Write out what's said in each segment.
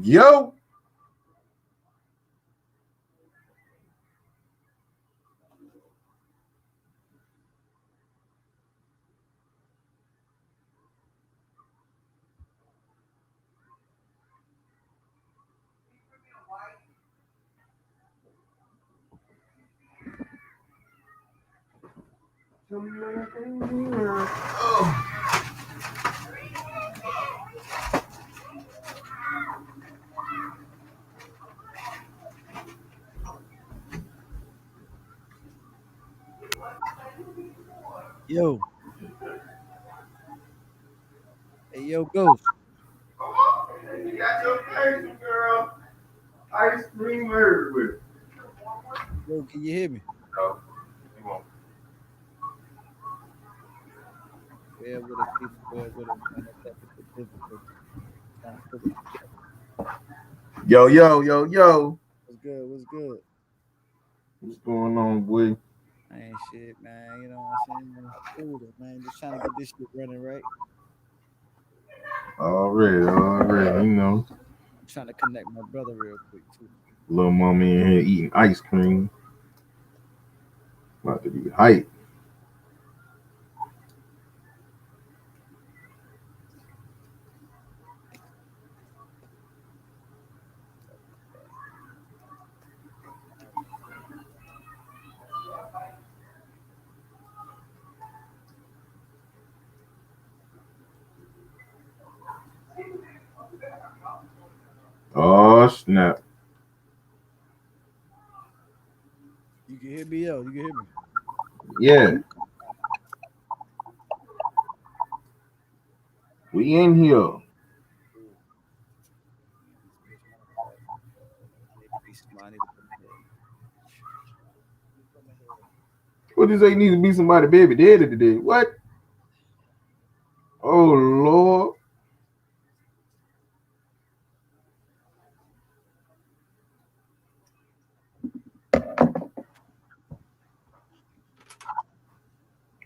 Yo. Yo, hey, yo, Ghost. You got your face, girl. Ice cream everywhere. Yo, can you hear me? No, you won't. Bear with us, people. Bear with us, man. That technical difficulty. Trying to put it together. Yo, yo, yo, yo. What's good? What's good? What's going on, boy? Ain't shit, man. You know what I'm saying? Cool, man. Just trying to get this shit running right. Already, you know. I'm trying to connect my brother real quick, too. Little mommy in here eating ice cream. About to be hype. Oh, snap. You can hear me, yo. You can hear me. Yeah, we in here. Cool. Switch my phone. I need to be smart. I need to put my head. Let me put my head. What does say needs to be somebody baby daddy today? What? Oh, Lord.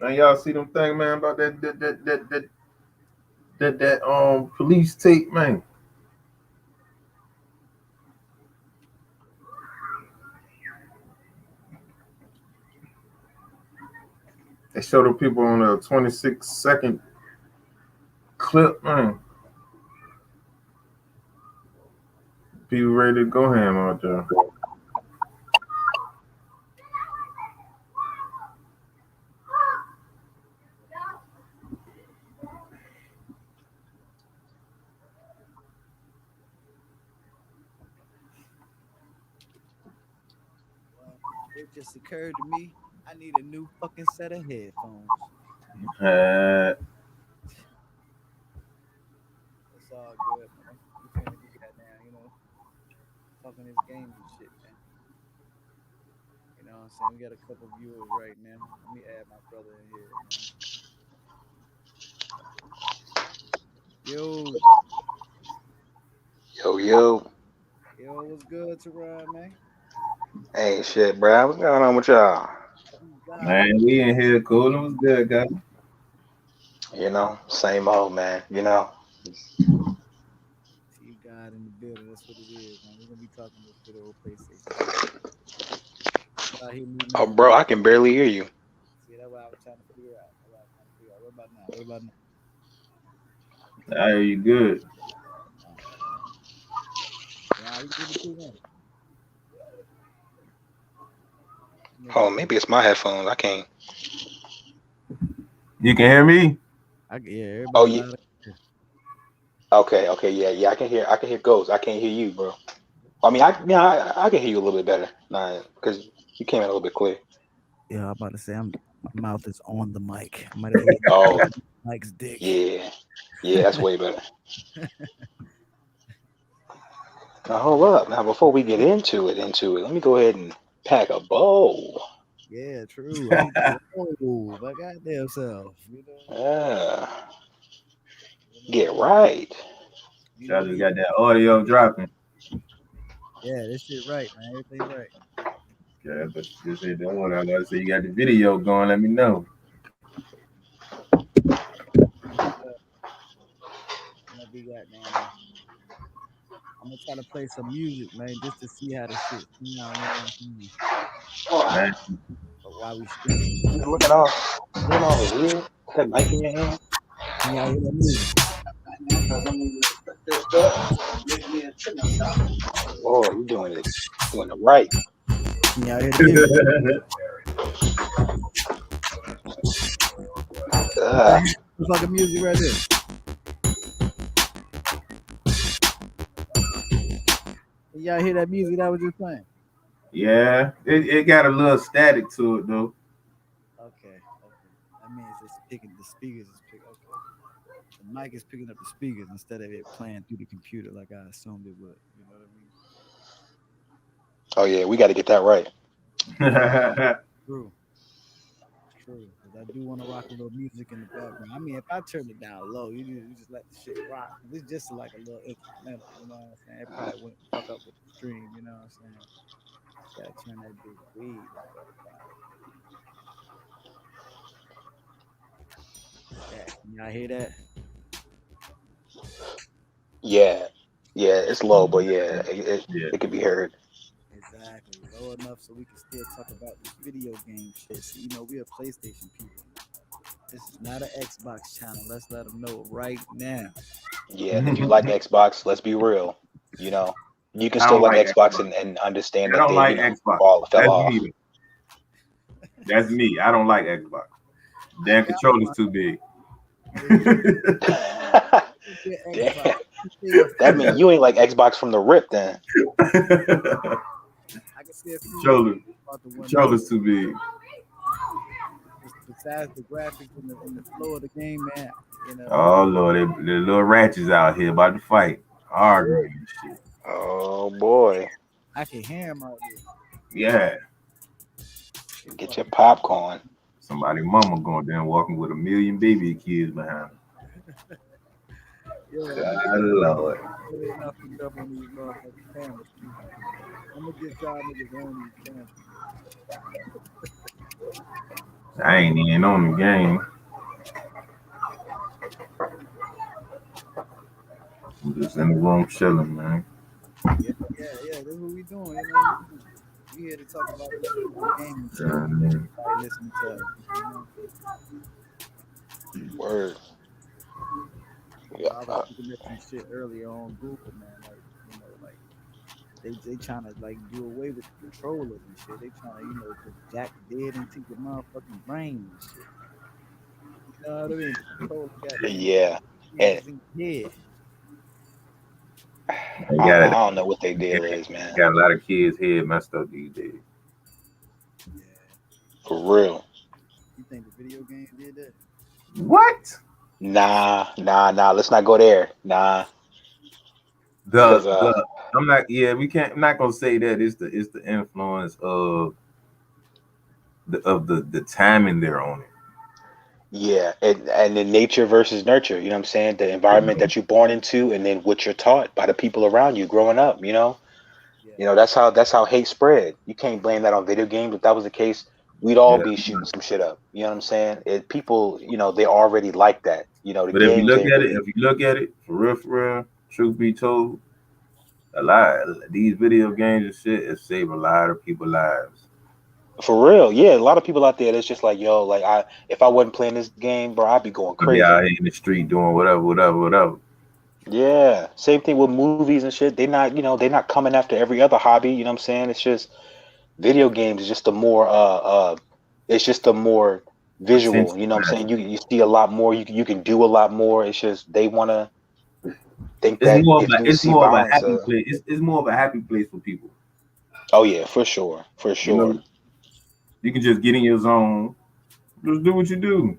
Man, y'all see them thing, man, about that police tape, man. They show the people on a 26-second clip, man. People ready to go ham out there. It just occurred to me. I need a new fucking set of headphones. Uh, It's all good, man. We finna be goddamn, talking this game and shit, man. You know what I'm saying? We got a couple viewers right now. Let me add my brother in here, man. Yo, Yo, yo. yo, what's good, Teron, man? Hey, shit, bro. What's going on with y'all? God, man, we in here cool. It was good, guys. Same old, man. see God in the building. That's what it is, man. We're gonna be talking this good old PlayStation shit. Out here meeting Oh, up with bro, people. I can barely hear you. See, that's what I was trying to figure out. That's what I was trying to figure out. What about now? What about now? Are you good? All right, man. Ron, you good too, man? Nigga Oh, said, maybe it's my headphones. I can't. You can hear me? yeah, Oh, everybody yeah. loud. Okay, yeah, yeah. I can hear Ghost. I can't hear you, bro. I mean, I can hear you a little bit better, nah, because you came in a little bit clear. Yeah, I'm about to say my mouth is on the mic. I might have hit Oh, Mike's dick. yeah, yeah, that's way better. Now hold up. Now before we get into it, let me go ahead and pack a bowl. Yeah, true. I need to roll my goddamn self. Yeah, You know what get I mean? right. You know Y'all just me. got that audio dropping. Yeah, this shit right, man. Everything right. Yeah, but just hit that one. I gotta say you got the video going. Let me know. I'm gonna be goddamn. I'm I'm gonna try to play some music, man, just to see how the shit sound. You know what I'm saying? Man. But while we streaming, You looking off? Looking off here? That mic in your hand? can y'all hear that music? Oh, you doing it right. Can y'all hear the music? The fucking music right there. Can y'all hear that music that was just playing? Yeah, it got a little static to it though. Okay. That means it's picking the speakers is picking. Okay. The mic is picking up the speakers instead of it playing through the computer like I assumed it would. You know what I mean? Oh yeah, we got to get that right. True. Because I do want to rock a little music in the background. I mean, if I turn it down low, you just let the shit rock. It's just like a little instrumental, you know what I'm saying? It probably wouldn't fuck up with the stream, you know what I'm saying? Gotta turn that bitch way the fuck down. Yeah, can y'all hear that? Yeah, it's low, but yeah, Yeah. it could be heard. Exactly. Low enough so we can still talk about this video game shit. So, you know, we are PlayStation people. This is not an Xbox channel. Let's let them know right now. Yeah, and if you like Xbox, let's be real. You know, you can I still don't like like Xbox Xbox. and understand I that don't they, like Xbox. fell That's off. me. That's me. I don't like Xbox. Damn Yeah, controller's too big. Damn. That means you ain't like Xbox from the rip, then. I can see a few Controller's too big. Besides the graphics and the flow of the game, man, you know. Oh Lord, the little ratchets out here about to fight, arguing and shit. Oh boy, I can hear him out there. Yeah. Get your popcorn. Somebody mama going down walking with a million baby kids behind her. God Lord. Enough to jump on these motherfucking cameras. I'm gonna get y'all niggas on these cameras. I ain't even on the game. I'm just in the room chilling, man. Yeah. That's what we doing. You know, we here to talk about this game. Man. Listening to us. You know? Word. I was looking at some shit earlier on Google, man. Like, you know, like they trying to like do away with the controllers and shit. They trying to, you know, just jack dead into your motherfucking brain and shit. You know what I mean? The controller got Yeah. And yeah. I don't know what their deal is, man. Got a lot of kids' head messed up these days. Yeah. For real. You think the video game did that? What? Nah. Let's not go there. Nah. I'm not. Yeah, we can't. I'm not gonna say that it's the influence of the timing they're on it. Yeah, and then nature versus nurture. You know what I'm saying? The environment that you're born into, and then what you're taught by the people around you growing up. You know. Yeah. You know, that's how hate spread. You can't blame that on video games. If that was the case, we'd all be shooting some shit up. You know what I'm saying? People, you know, they already like that. You know, the But if you games look ain't at really. it, for real, truth be told, these video games and shit have saved a lot of people's lives. For real, yeah. A lot of people out there that's just like, yo, like if I wasn't playing this game, bro, I'd be going I'd be crazy. out here in the street doing whatever. Yeah. Same thing with movies and shit. They're not coming after every other hobby, you know what I'm saying? It's just video games is just a more it's just a more visual, you know what I'm saying? You see a lot more, you can do a lot more. It's just they wanna think that if you It's see more of a violence, happy place. It's more of a happy place for people. oh yeah, for sure. You know, you can just get in your zone. Just do what you do.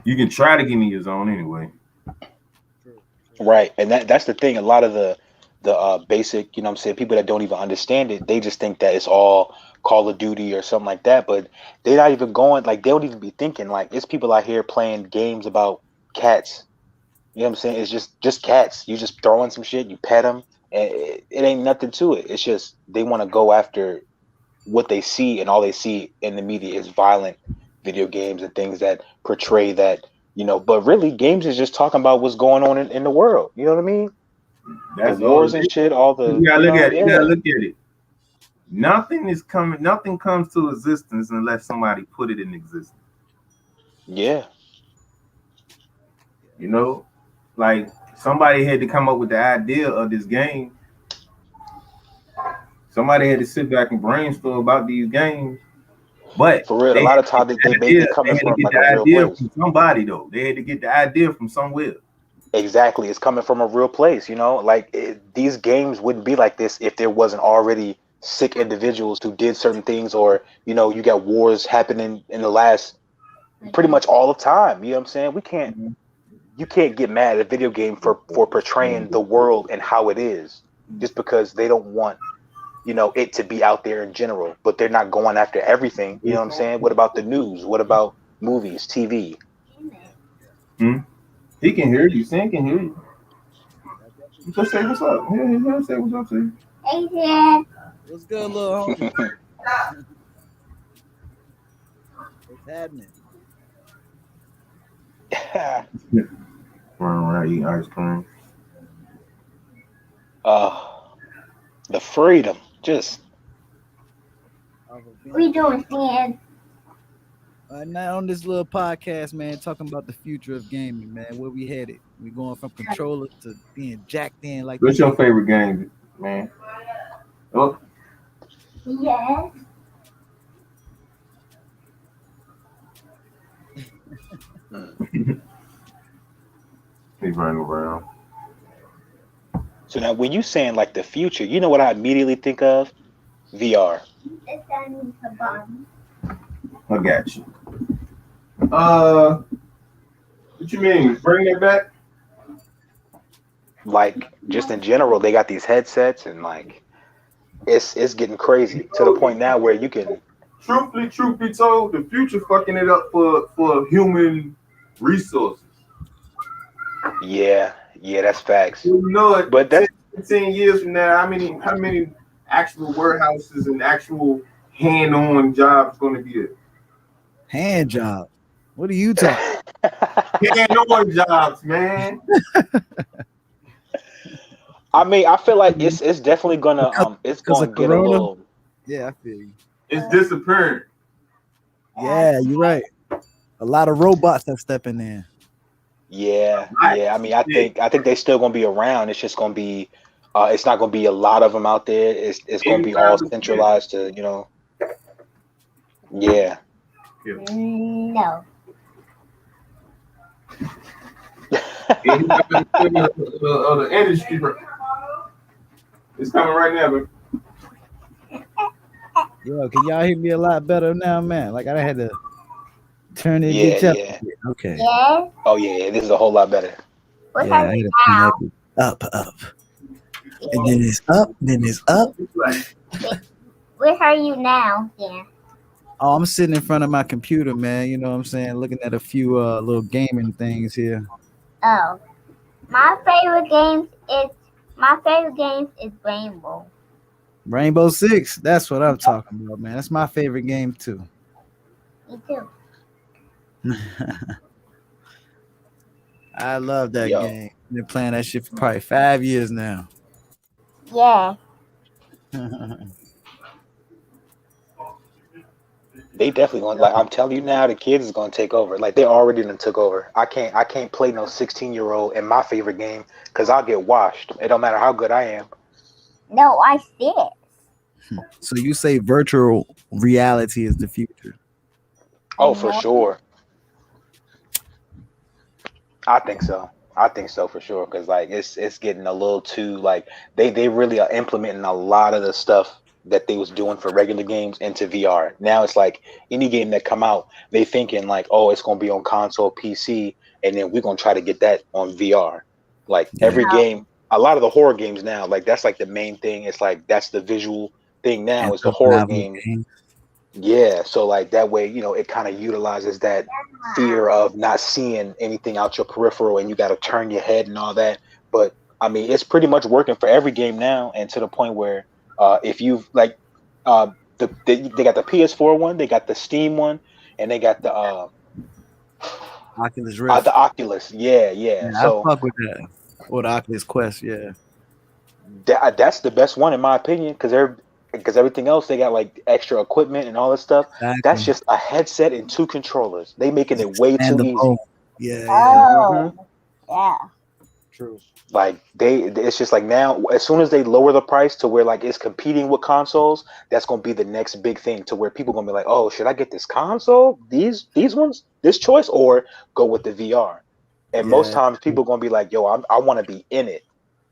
You can try to get in your zone anyway. True. Right. And that's the thing. A lot of the basic, you know what I'm saying, people that don't even understand it, they just think that it's all Call of Duty or something like that. But they're not even going, like, they don't even be thinking, like, it's people out here playing games about cats. You know what I'm saying? It's just cats. You just throw in some shit, you pet them, and it ain't nothing to it. It's just they want to go after what they see, and all they see in the media is violent video games and things that portray that, you know. But really, games is just talking about what's going on in the world. You know what I mean? The That's all wars it and is. shit, all the You gotta look at it. You gotta yeah. look at it. Nothing is coming. Nothing comes to existence unless somebody put it in existence. Yeah. You know, like somebody had to come up with the idea of this game. Somebody had to sit back and brainstorm about these games. But For real. A they had lot of to get times the they idea. They coming had to from get like a the real idea place. from somebody though. They had to get the idea from somewhere. Exactly. It's coming from a real place, like these games wouldn't be like this if there wasn't already sick individuals who did certain things, or you got wars happening in the last pretty much all the time. You know what I'm saying? You can't get mad at a video game for portraying the world and how it is, just because they don't want it to be out there in general, but they're not going after everything. You know what I'm saying? What about the news? What about movies, TV? Hmm? He can hear you. Sam can hear you. I definitely Just can. say what's up. Yeah, say what's up to you. What's good, little homie? What's happening? Running around eating ice cream. uh, the freedom, just Off of being not on this little podcast, man, talking about the future of gaming, man. Where we headed? We going from controllers to being jacked in like What's these. your favorite game, man? Oh, he's running around. so now when you saying like the future, you know what I immediately think of? VR. I got you. What you mean? Bring that back? Like just in general, they got these headsets and like it's getting crazy to the point now where you can. Truth be told, the future fucking it up for human resources. Yeah, yeah, that's facts. You know it. But 10, that's 15 years from now, how many actual warehouses and actual hand-on jobs going to be there? Hand job. What are you talking? Hand-on jobs, man. I mean, I feel like it's definitely gonna it's Because gonna of get a Corona? little. Yeah, I feel you. It's disappearing. Yeah, you're right. A lot of robots that stepping in. Yeah, Right. yeah. I mean, I think they're still gonna be around. It's just gonna be, it's not gonna be a lot of them out there. It's gonna be all 85%. centralized to, yeah. Of the industry. It's coming right now, man. Yo, can y'all hear me a lot better now, man? Like I had to turn it Yeah, get up. yeah. Okay. Oh yeah, this is a whole lot better. Yeah, I had to connect it up. And then it's up, then it's up. Where are you now, Dan? Oh, I'm sitting in front of my computer, man. You know what I'm saying? Looking at a few little gaming things here. Oh, my favorite games is Rainbow. Rainbow Six. That's what I'm talking about, man. That's my favorite game too. Me too. I love that Yo, game. Been playing that shit for probably 5 years now. Yeah. they definitely going like I'm telling you now, the kids is gonna take over. Like they already done took over. I can't play no 16-year-old in my favorite game because I'll get washed. It don't matter how good I am. No, I said. So you say virtual reality is the future? Oh, for sure. I think so. I think so for sure because like it's getting a little too like they really are implementing a lot of the stuff that they was doing for regular games into VR. Now it's like any game that come out, they thinking like, oh, it's gonna be on console, PC, and then we're gonna try to get that on VR. Like Yeah. every game, a lot of the horror games now, like that's like the main thing. It's like that's the visual thing now And is the horror survival game. games. Yeah, so like that way, it kind of utilizes that fear of not seeing anything out your peripheral and you got to turn your head and all that. But I mean, it's pretty much working for every game now, and to the point where if you've like they got the PS4 one, they got the Steam one, and they got Oculus Rift. the Oculus. Yeah, yeah. Yeah, I So fuck with that. Or the Oculus Quest, yeah. That's the best one in my opinion, because everything else they got like extra equipment and all this stuff. That's Exactly. just a headset and two controllers. They making it way too easy. Expandable. Yeah, yeah. Hmm. Oh, yeah. True. Like it's just like now, as soon as they lower the price to where like it's competing with consoles, that's gonna be the next big thing to where people gonna be like, oh, should I get this console, these ones, this choice, or go with the VR? And most Yeah, times people gonna be like, yo, I want to be in it.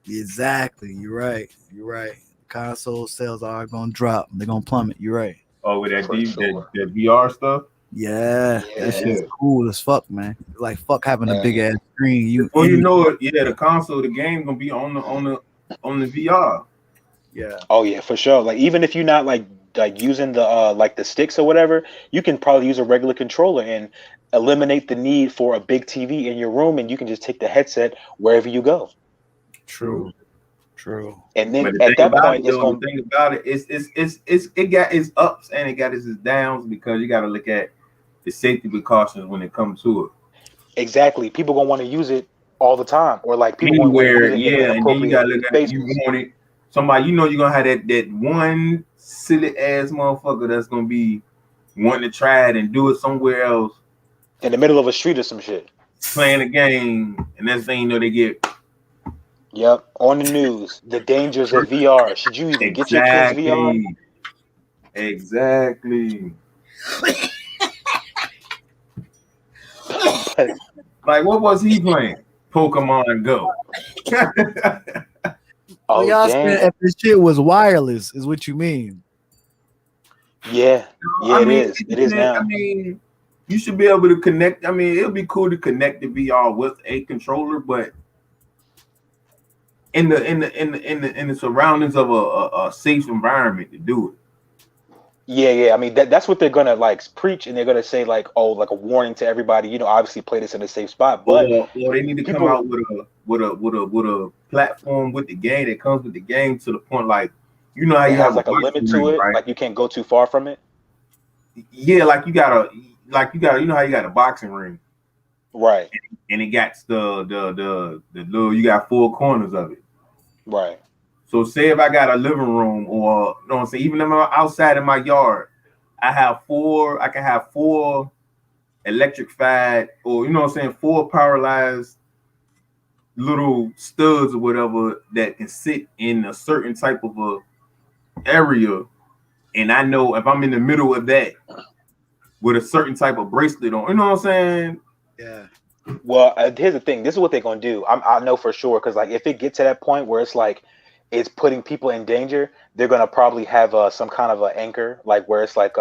exactly. You're right. You're right. Console sales are gonna drop. They're gonna plummet. You're right. Oh, with For sure. that VR stuff. Yeah, that Yeah. shit's Yeah. cool as fuck, man. Like fuck having a big And ass screen. You Before you in? know it, yeah, the console, the game gonna be on the VR. Yeah, oh yeah, for sure. Like even if you're not like using the like the sticks or whatever, you can probably use a regular controller and eliminate the need for a big TV in your room, and you can just take the headset wherever you go. true, true. And then But the at thing that about it point, it's though, the going thing about it is it got its ups and it got its downs because you got to look at the safety precautions when it comes to it. exactly. People gonna want to use it all the time, or like people gonna want to use Anywhere, it in yeah, and then you inappropriate gotta look at it. You spaces. want it. Somebody, you're gonna have that one silly ass motherfucker that's gonna be wanting to try it and do it somewhere else, In the middle of a street or some shit. playing a game, and that's thing they get Yep, on the news, the dangers of VR. Should you even get your kids VR? exactly, exactly. But Like, what was he playing? Pokemon Go. So oh y'all saying damn, if this shit was wireless, is what you mean? yeah, yeah, I it mean, is. It is now. you should be able to connect. I mean, it'll be cool to connect the VR with a controller, but in the surroundings of a safe environment to do it. Yeah, yeah. I mean, that's what they're gonna like preach, and they're gonna say like, oh, like a warning to everybody. Obviously play this in a safe spot. But Or they need to come people, out with a platform with the game that comes with the game to the point like how it you has have a like a limit boxing to ring, it. right? Like you can't go too far from it. Yeah, you know how you got a boxing ring Right, and it got the little you got four corners of it. right. So say if I got a living room or you know what I'm saying, even if I'm outside in my yard, I can have four electrified or you know what I'm saying, four paralyzed little studs or whatever that can sit in a certain type of a area. And I know if I'm in the middle of that with a certain type of bracelet on, you know what I'm saying? Yeah. Well, here's the thing. This is what they're gonna do. I know for sure because like if it gets to that point where it's like it's putting people in danger, they're gonna probably have some kind of an anchor, like where it's like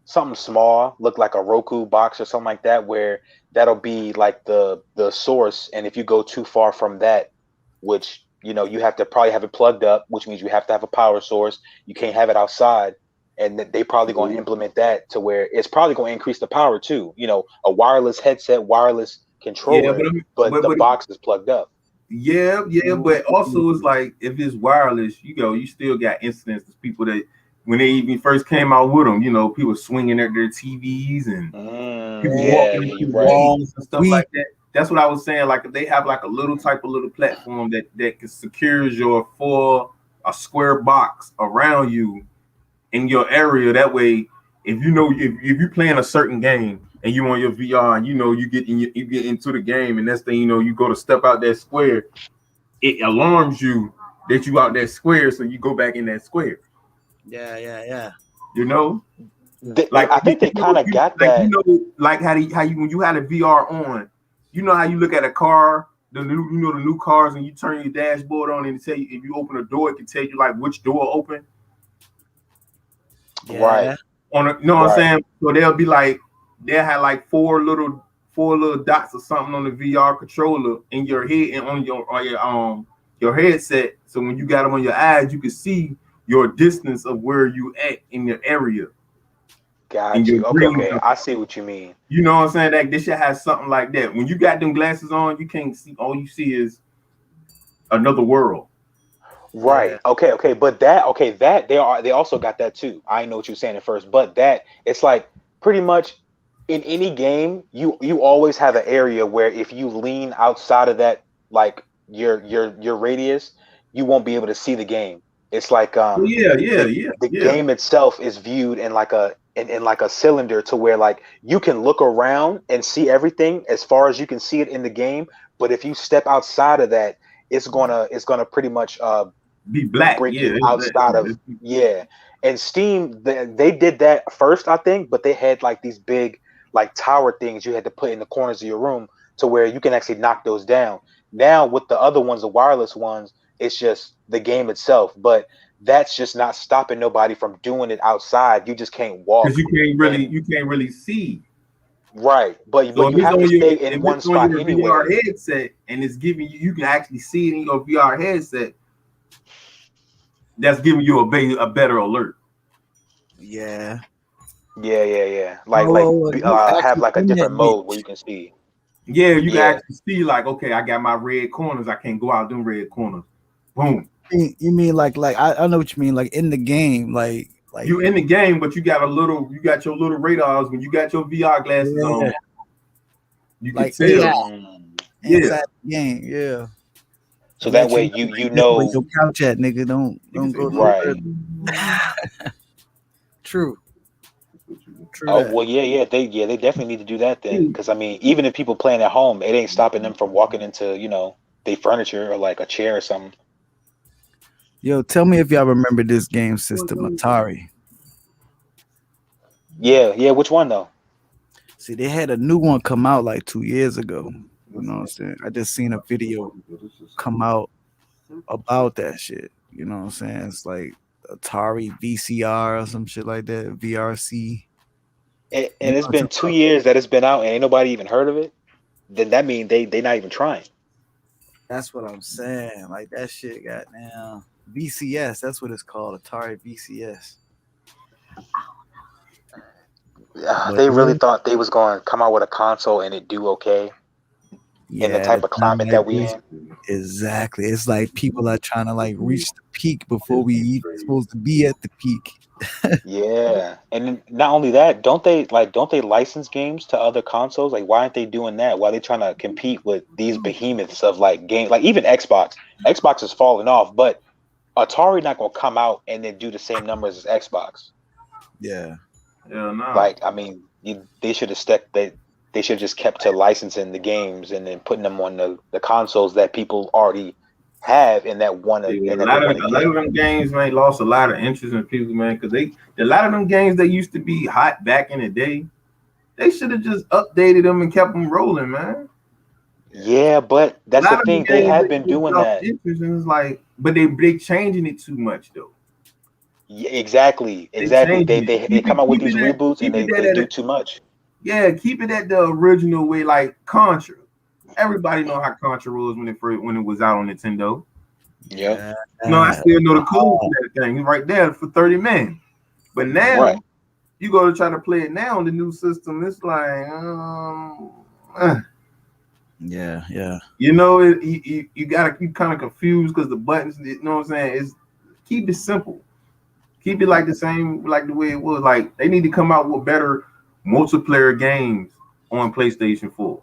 something small, look like a Roku box or something like that, where that'll be like the source. And if you go too far from that, which you have to probably have it plugged up, which means you have to have a power source. You can't have it outside. And they probably going to implement that to where it's probably going to increase the power too. A wireless headset, wireless Yeah, controller, but the but box is plugged up. yeah, but also it's like if it's wireless, you still got incidents of people that when they even first came out with them, people swinging at their TVs and people Yeah, walking yeah, into you're the right. walls and stuff like that. That's what I was saying. Like if they have like a little platform that can secures your a square box around you in your area. That way, if you playing a certain game and you on your VR and you get into the game and next thing you go to step out that square, it alarms you that you out that square, so you go back in that square. Yeah, yeah, yeah. You know, They, like I think they kind of got that. like how you when you had a VR on, how you look at a car, the new cars, and you turn your dashboard on and it tell you if you open a door, it can tell you like which door open. Right, Yeah. You know what I'm right. saying? So they'll have like four little dots or something on the VR controller in your head and on your headset. So when you got them on your eyes, you can see your distance of where you at in your area in Got your you. Okay, green okay. zone. I see what you mean. You know what I'm saying? That this shit has something like that. When you got them glasses on, you can't see. All you see is another world. Right. Yeah. Okay, okay. But that they also got that too. I know what you're saying at first, but that it's like pretty much in any game, you always have an area where if you lean outside of that like your radius, you won't be able to see the game. It's like the Yeah. game itself is viewed in like in like a cylinder to where like you can look around and see everything as far as you can see it in the game. But if you step outside of that, it's gonna pretty much Be black. break Yeah. you outside of And Steam, they did that first, I think, but they had like these big like tower things you had to put in the corners of your room to where you can actually knock those down. Now with the other ones, the wireless ones, it's just the game itself, but that's just not stopping nobody from doing it outside. You just can't walk. Because you can't really see. Right, but So you have to stay in if one it's on spot your anyway. VR headset and it's giving you, you can actually see it in your VR headset. That's giving you a better alert. Yeah. Yeah. You Have actually like a in that different mode where bitch. you can see. Yeah, you can Yeah. actually see like, okay, I got my red corners. I can't go out them red corners. Boom. You mean like I know what you mean, like in the game, like You in the game, but you got your little radars when you got your VR glasses yeah, on. You can like tell. AI inside the game, yeah. So Let that way you you this where know your couch at, nigga. Don't You can go say, right. True. Oh That. well, they definitely need to do that then, because I mean, even if people playing at home, it ain't stopping them from walking into their furniture or like a chair or something. Yo, tell me if y'all remember this game system, Atari. Yeah. Which one though? See, they had a new one come out like 2 years ago. You know what I'm saying? I just seen a video come out about that shit. You know what I'm saying? It's like Atari VCR or some shit like that. VRC. And You know it's what I'm been talking 2 years that it's been out, and ain't nobody even heard of it. Then that means they not even trying. That's what I'm saying. Like that shit got now VCS. That's what it's called, Atari VCS. But They really thought they was going to come out with a console and it do okay in the type of climate that we in. Exactly. It's like people are trying to like reach the peak before we even supposed to be at the peak. Yeah, and then not only that, don't they license games to other consoles? Like, why aren't they doing that? Why are they trying to compete with these behemoths of like game, like even Xbox? Xbox is falling off, but Atari not gonna come out and then do the same numbers as Xbox. Yeah. Hell no. Like, I mean, they should have they should have just kept to licensing the games and then putting them on the consoles that people already have in that one. A lot of them games, man, lost a lot of interest in people, man, because a lot of them games that used to be hot back in the day, they should have just updated them and kept them rolling, man. Yeah, but that's the thing. They have been doing that. It's like, but they changing it too much though. Yeah, exactly. They come out with these reboots and they do too much. Yeah, keep it at the original way, like Contra. Everybody know how Contra was when it was out on Nintendo. Yeah. No, I still know the code for that thing right there for 30 men. But now you go to try to play it now on the new system, it's like yeah. You know, you gotta keep kind of confused because the buttons, you know what I'm saying? Is keep it simple. Keep it like the same, like the way it was. Like they need to come out with better multiplayer games on PlayStation 4.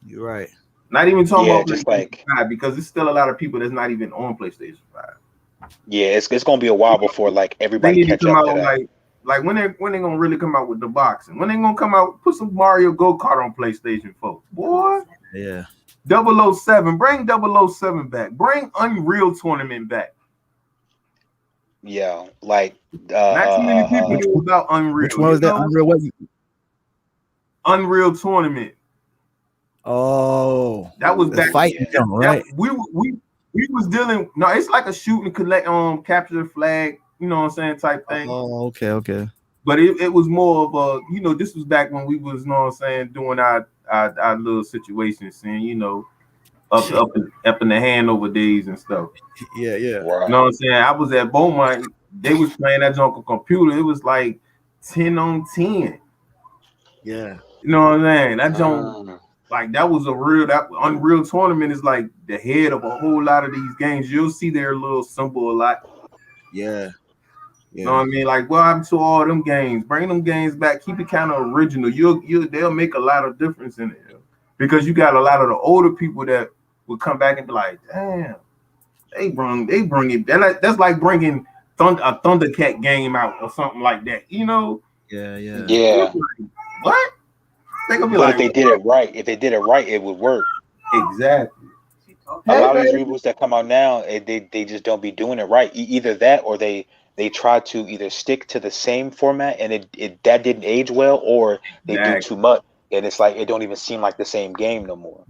You're right. Not even talking about just PlayStation 5 because there's still a lot of people that's not even on PlayStation 5. Yeah, it's gonna be a while before like everybody they need catch to come up out to that. Like when they gonna really come out with the boxing? When they gonna come out? Put some Mario Go-Kart on PlayStation 4, boy. Yeah. 007, bring 007 back. Bring Unreal Tournament back. Yeah, like not too many people knew about Unreal. Which one was that? Unreal what? Unreal Tournament. Oh, that was back. Fighting them, right? We was dealing. No, it's like a shoot and collect, capture the flag. You know what I'm saying, type thing. Oh, okay. But it was more of a, this was back when we was, you know what I'm saying, doing our little situations, and up in the handover days and stuff. Yeah. Right. You know what I'm saying? I was at Beaumont. They was playing that junk on computer. It was like 10 on 10. Yeah. You know what I'm saying? That junk, like that was that Unreal Tournament is like the head of a whole lot of these games. You'll see their little symbol a lot. Yeah. You know what I mean? Like, what happened to all them games? Bring them games back. Keep it kind of original. They'll make a lot of difference in it, because you got a lot of the older people that will come back and be like, damn, They bring it. That's like bringing a Thundercat game out or something like that. You know? Yeah, yeah. Yeah, Like, what? They gonna be but like, if they did it right, it would work. exactly. A Hey, lot of these baby. reboots that come out now, they just don't be doing it right. Either that, or they try to either stick to the same format and it that didn't age well, or they do too Exactly. much and it's like it don't even seem like the same game no more.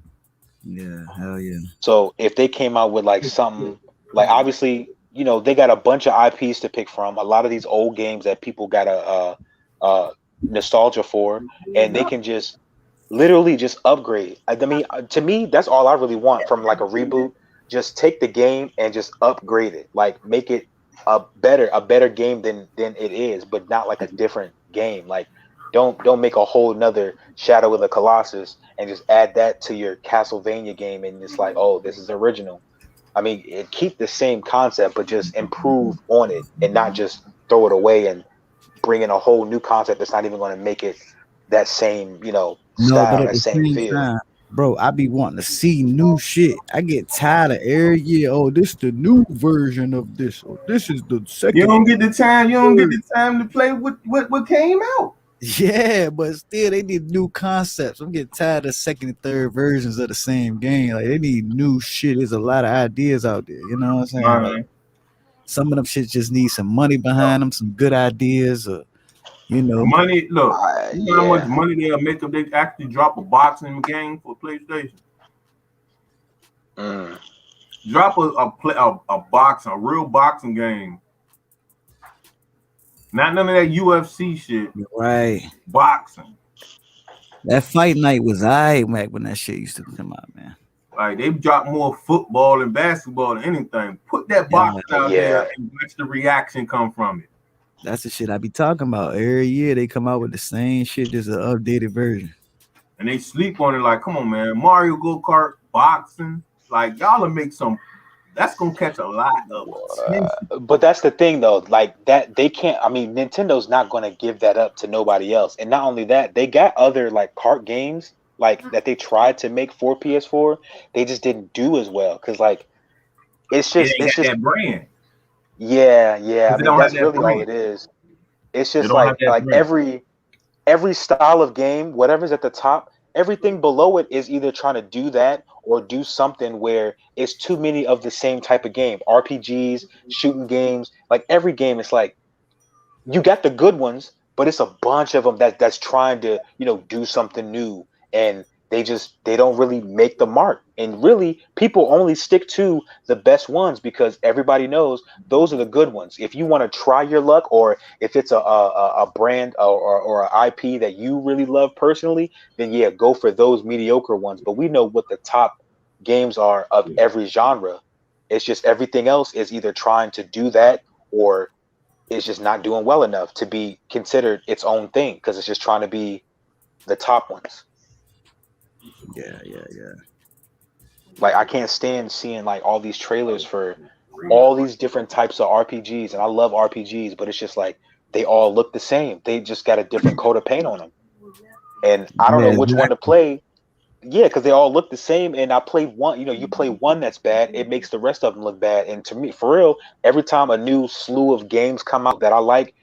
Yeah, hell yeah. So if they came out with like something like obviously, they got a bunch of IPs to pick from. A lot of these old games that people got nostalgia for, and they can just literally just upgrade. I mean, to me, that's all I really want from like a reboot. Just take the game and just upgrade it, like make it a better game than it is, but not like a different game. Like don't make a whole nother Shadow of the Colossus and just add that to your Castlevania game and it's like, oh, this is original. I mean, keep the same concept, but just improve on it and not just throw it away and bring in a whole new concept that's not even going to make it that same, No, but style, at that the same same feel. time, bro, I be wanting to see new shit. I get tired of every year. Oh, this the new version of this. Or this is the You second. don't get the time. You don't get Version. the time to play what came out. Yeah, but still, they need new concepts. I'm getting tired of second and third versions of the same game. Like they need new shit. There's a lot of ideas out there. You know what I'm saying? Like Man, some of them shit just need some money behind them, some good ideas, or you know. money. Look, you know how much Yeah. money they'll make if they actually drop a boxing game for PlayStation. Mm. Drop a boxing, a real boxing game. Not none of that UFC shit. Right. Boxing. That fight night was back when that shit used to come out, man. Like they've dropped more football and basketball than anything. Put that Yeah, boxing out there Yeah. and watch the reaction come from it. that's the shit I be talking about. Every year they come out with the same shit, just an updated version. And they sleep on it like, come on, man. Mario Go Kart, boxing. Like y'all will make some. That's gonna catch a lot of attention. But that's the thing though, like that they can't. I mean, Nintendo's not going to give that up to nobody else. And not only that, they got other like kart games like that they tried to make for PS4. They just didn't do as well because like it's It just ain't it's got just that brand. yeah. I Because it mean, don't have that's that really all brand. it is. It's It just don't have that like brand. every style of game, whatever's at the top, everything below it is either trying to do that or do something where it's too many of the same type of game. RPGs, shooting games, like every game is like you got the good ones, but it's a bunch of them that's trying to, do something new and they don't really make the mark. And really people only stick to the best ones because everybody knows those are the good ones. If you want to try your luck or if it's a brand or an IP that you really love personally, then yeah, go for those mediocre ones. But we know what the top games are of every genre. It's just everything else is either trying to do that or is just not doing well enough to be considered its own thing because it's just trying to be the top ones. Yeah. Like I can't stand seeing like all these trailers for all these different types of RPGs, and I love RPGs, but it's just like they all look the same. They just got a different coat of paint on them, and I don't Yeah, know which one to exactly. play. Yeah, because they all look the same, and I play one. You play one that's bad, it makes the rest of them look bad. And to me, for real, every time a new slew of games come out that I like,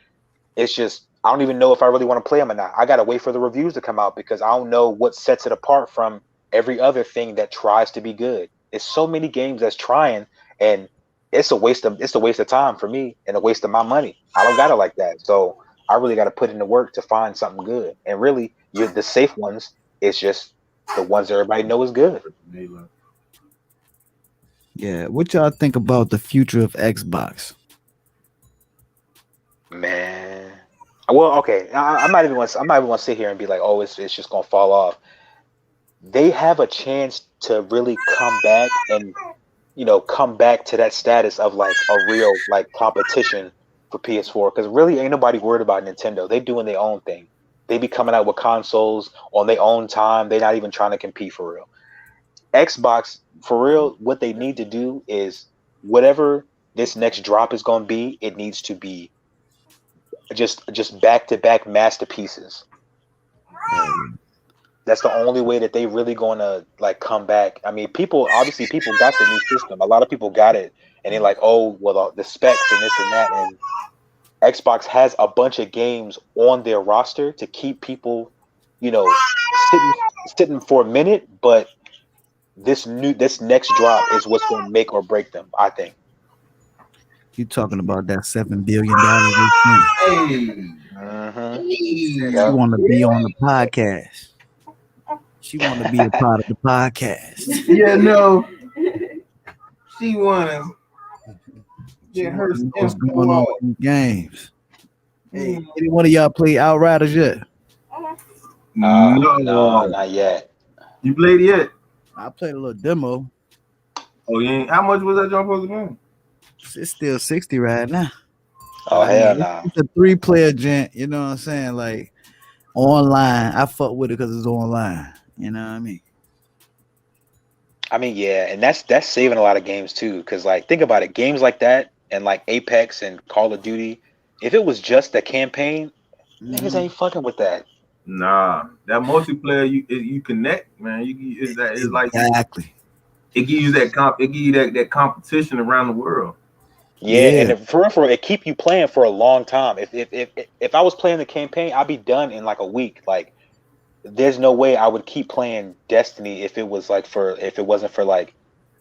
it's just I don't even know if I really want to play them or not. I gotta wait for the reviews to come out because I don't know what sets it apart from every other thing that tries to be good. It's so many games that's trying, and it's a waste of time for me and a waste of my money. I don't got it like that, so I really got to put in the work to find something good. And really, you're the safe ones. It's just the ones that everybody know is good. Yeah. What y'all think about the future of Xbox? Man, well, okay, I'm not even want to sit here and be like, oh, it's just gonna fall off. They have a chance to really come back to that status of like a real like competition for PS4 because really ain't nobody worried about Nintendo. They doing their own thing. They be coming out with consoles on their own time. They're not even trying to compete for real. Xbox, for real, what they need to do is whatever this next drop is going to be, it needs to be just back to back masterpieces. That's the only way that they really going to like come back. I mean, people got the new system. A lot of people got it, and they're like, oh, well, the specs and this and that, and Xbox has a bunch of games on their roster to keep people, sitting for a minute, but this next drop is what's going to make or break them, I think. You talking about that $7 billion? Hey. She Yep. want to be on the podcast. She want to be a part of the podcast. Yeah, no. She wanna get her What's going on in games? Hey, any one of y'all play Outriders yet? No, not yet. You played it yet? I played a little demo. Oh, yeah. How much was that jump supposed to be? It's still 60 right now. Oh, hell no. It's a 3-player gent, you know what I'm saying? Like online. I fuck with it because it's online. You know what I mean? I mean, yeah, and that's saving a lot of games too. Because like, think about it, games like that and like Apex and Call of Duty, if it was just the campaign, niggas ain't fucking with that. Nah, that multiplayer you connect, man. It's like exactly. It gives you that competition around the world. Yeah. And for it keep you playing for a long time. If I was playing the campaign, I'd be done in like a week. Like, there's no way I would keep playing Destiny if it wasn't for like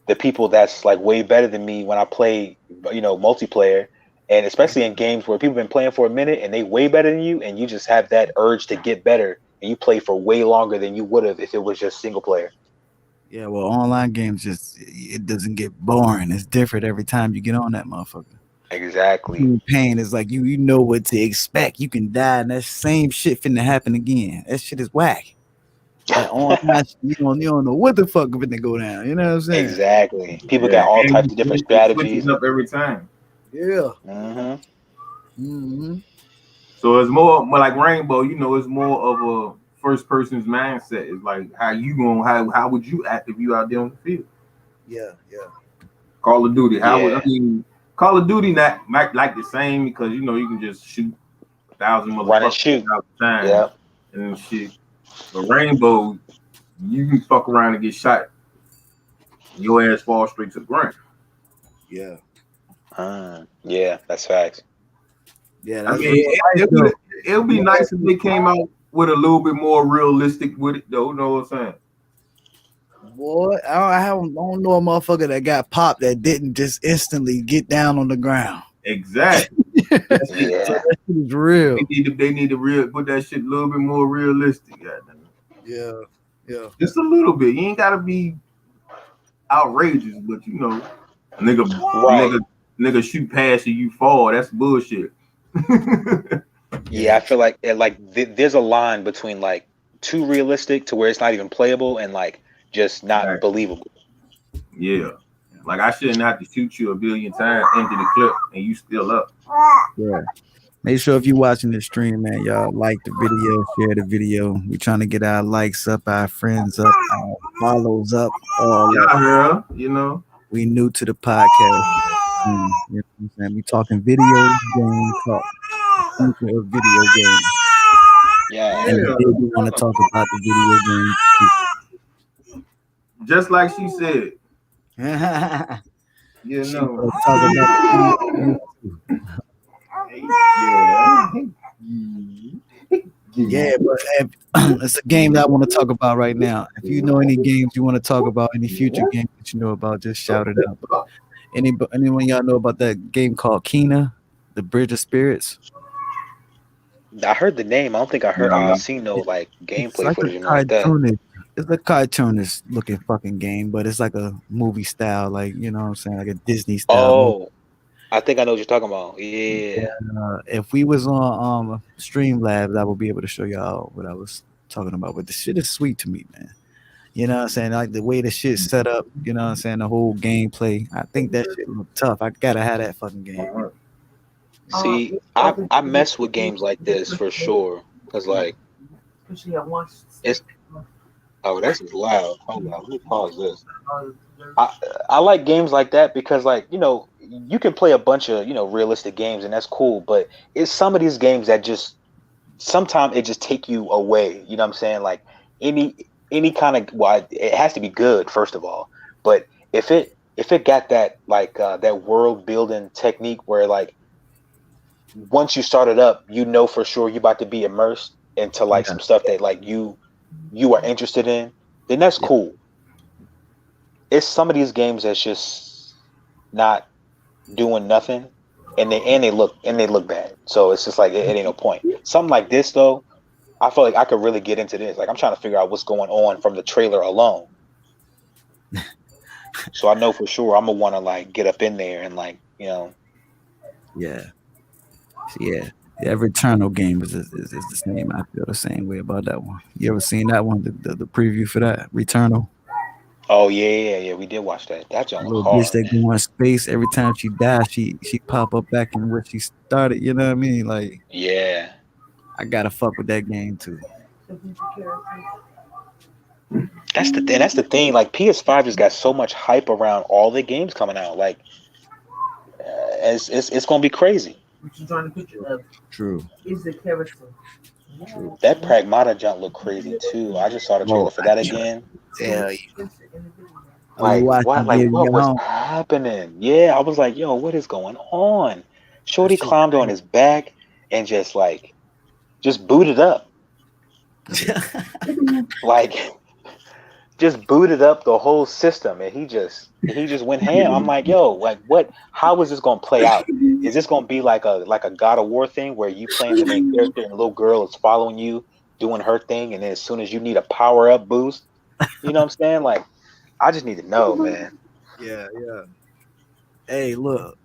the people that's like way better than me when I play, multiplayer, and especially in games where people have been playing for a minute and they way better than you, and you just have that urge to get better, and you play for way longer than you would have if it was just single player. Yeah, well, online games it doesn't get boring. It's different every time you get on that motherfucker. Exactly. Pain is like you know what to expect. You can die, and that same shit finna happen again. That shit is whack. Like online, you don't know what the fuck finna go down. You know what I'm saying? Exactly. People got all types of different strategies. Up every time. Yeah. So it's more like Rainbow. It's more of a first person's mindset. It's like how would you act if you out there on the field? Yeah. Call of Duty. Call of Duty not like the same because you can just shoot 1,000 motherfuckers all the time. Yeah. And shit. But Rainbow, you can fuck around and get shot. Your ass fall straight to the ground. Yeah. Yeah, that's facts. Yeah, I mean, it'll be nice if they came out with a little bit more realistic with it, though. You know what I'm saying? Boy, I don't know a motherfucker that got popped that didn't just instantly get down on the ground. Exactly. Yeah. That shit is real. They need to put that shit a little bit more realistic. Yeah. Just a little bit. You ain't gotta be outrageous, but nigga shoot past you fall. That's bullshit. Yeah, I feel like there's a line between like too realistic to where it's not even playable and like just not believable. Yeah. Like I shouldn't have to shoot you a billion times into the clip and you still up. Yeah. Make sure if you're watching this stream, man, y'all like the video, share the video. We're trying to get our likes up, our friends up, our follows up, all that. We new to the podcast. You know what I'm saying? We talking video game talk. Future of video games. Yeah. And we want to talk about the video games. Just like she said. Yeah, but it's a game that I want to talk about right now. If you know any games you want to talk about, any future games that you know about, just shout it out. Anyone y'all know about that game called Kena, the Bridge of Spirits? I heard the name. I don't think I heard. I've seen no like gameplay footage like that. It's a cartoonish looking fucking game, but it's like a movie style, like you know what I'm saying, like a Disney style. Oh, I think I know what you're talking about. Yeah. If we was on Streamlabs, I would be able to show y'all what I was talking about. But the shit is sweet to me, man. You know what I'm saying? Like the way the shit's set up, you know what I'm saying? The whole gameplay. I think that shit look tough. I gotta have that fucking game. See, I mess with games like this for sure. Cause like it's that's loud. Hold on, let me pause this. I like games like that because like, you can play a bunch of, realistic games and that's cool, but it's some of these games that just sometimes it just take you away. You know what I'm saying? Like any kind of it has to be good first of all. But if if it got that like that world building technique where like once you start it up, you know for sure you about to be immersed into like Yeah. some stuff that like you are interested in, then that's Yeah. cool. It's some of these games that's just not doing nothing, and they look bad. So it's just like it ain't no point. Something like this though, I feel like I could really get into this. Like I'm trying to figure out what's going on from the trailer alone. So I know for sure I'm gonna want to like get up in there and like Yeah. Yeah. Yeah, Returnal game is the same. I feel the same way about that one. You ever seen that one? The preview for that Returnal. Oh yeah, we did watch that. That joint was Little bitch hard, that man. go in space every time she dies, she pop up back in where she started. You know what I mean? Like Yeah, I gotta fuck with that game too. that's the thing. That's the thing. Like PS5 just got so much hype around all the games coming out. Like it's gonna be crazy. What you drawing a picture of True. is the character. True. That Pragmata jump looked crazy too. I just saw the trailer Oh, for that I try again. to tell you. Oh, you Like what? watching Like Baby what was Home? happening? Yeah, I was like, yo, what is going on? That Shorty shit climbed on his back and just booted up. Like just booted up the whole system, and he just went ham. I'm like, yo, like what? How is this gonna play out? Is this gonna be like a God of War thing where you playing the main character and a little girl is following you doing her thing, and then as soon as you need a power up boost, you know what I'm saying? Like, I just need to know, man. Yeah, yeah. Hey, look.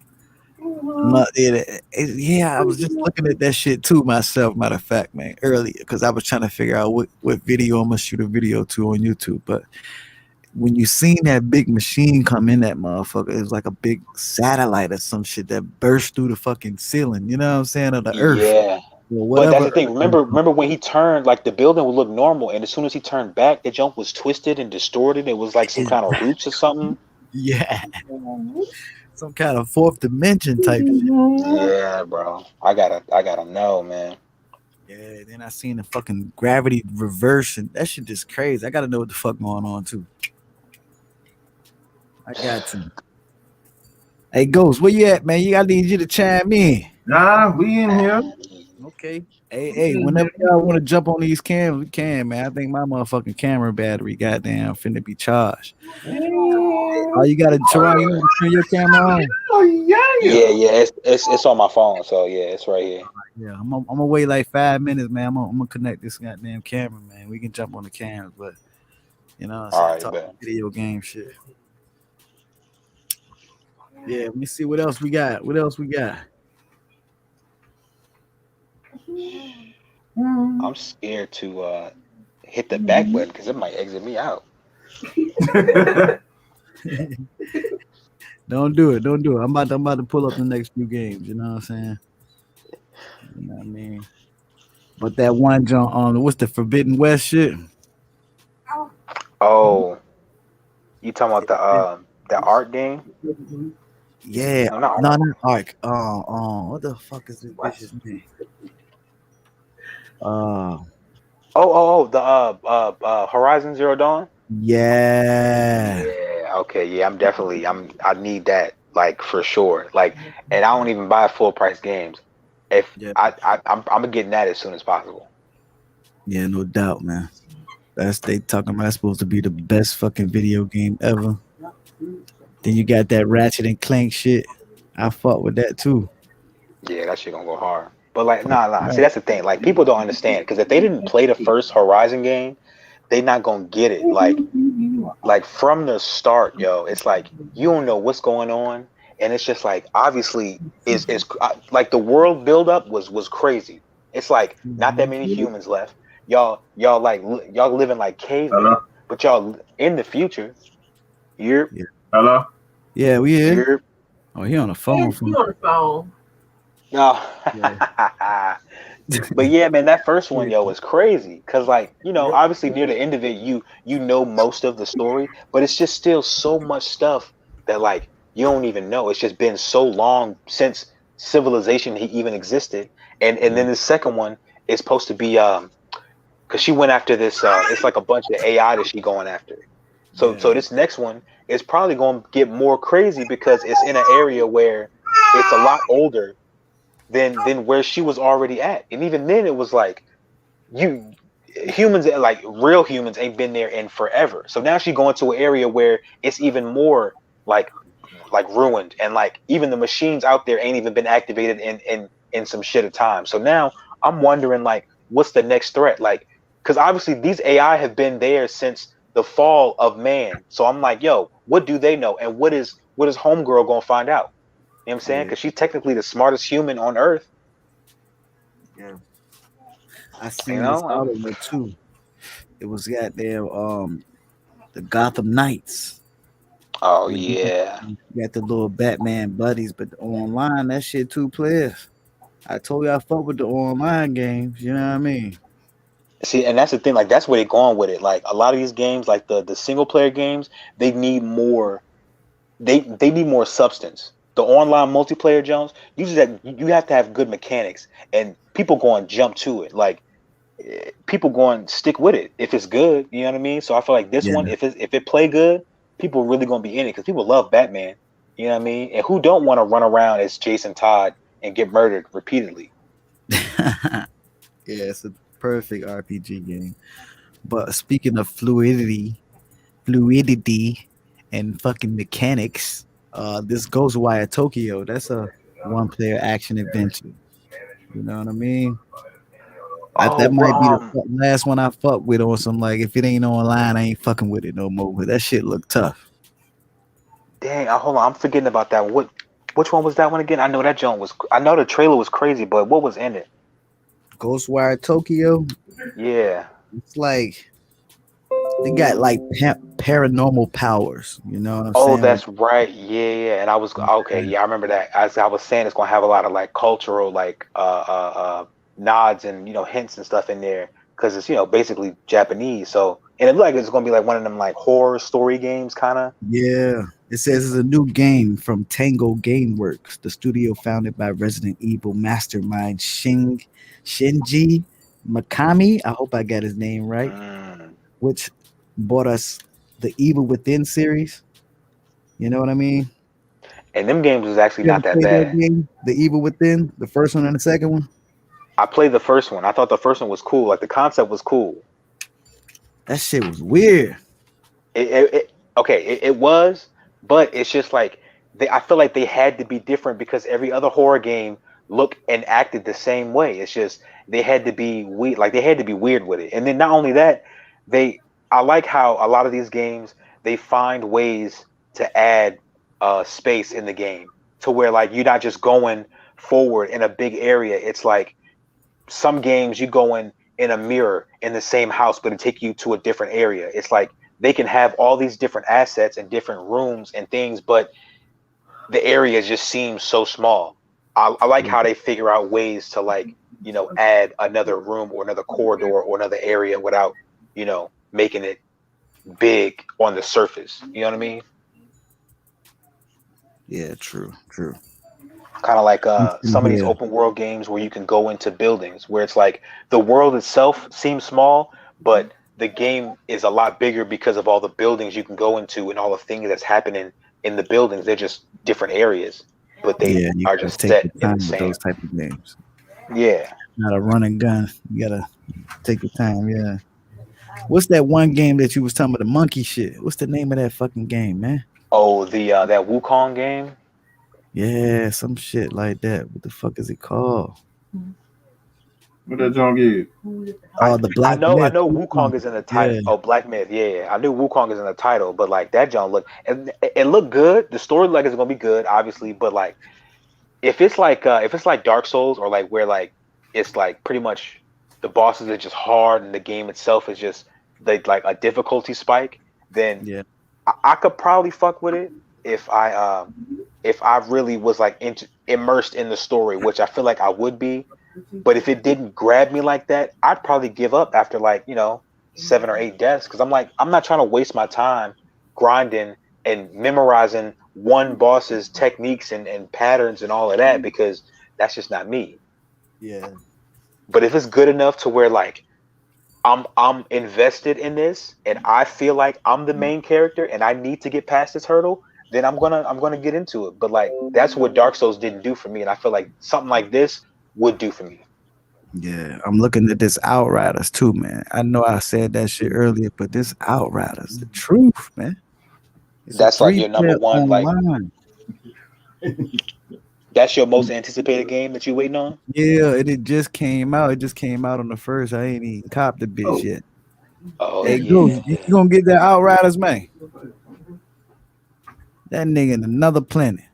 Yeah, I was just looking at that shit too myself. Matter of fact, man, earlier because I was trying to figure out what video I'm gonna shoot a video to on YouTube. But when you seen that big machine come in, that motherfucker, it was like a big satellite or some shit that burst through the fucking ceiling. You know what I'm saying? Of the earth Yeah. or But that's whatever. the thing. Remember when he turned, like the building would look normal, and as soon as he turned back, the jump was twisted and distorted. It was like some kind of roots or something. Yeah, some kind of fourth dimension type shit. Yeah, bro. I gotta know, man. Yeah, then I seen the fucking gravity reverse, and that shit just crazy. I gotta know what the fuck going on too. I got to. Hey, Ghost, where you at, man? I need you to chime in. Nah, we in here. Okay. Hey, whenever y'all want to jump on these cams, we can, man. I think my motherfucking camera battery goddamn finna be charged. Oh, you gotta Teron, you want to turn your camera on? Oh yeah. Yeah. It's on my phone, so yeah, it's right here. Yeah, I'm gonna wait like 5 minutes, man. I'm gonna connect this goddamn camera, man. We can jump on the cameras, but you know what I'm saying? All right, Talk bet. video game shit. Yeah, let me see what else we got. What else we got? I'm scared to hit the back button because it might exit me out. Don't do it. Don't do it. I'm about to pull up the next few games. You know what I'm saying? You know what I mean? But that one jump on what's the Forbidden West shit? Oh, you talking about the art game? Yeah, No, not no, art. not Ark. What the fuck is this bitch's name? The Horizon Zero Dawn. Yeah. Yeah, okay, yeah, I need that like for sure. Like, and I don't even buy full price games. If Yeah. I'm getting that as soon as possible. Yeah, no doubt, man. They talking about supposed to be the best fucking video game ever. Then you got that Ratchet and Clank shit. I fought with that too. Yeah, that shit gonna go hard. But like, nah. See, that's the thing. Like, people don't understand because if they didn't play the first Horizon game, they not gonna get it. Like from the start, yo, it's like you don't know what's going on, and it's just like obviously is like the world buildup was crazy. It's like not that many humans left. Y'all y'all living like cavemen, Hello? but y'all in the future. You're Hello? Yeah, we here. you're Oh, he on the phone. You on the phone? no. But yeah, man, that first one, yo, was crazy. Cause like, obviously near the end of it, you know most of the story, but it's just still so much stuff that like you don't even know. It's just been so long since civilization even existed. And then the second one is supposed to be cause she went after this it's like a bunch of AI that she going after. So this next one is probably going to get more crazy because it's in an area where it's a lot older than where she was already at. And even then, it was like you humans, like real humans, ain't been there in forever. So now she's going to an area where it's even more like ruined, and like even the machines out there ain't even been activated in some shit of time. So now I'm wondering like what's the next threat? Like, because obviously these AI have been there since the fall of man. So I'm like, yo, what do they know? And what is Homegirl gonna find out? You know what I'm saying? Because she's technically the smartest human on Earth. Yeah. I seen this other one too. It was goddamn the Gotham Knights. Oh Where yeah. you got the little Batman buddies, but online that shit 2 players. I told you I fuck with the online games. You know what I mean? See, and that's the thing. Like that's where they're going with it. Like a lot of these games, like the single player games, they need more. They need more substance. The online multiplayer Jones, usually that you have to have good mechanics, and people going to jump to it. Like people going to stick with it if it's good. You know what I mean? So I feel like this Yeah. one, if it play good, people really going to be in it because people love Batman. You know what I mean? And who don't want to run around as Jason Todd and get murdered repeatedly? Yeah, it's a perfect RPG game. But speaking of fluidity, and fucking mechanics, this Ghostwire Tokyo, that's a one-player action adventure. You know what I mean? Oh, That might be the bro, last one I fuck with on some like if it ain't online, I ain't fucking with it no more. But that shit look tough. dang, hold on, I'm forgetting about that. Which one was that one again? I know that joint was. I know the trailer was crazy, but what was in it? Ghostwire Tokyo, Yeah. it's like they got like paranormal powers. You know what I'm Oh, saying? that's right. Yeah, yeah. And I was okay. Yeah, I remember that. As I was saying, it's gonna have a lot of like cultural, like nods and hints and stuff in there because it's basically Japanese. So and it looked like it's gonna be like one of them like horror story games, kind of. Yeah. It says it's a new game from Tango Gameworks, the studio founded by Resident Evil mastermind Shinji Mikami. I hope I got his name right. Mm. Which bought us the Evil Within series. You know what I mean? And them games was actually You ever not that played that bad. game? The Evil Within, the first one and the second one? I played the first one. I thought the first one was cool. Like the concept was cool. That shit was weird. It was, but it's just like I feel like they had to be different because every other horror game looked and acted the same way. It's just they had to be weird, like they had to be weird with it. And then not only that, I like how a lot of these games they find ways to add space in the game to where like you're not just going forward in a big area. It's like some games you go in a mirror in the same house, but it take you to a different area. It's like they can have all these different assets and different rooms and things, but the area just seems so small. I like how they figure out ways to like, add another room or another corridor or another area without, making it big on the surface. You know what I mean? Yeah, true. Kind of like some of these Yeah. open world games where you can go into buildings where it's like the world itself seems small, but the game is a lot bigger because of all the buildings you can go into and all the things that's happening in the buildings. They're just different areas, but they Yeah, you are gotta just take set your in the time with same. those type of games. Yeah. Not a run and gun. You gotta take your time, yeah. What's that one game that you was talking about, the monkey shit? What's the name of that fucking game, man? Oh, the that Wukong game. Yeah, some shit like that. What the fuck is it called? What that John get? Oh, the I Black know, I Myth. know Wukong is in the title. Yeah, Oh, Black Myth. Yeah, yeah. I knew Wukong is in the title, but like that John look, it looked good. The story like is gonna be good, obviously, but like if it's like Dark Souls or like where like it's like pretty much the bosses are just hard and the game itself is just like a difficulty spike, then yeah, I could probably fuck with it if I really was like immersed in the story, which I feel like I would be. But if it didn't grab me like that, I'd probably give up after like 7 or 8 deaths because I'm like I'm not trying to waste my time grinding and memorizing one boss's techniques and patterns and all of that because that's just not me. yeah. But if it's good enough to where like I'm invested in this, and I feel like I'm the main character, and I need to get past this hurdle, then I'm gonna get into it. But like that's what Dark Souls didn't do for me, and I feel like something like this would do for me. Yeah, I'm looking at this Outriders too, man. I know I said that shit earlier, but this Outriders, the truth, man. It's a That's like your number 3-player one, like online. that's your most anticipated game that you waiting on. Yeah, it just came out. It just came out on the first. I ain't even copped the bitch Oh, yet. Oh Hey, go. yeah. You gonna get that Outriders, man? That nigga in another planet.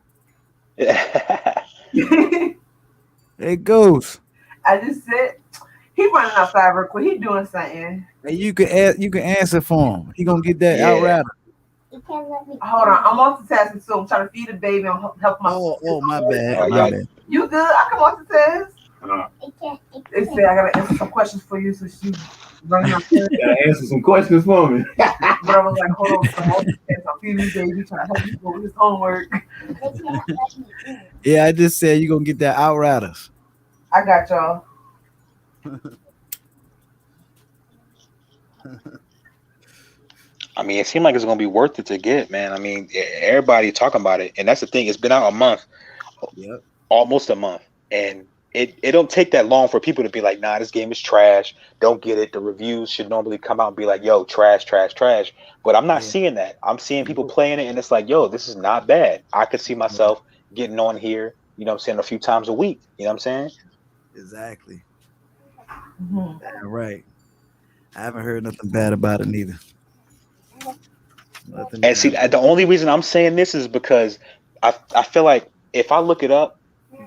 It goes. I just said he running outside real quick. He doing something. And you can answer for him. He gonna get that Yeah. Outrider. You can't let me. Hold on, I'm multitasking, so I'm trying to feed the baby and help my. Oh, my bad. Oh, My yeah. bad. You good? I can multitask. You can't. You They can't. say I gotta answer some questions for you, so she running out there. gotta answer some questions for me. But I was like, hold on, I'm multitasking. I'm feeding the baby, trying to help him go with his homework. They can't let me in. Yeah, I just said you gonna get that Outriders. I got y'all. I mean, it seemed like it's gonna be worth it to get, man. I mean, everybody talking about it, and that's the thing. It's been out a month, Yep. almost a month, and it don't take that long for people to be like, nah, this game is trash. Don't get it. The reviews should normally come out and be like, yo, trash, trash, trash. But I'm not Yeah. seeing that. I'm seeing people playing it, and it's like, yo, this is not bad. I could see myself getting on here, you know what I'm saying, a few times a week. You know what I'm saying? Exactly. Mhm. Damn right. I haven't heard nothing bad about it neither. Nothing And see, bad. the only reason I'm saying this is because I feel like if I look it up,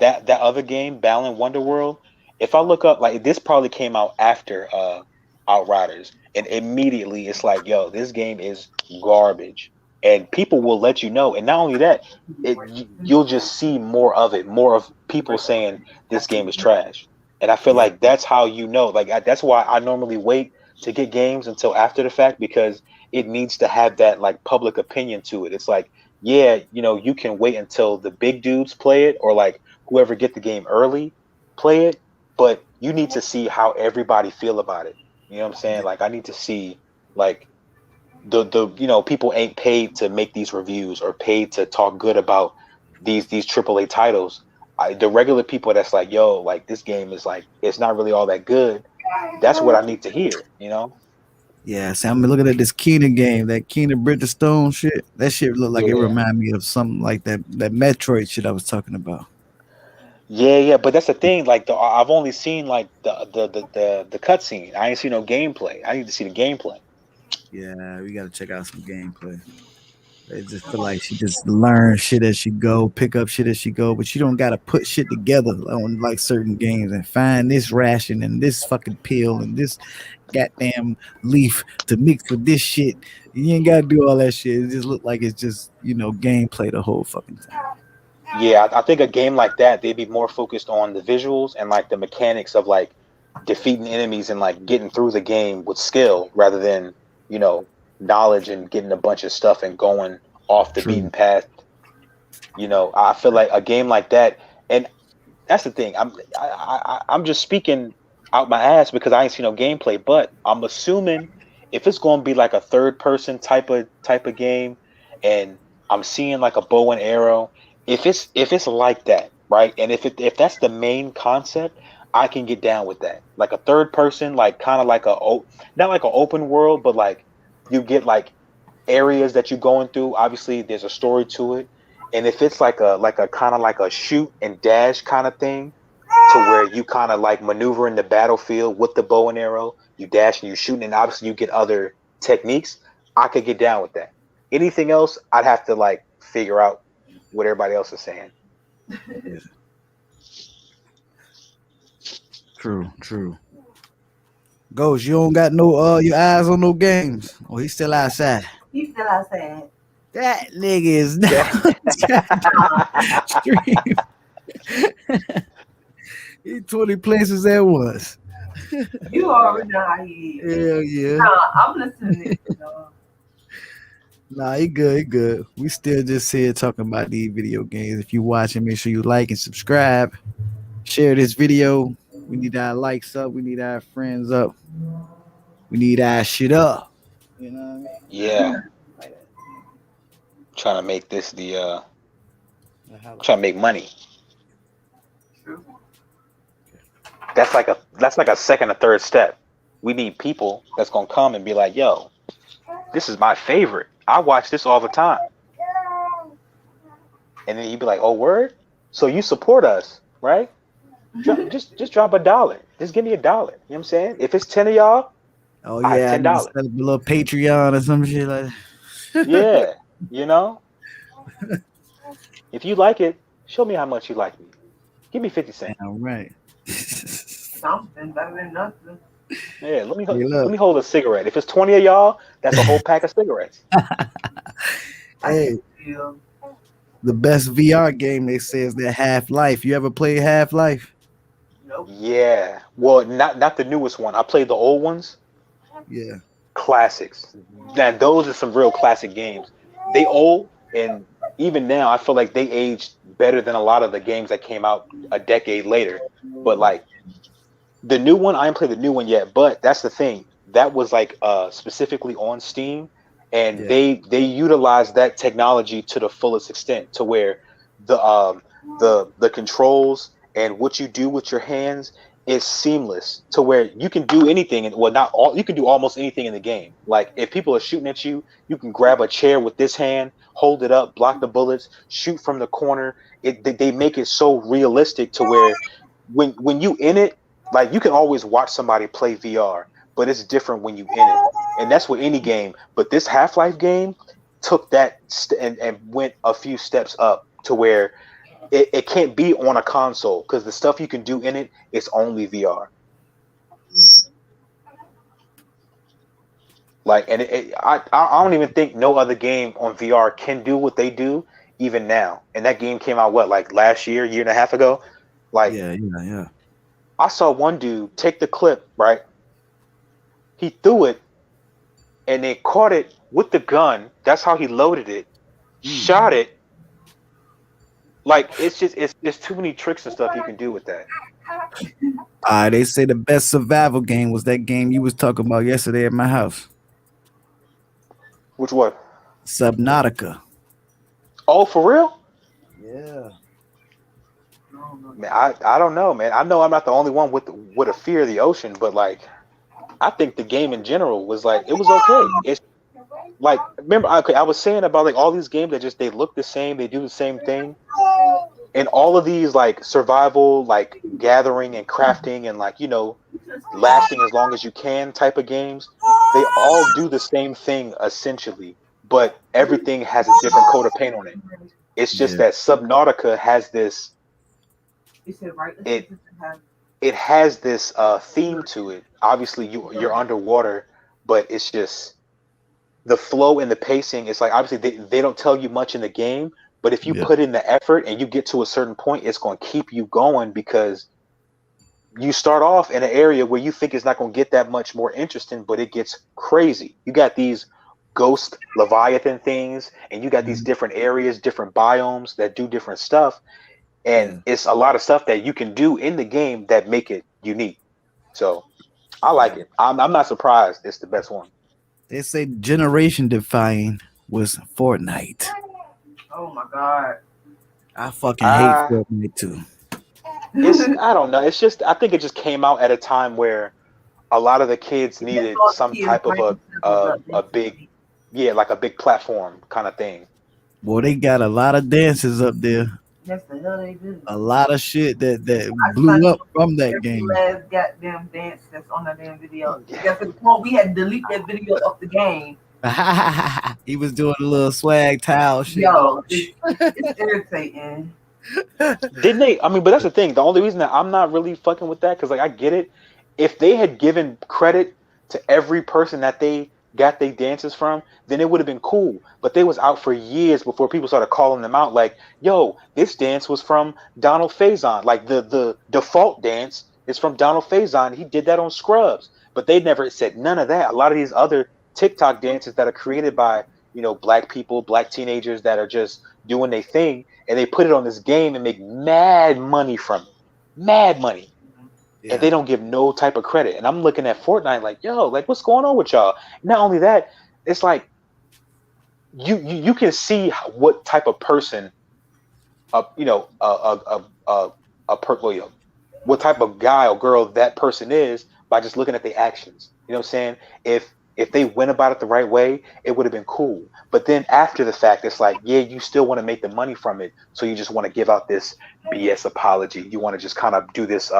that other game, Balan Wonderworld, if I look up, like, this probably came out after Outriders, and immediately it's like, yo, this game is garbage, and people will let you know. And not only that, you'll just see more of it, more of people saying this game is trash. And I feel Yeah. like that's how you know. Like that's why I normally wait to get games until after the fact, because it needs to have that like public opinion to it. It's like, yeah, you know, you can wait until the big dudes play it, or like whoever get the game early play it, but you need to see how everybody feel about it. You know what I'm saying? Like I need to see like the you know, people ain't paid to make these reviews or paid to talk good about these AAA titles. The regular people that's like, yo, like this game is like, it's not really all that good. That's what I need to hear, you know? Yeah, see, I'm looking at this Keenan game, that Keenan Bridgestone shit. That shit look like it Yeah. remind me of something like that Metroid shit I was talking about. Yeah, but that's the thing. Like I've only seen like the cutscene. I ain't seen no gameplay. I need to see the gameplay. Yeah, we gotta check out some gameplay. I just feel like she just learn shit as she go, pick up shit as she go, but she don't gotta put shit together on like certain games and find this ration and this fucking pill and this goddamn leaf to mix with this shit. You ain't gotta do all that shit. It just look like it's just, gameplay the whole fucking time. Yeah, I think a game like that, they'd be more focused on the visuals and like the mechanics of like defeating enemies and like getting through the game with skill rather than, you know, knowledge and getting a bunch of stuff and going off the True. beaten path. You know, I feel like a game like that, and that's the thing. I'm just speaking out my ass because I ain't seen no gameplay, but I'm assuming if it's going to be like a third person type of game, and I'm seeing like a bow and arrow, if it's like that, right? And if that's the main concept, I can get down with that. Like a third person, like kind of like not like an open world, but like you get like areas that you're going through. Obviously, there's a story to it, and if it's like a kind of like a shoot and dash kind of thing, to where you kind of like maneuver in the battlefield with the bow and arrow, you dash and you shooting, and obviously you get other techniques. I could get down with that. Anything else, I'd have to like figure out what everybody else is saying. Yeah. True. Ghost, you don't got no your eyes on no games. Oh, he's still outside. He's still outside. That nigga is not stream. He 20 places at once. You already know how he is. Hell yeah. Nah, I'm listening. Nah, he good. We still just here talking about these video games. If you watching, make sure you like and subscribe. Share this video. We need our likes up. We need our friends up. We need our shit up. You know what I mean? Yeah, Like that. trying to make this The highlight. trying to make money. True. That's like a second or third step. We need people that's gonna come and be like, yo, this is my favorite. I watch this all the time. And then you'd be like, oh, word? So you support us, right? Just drop $1. Just give me $1. You know what I'm saying? If it's 10 of y'all, Oh I have yeah, I need to $10. set up a little Patreon or some shit like that. Yeah, you know? If you like it, show me how much you like me. Give me 50 cents. All right. Something better than nothing. Yeah, Hey, let look. me hold a cigarette. If it's 20 of y'all, that's a whole pack of cigarettes. Hey, Feel the best VR game they say is that Half-Life. You ever played Half-Life? nope. Yeah. Well, not the newest one. I played the old ones. Yeah. Classics. Now those are some real classic games. They old, and even now I feel like they aged better than a lot of the games that came out a decade later. But like the new one, I haven't played the new one yet, but that's the thing. That was like specifically on Steam, and Yeah. they utilized that technology to the fullest extent to where the controls and what you do with your hands is seamless to where you can do anything, and well, not all, you can do almost anything in the game. Like if people are shooting at you, you can grab a chair with this hand, hold it up, block the bullets, shoot from the corner. They make it so realistic to where when you in it, like you can always watch somebody play VR, but it's different when you in it, and that's with any game. But this Half-Life game took that and went a few steps up to where it can't be on a console because the stuff you can do in it is only VR. Like, and I don't even think no other game on VR can do what they do even now. And that game came out what, like last year and a half ago. Like Yeah. I saw one dude take the clip, right? He threw it and they caught it with the gun. That's how he loaded it, shot it. Like it's just it's too many tricks and stuff you can do with that. They say the best survival game was that game you was talking about yesterday at my house. Which one? Subnautica. Oh, for real? Yeah. Man, I don't know, man. I know I'm not the only one with a fear of the ocean, but like I think the game in general was like it was okay. It's like remember I was saying about like all these games that just they look the same, they do the same thing. And all of these like survival, like gathering and crafting and like, you know, lasting as long as you can type of games, they all do the same thing essentially, but everything has a different coat of paint on it. It's just Yeah. that Subnautica has this You said right. it it has this theme to it. Obviously you're underwater, but it's just the flow and the pacing. It's like obviously they don't tell you much in the game, but if you Yeah. put in the effort and you get to a certain point, it's going to keep you going because you start off in an area where you think it's not going to get that much more interesting, but it gets crazy. You got these ghost leviathan things, and you got these different areas, different biomes that do different stuff, and it's a lot of stuff that you can do in the game that make it unique. So I like it. I'm not surprised it's the best one. They say generation defying was Fortnite. Oh my god. I fucking hate Uh, Fortnite too. I don't know. It's just I think it just came out at a time where a lot of the kids needed some type of a big, yeah, like a big platform kind of thing. Boy, they got a lot of dances up there. That's the hell they do. A lot of shit that I blew tried up to from that every game. last goddamn dance that's on that damn video. That's the point we had to delete that video of the game. He was doing a little swag towel shit. Yo, it's irritating. Didn't they? I mean, but that's the thing. The only reason that I'm not really fucking with that, because like I get it. If they had given credit to every person that they got their dances from, then it would have been cool. But they was out for years before people started calling them out. Like, yo, this dance was from Donald Faison. Like the default dance is from Donald Faison. He did that on Scrubs. But they never said none of that. A lot of these other TikTok dances that are created by, you know, black people, black teenagers that are just doing their thing, and they put it on this game and make mad money from it. Mad money. and they don't give no type of credit. And I'm looking at Fortnite like, yo, like what's going on with y'all? Not only that, it's like you can see what type of person, you know, well, you know, what type of guy or girl that person is by just looking at the actions. You know what I'm saying? If they went about it the right way, it would have been cool. But then after the fact, it's like, yeah, you still want to make the money from it, so you just want to give out this BS apology. You want to just kind of do this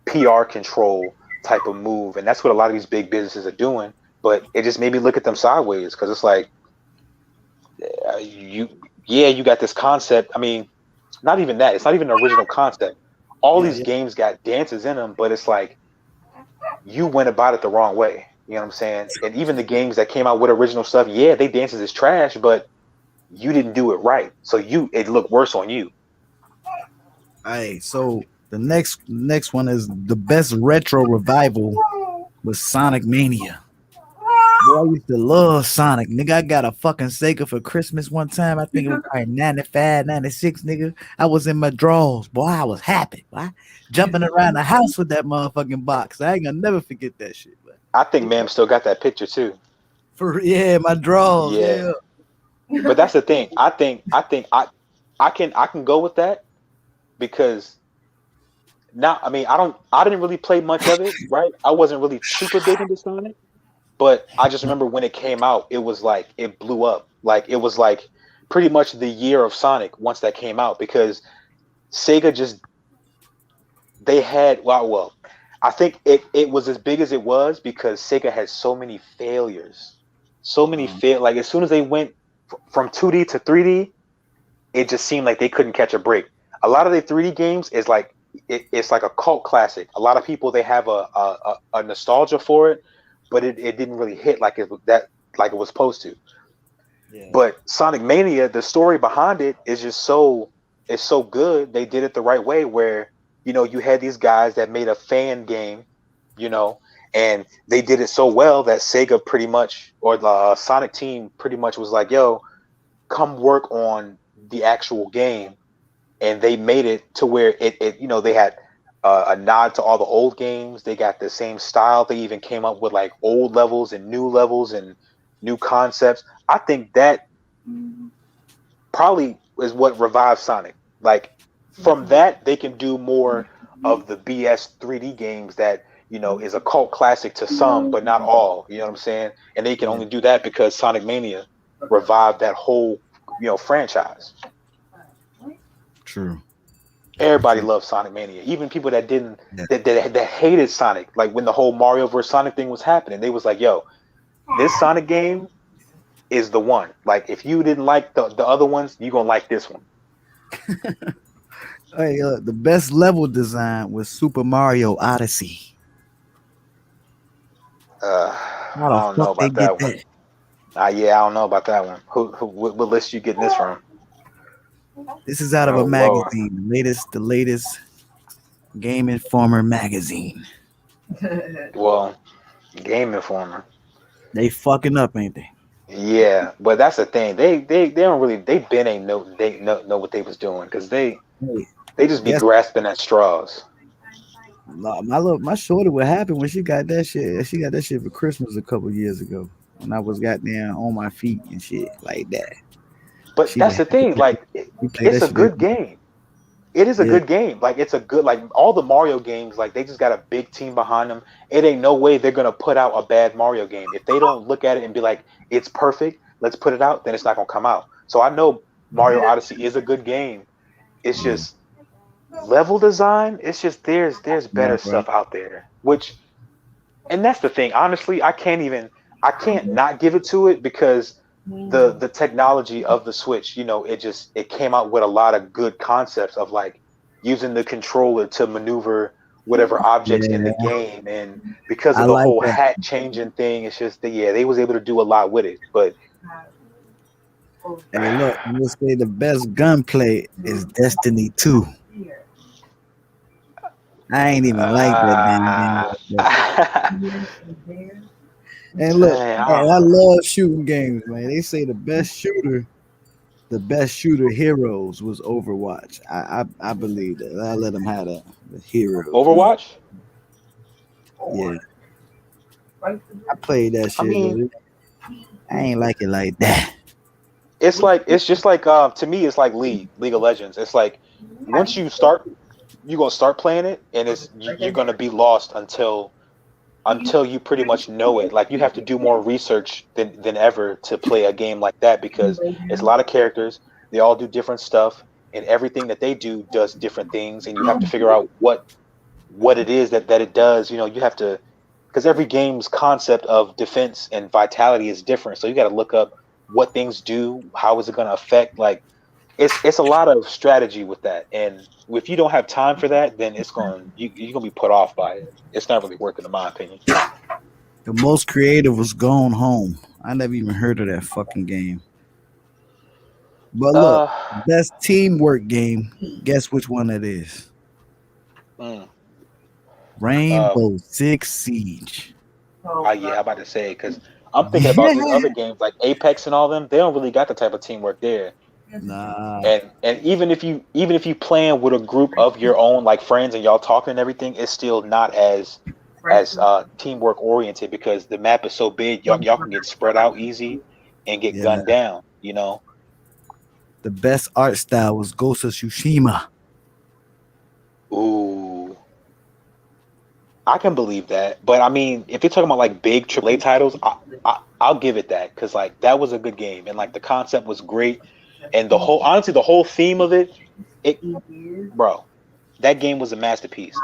PR control type of move, and that's what a lot of these big businesses are doing. But it just made me look at them sideways because it's like, you got this concept. I mean, not even that. It's not even an original concept. All these games got dances in them, but it's like you went about it the wrong way. You know what I'm saying? And even the games that came out with original stuff, yeah, they dances is trash, but you didn't do it right. So it looked worse on you. Hey, so the next one is the best retro revival was Sonic Mania. Boy, I used to love Sonic. Nigga, I got a fucking Sega for Christmas one time. I think it was probably 95, 96, nigga. I was in my drawers. Boy, I was happy. Boy. Jumping around the house with that motherfucking box. I ain't gonna never forget that shit. Boy. I think Ma'am still got that picture too. My drawers. Yeah. But that's the thing. I think I can go with that because now, I mean, I didn't really play much of it, right? I wasn't really super big into Sonic. But I just remember when it came out, it was like it blew up. Like it was like pretty much the year of Sonic once that came out because Sega they had I think it was as big as it was because Sega had so many failures, like as soon as they went from 2D to 3D, it just seemed like they couldn't catch a break. A lot of the 3D games is like it's like a cult classic. A lot of people they have a nostalgia for it. But it didn't really hit like it was supposed to. Yeah. But Sonic Mania, the story behind it is just so good. They did it the right way where, you know, you had these guys that made a fan game, you know, and they did it so well that Sega pretty much, or the Sonic team pretty much was like, yo, come work on the actual game. And they made it to where it you know, they had a nod to all the old games. They got the same style. They even came up with like old levels and new concepts. I think that probably is what revived Sonic. Like from that, they can do more of the BS 3D games that, you know, is a cult classic to some, but not all. You know what I'm saying? And they can only do that because Sonic Mania revived that whole, you know, franchise. True. Everybody loves Sonic Mania. Even people that didn't, that hated Sonic. Like when the whole Mario vs. Sonic thing was happening, they was like, "Yo, this Sonic game is the one. Like if you didn't like the other ones, you gonna like this one." Hey, the best level design was Super Mario Odyssey. I don't know about that one. I don't know about that one. What list you getting this from? This is out of a magazine, the latest Game Informer magazine. Well, Game Informer. They fucking up, ain't they? Yeah, but that's the thing. They don't really. They ain't know what they was doing because they just be grasping at straws. My shorty, what happened when she got that shit? She got that shit for Christmas a couple years ago when I was goddamn on my feet and shit like that. But that's the thing, like it's a good game. It is a good game. Like it's a good, like all the Mario games, like they just got a big team behind them. It ain't no way they're gonna put out a bad Mario game. If they don't look at it and be like, it's perfect, let's put it out, then it's not gonna come out. So I know Mario Odyssey is a good game. It's just level design, it's just there's better stuff out there. And that's the thing. Honestly, I can't not give it to it because the technology of the Switch, you know, it came out with a lot of good concepts of like using the controller to maneuver whatever objects in the game, and because of the whole hat changing thing, it's just they was able to do a lot with it. But hey, look, I'm gonna say the best gunplay is Destiny 2. I ain't even like that damn game. And look, I love shooting games, man. They say the best shooter The best shooter heroes was Overwatch. I believe that. I let them have the heroes. Overwatch. Yeah, Right. I played that I shit, mean, but I ain't like it like that. it's just like to me, it's like League of Legends. It's like once you start, you're gonna start playing it, and you're gonna be lost until you pretty much know it. Like you have to do more research than ever to play a game like that because it's a lot of characters. They all do different stuff, and everything that they do does different things, and you have to figure out what it is that it does. You know, you have to because every game's concept of defense and vitality is different. So you got to look up what things do, how is it going to affect. Like it's a lot of strategy with that, and if you don't have time for that, then you're gonna be put off by it. It's not really working, in my opinion. The most creative was Gone Home. I never even heard of that fucking game. But look, Uh, best teamwork game. Guess which one it is? mm, uh, Rainbow Six Siege. yeah, I'm about to say because I'm thinking about these Yeah. other games like Apex and all them. They don't really got the type of teamwork there. Nah. And even if you playing with a group of your own like friends and y'all talking and everything, it's still not as teamwork oriented because the map is so big. Y'all can get spread out easy and get Yeah. gunned down. You know. The best art style was Ghost of Tsushima. Ooh. I can believe that, but I mean, if you're talking about like big AAA titles, I'll give it that because like that was a good game and like the concept was great, and honestly the whole theme of it, bro, that game was a masterpiece.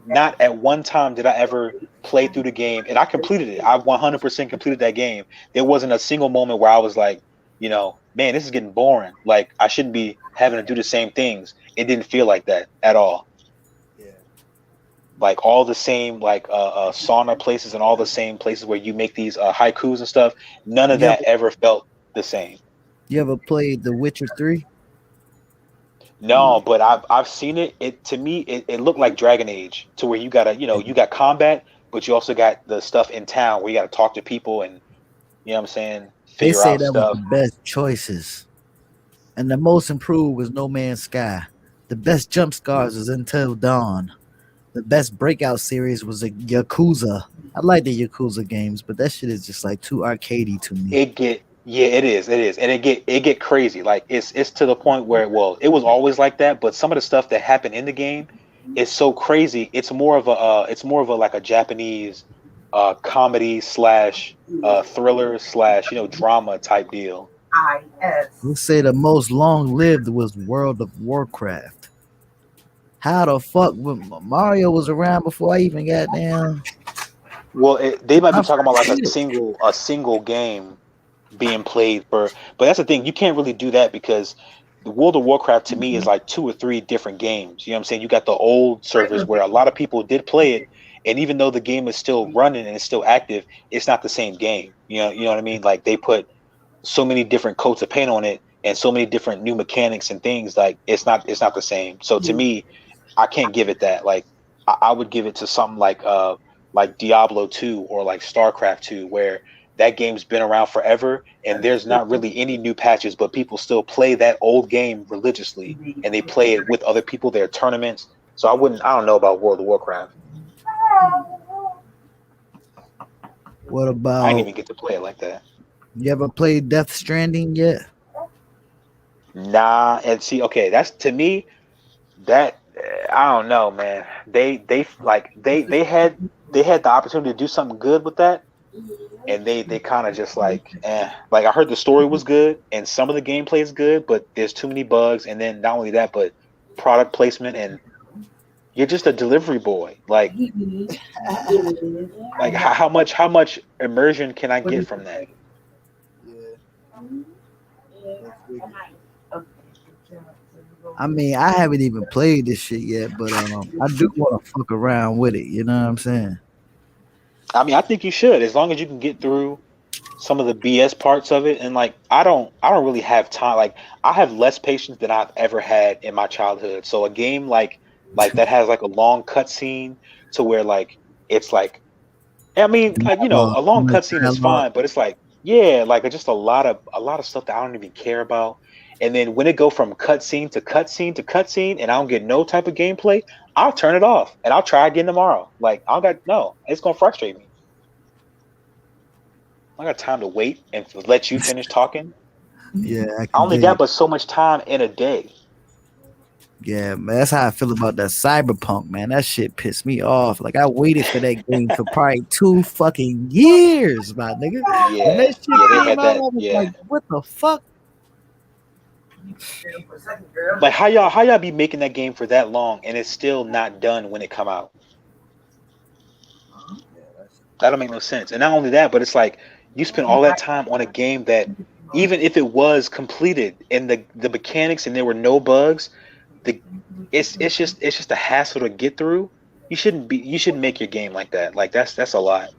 Not at one time did I ever play through the game, and I completed it. I 100% completed that game. There wasn't a single moment where I was like, man, this is getting boring. Like I shouldn't be having to do the same things. It didn't feel like that at all. Like all the same like sauna places and all the same places where you make these haikus and stuff. None of You ever, that ever felt the same. you ever played The Witcher 3? No, but I've seen it. It to me it looked like Dragon Age to where you gotta you got combat, but you also got the stuff in town where you gotta talk to people and what I'm saying, They figure say out that was stuff. the best choices. And the most improved was No Man's Sky. The best jump scars was Until Dawn. The best breakout series was a Yakuza. I like the Yakuza games, but that shit is just like too arcadey to me. It is, and it get crazy. Like it's to the point where it was always like that, but some of the stuff that happened in the game is so crazy. It's more of a like a Japanese comedy slash thriller slash drama type deal. They say the most long lived was World of Warcraft. How the fuck Mario was around before I even got down? Well, they might be I talking about like a forget. single game being played but that's the thing. You can't really do that because the World of Warcraft to me is like two or three different games. You know what I'm saying? You got the old servers where a lot of people did play it, and even though the game is still running and it's still active, it's not the same game. You know what I mean? Like they put so many different coats of paint on it and so many different new mechanics and things. Like it's not the same. So to me, I can't give it that. Like I would give it to something like Diablo 2 or like StarCraft 2, where that game's been around forever and there's not really any new patches, but people still play that old game religiously and they play it with other people, their tournaments. So I don't know about World of Warcraft. What I didn't about even get to play it like that. you ever played Death Stranding yet? Nah, and see, okay, that's to me that I don't know, man. They had the opportunity to do something good with that, and they kind of just like like I heard the story was good and some of the gameplay is good, but there's too many bugs, and then not only that, but product placement, and you're just a delivery boy. Like how much immersion can I get from that? I mean, I haven't even played this shit yet, but I do want to fuck around with it. You know what I'm saying? I mean, I think you should, as long as you can get through some of the BS parts of it. And like, I don't really have time. Like, I have less patience than I've ever had in my childhood. So a game like that has like a long cutscene to where like it's like, I mean, like a long Much cutscene is dialogue. fine, but it's like, yeah, like just a lot of stuff that I don't even care about. and then when it go from cutscene to cutscene to cutscene, and I don't get no type of gameplay, I'll turn it off and I'll try again tomorrow. Like it's gonna frustrate me. I got time to wait and let you finish talking. Yeah, I I can only dig got it. but so much time in a day. Yeah, man, that's how I feel about that Cyberpunk, man. That shit pissed me off. Like I waited for that game for probably 2 fucking years, my nigga. When Yeah, that shit yeah, they came had out, I that. was Yeah, like, what the fuck? like how y'all be making that game for that long and it's still not done when it come out? That don't make no sense. And not only that, but it's like you spent all that time on a game that even if it was completed and the mechanics and there were no bugs, the it's just a hassle to get through. You shouldn't make your game like that. Like that's a lot.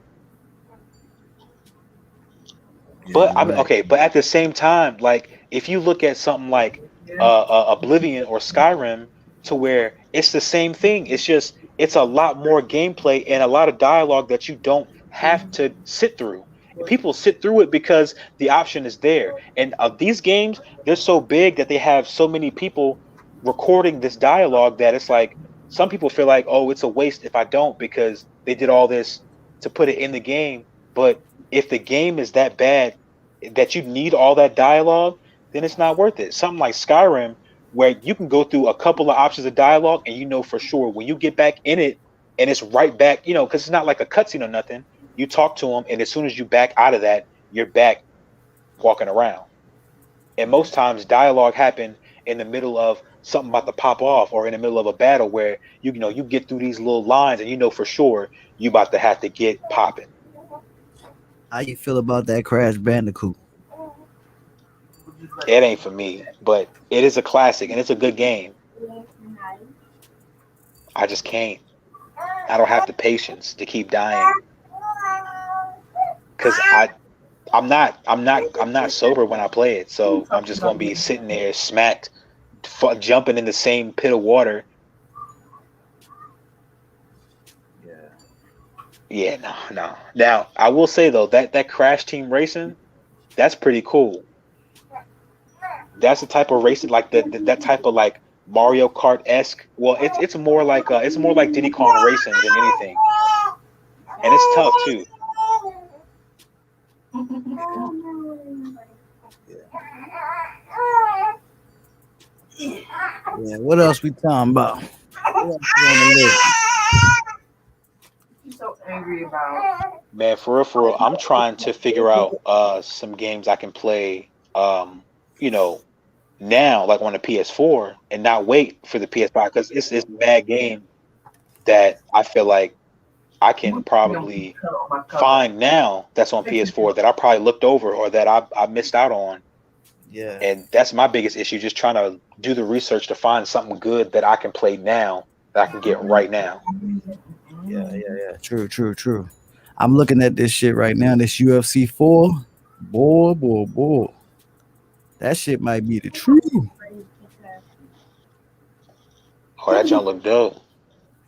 Yeah, But you're I mean, right. okay, but at the same time, like if you look at something like Oblivion or Skyrim, to where it's the same thing. It's a lot more gameplay and a lot of dialogue that you don't have to sit through. And people sit through it because the option is there. And these games, they're so big that they have so many people recording this dialogue that it's like some people feel like, oh, it's a waste if I don't because they did all this to put it in the game. But if the game is that bad that you need all that dialogue, then it's not worth it. Something like Skyrim, where you can go through a couple of options of dialogue and you know for sure when you get back in it and it's right back, because it's not like a cutscene or nothing. You talk to them, and as soon as you back out of that, you're back walking around. And most times, dialogue happen in the middle of something about to pop off, or in the middle of a battle where you get through these little lines, and you know for sure you about to have to get popping. How you feel about that Crash Bandicoot? It ain't for me, but it is a classic and it's a good game. I just can't. I don't have the patience to keep dying because I'm not sober when I play it, so I'm just gonna be sitting there smacked, jumping in the same pit of water. Yeah. Yeah, no, no. Now I will say though that Crash Team Racing, that's pretty cool. That's the type of racing like that type of like Mario Kart esque. Well, it's more like Diddy Kong Racing than anything, and it's tough too. Yeah, what else we talking about? What else is on the list? He's so angry about. Man, for real, I'm trying to figure out some games I can play you know, now like on the PS4 and not wait for the PS5 because it's mad game that I feel like I can probably find now that's on PS4 that I probably looked over or that I missed out on. Yeah, And that's my biggest issue, just trying to do the research to find something good that I can play now that I can get right now. yeah. True, true, true. I'm looking at this shit right now. This UFC 4. Boy. That shit might be the truth. Oh, that junk look dope.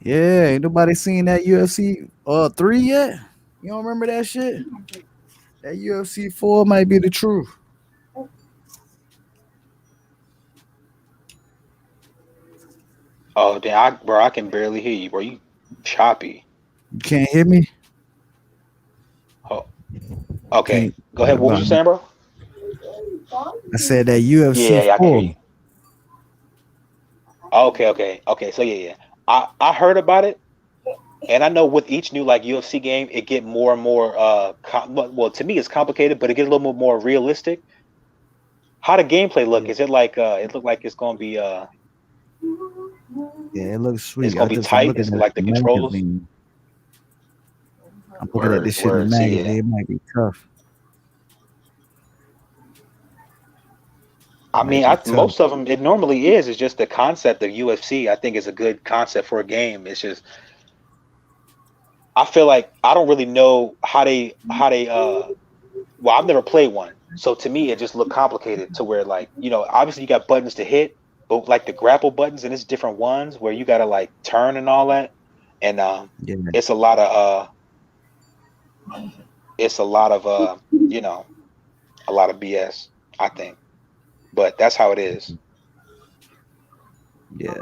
Yeah, ain't nobody seen that UFC 3 yet? You don't remember that shit? That UFC 4 might be the truth. Oh, damn, bro, I can barely hear you, bro. You choppy. You can't hear me? Oh, You okay. can't. Go What ahead. What was about you me? saying, bro? I said that Yeah, UFC yeah, I can hear 4. you. Okay. So yeah. I heard about it, and I know with each new like UFC game, it get more and more well, to me it's complicated, but it get a little bit more realistic. How the gameplay look? Yeah, Is it like it look like yeah, it looks it's sweet. gonna be I'm tight? looking It's at like the the controls. magazine. I'm looking at Word, this shit in the word. So yeah. magazine. It might be tough. I Might mean, be tough. most of them it normally is. It's just the concept of UFC. I think is a good concept for a game. It's just I feel like I don't really know how they. Well, I've never played one, so to me it just looked complicated. To where like obviously you got buttons to hit, but like the grapple buttons and it's different ones where you gotta like turn and all that, and Yeah, it's a lot of it's a lot of you know a lot of BS. I think. but that's how it is. Yeah.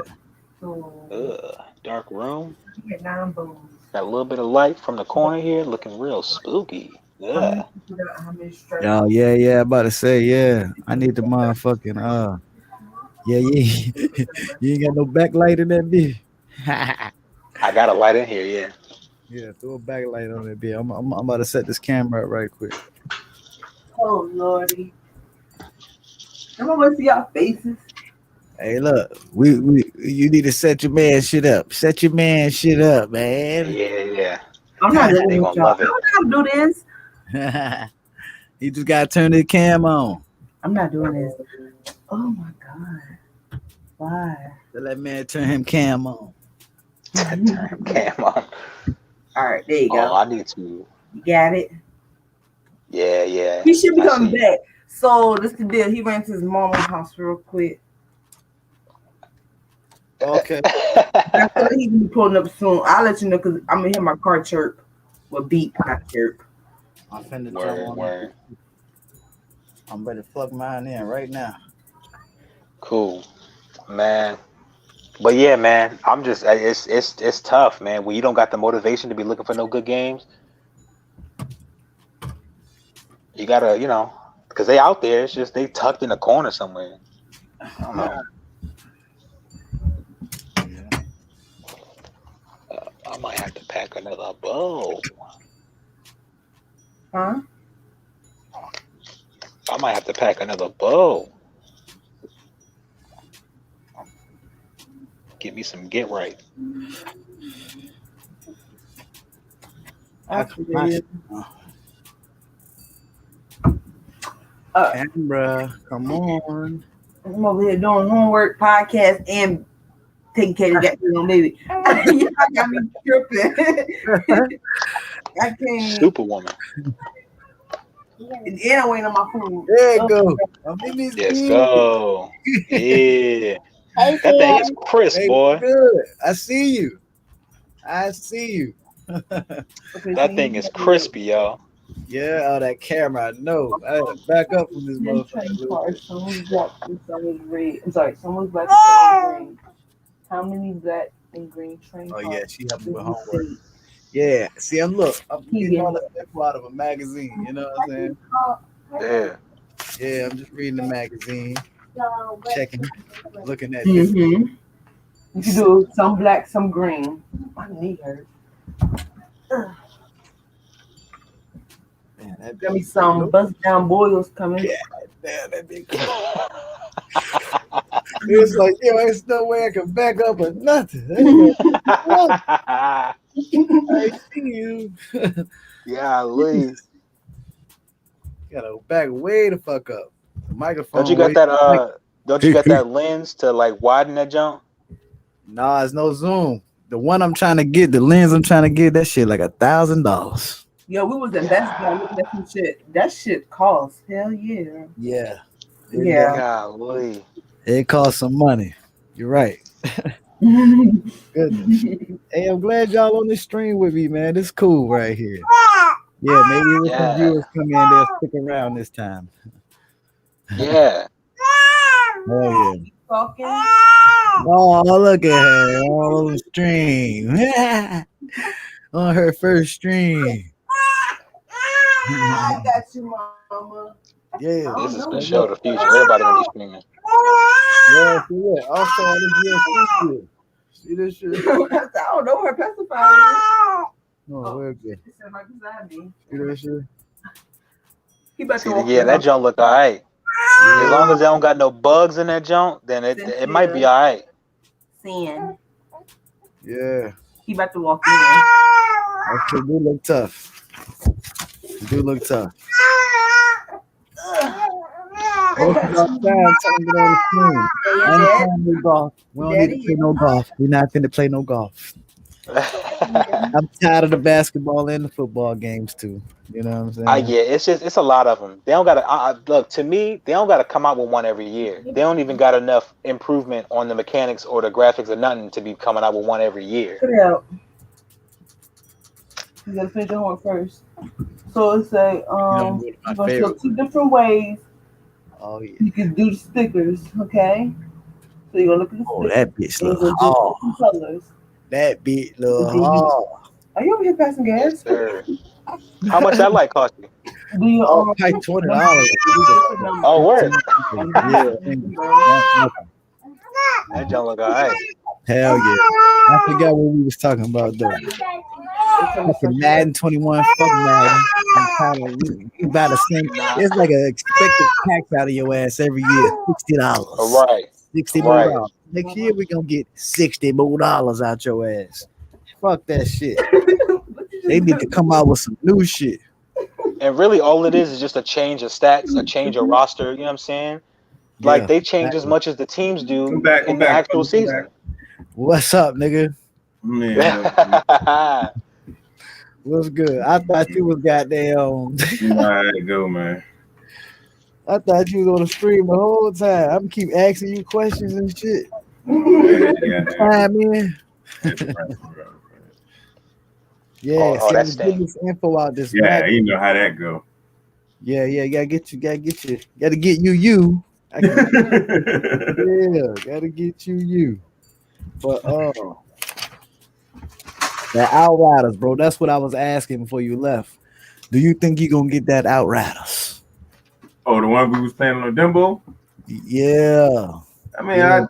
Dark room. Get 9 bones. Got a little bit of light from the corner here, looking real spooky. Yeah. How many straight? Oh yeah. About to say, yeah. I need the motherfucking yeah. You ain't got no backlight in that bitch. I got a light in here, yeah. Yeah, throw a backlight on that bitch. I'm about to set this camera up right quick. Oh lordy. I want to see y'all faces. Hey, look, you need to set your man shit up. Set your man shit up, man. Yeah. I'm not They doing gonna with y'all. love it. I'm not gonna do this. You just gotta turn the cam on. I'm not doing this. Oh my god. Why? So that man turn him cam on. Turn cam on. All right, there you go. Oh, I need to. You got it. Yeah. He should be I coming see. back. So this the deal. He ran to his mama's house real quick. Okay. I feel like he can be pulling up soon. I'll let you know because I'm gonna hear my car chirp. Well, beep, not chirp. I'm finna jump on. Word. I'm ready to plug mine in right now. Cool, man. But yeah, man, I'm just it's tough, man. When you don't got the motivation to be looking for no good games, you gotta, because they out there. It's just they tucked in a corner somewhere. I don't know. I might have to pack another bow. Huh? I might have to pack another bow. Get me some get right. Camera, come on. I'm over here doing homework, podcast, and taking care of that little baby. Y'all got me tripping. I can't. Superwoman. And I'm waiting on my food. There you go. I'm in this Let's bitch. go. Yeah. Hey, That thing Sam. is crisp, Hey, boy. good. I see you. Okay, That thing is crispy, y'all. Yeah, oh, that camera. I know. I had to back up from this motherfucker. Some was black and some was red. I'm sorry, some was black and some was green. How many black and green train Oh cars? yeah, she helped me with did you homework. see? Yeah, see, I'm He getting all did. that info out of a magazine. You know what I'm saying? Yeah. Yeah, I'm just reading the magazine, checking, looking at. Mm-hmm. You can do some black, some green. My knee hurt. Man, that Got me some bust down boils coming. Yeah, damn, that big. It's like, there's no way I can back up or nothing. I see you. Yeah, Lee. Gotta back way the fuck up. The microphone. Don't you got that? Don't you got that lens to like widen that jump? Nah, it's no zoom. The one I'm trying to get, the lens I'm trying to get, that shit like $1,000. Yo, we was in Best Buy looking at some shit. That shit costs. Hell yeah. Yeah. Yeah. Golly. It costs some money. You're right. Goodness. Hey, I'm glad y'all on this stream with me, man. It's cool right here. Yeah, maybe if some viewers come in, they'll stick around this time. Yeah. Oh yeah. Talking. Oh, look at her on the stream. On her first stream. I got you, mama. Yeah. This is the show of the future. Everybody gonna be streaming. Yeah, see that. Also on this UFC. See this shit? I don't know her pacifier. No, we're good. She said right beside me. See that shit? He about to walk That junk look all right. Yeah. As long as they don't got no bugs in that junk, then it might be all right. Sin. Yeah. He about to walk in. That shit do look tough. It do look tough. We don't need to play no golf. We're not going to play no golf. I'm tired of the basketball and the football games too. You know what I'm saying? It's a lot of them. They don't gotta look, to me, they don't gotta come out with one every year. They don't even got enough improvement on the mechanics or the graphics or nothing to be coming out with one every year. Cut it out. You gotta finish your homework first. So it's a you're gonna show 2 different ways Oh yeah. You can do the stickers, okay? So you're gonna look at the Oh, stickers. that bitch and you're look gonna do hard. different colors. That beat little And then you, hard. are you over here passing Yes, gas? sir. How much that light cost you? Do you Oh, like $20. different Oh, numbers? word. And Yeah. That don't look all right. Hell yeah. I forgot what we was talking about though. Fucking Madden 21, fuck Madden. I'm tired of you buy the same. Nah. It's like an expected tax out of your ass every year. $60. Right. 60 more Right. dollars. Next year we gonna get $60 more out your ass. Fuck that shit. They need to come out with some new shit. And really, all it is just a change of stats, a change of roster. You know what I'm saying? Like Yeah. they change as much as the teams Come do back, in the actual season. What's up, nigga? Man, What's good? I thought you was goddamn. all right, go, man. I thought you was on the stream the whole time. I'm keep asking you questions and shit. Yeah, Time in. Yeah, Oh, see, that's I'm getting stink. this info out this yeah, Mac. you know how that go. Yeah, gotta get you. I can, yeah, gotta get you. But that Outriders, bro. That's what I was asking before you left. Do you think you gonna get that Outriders? Oh, the one we was playing on the Dembo? Yeah. I mean, Yeah.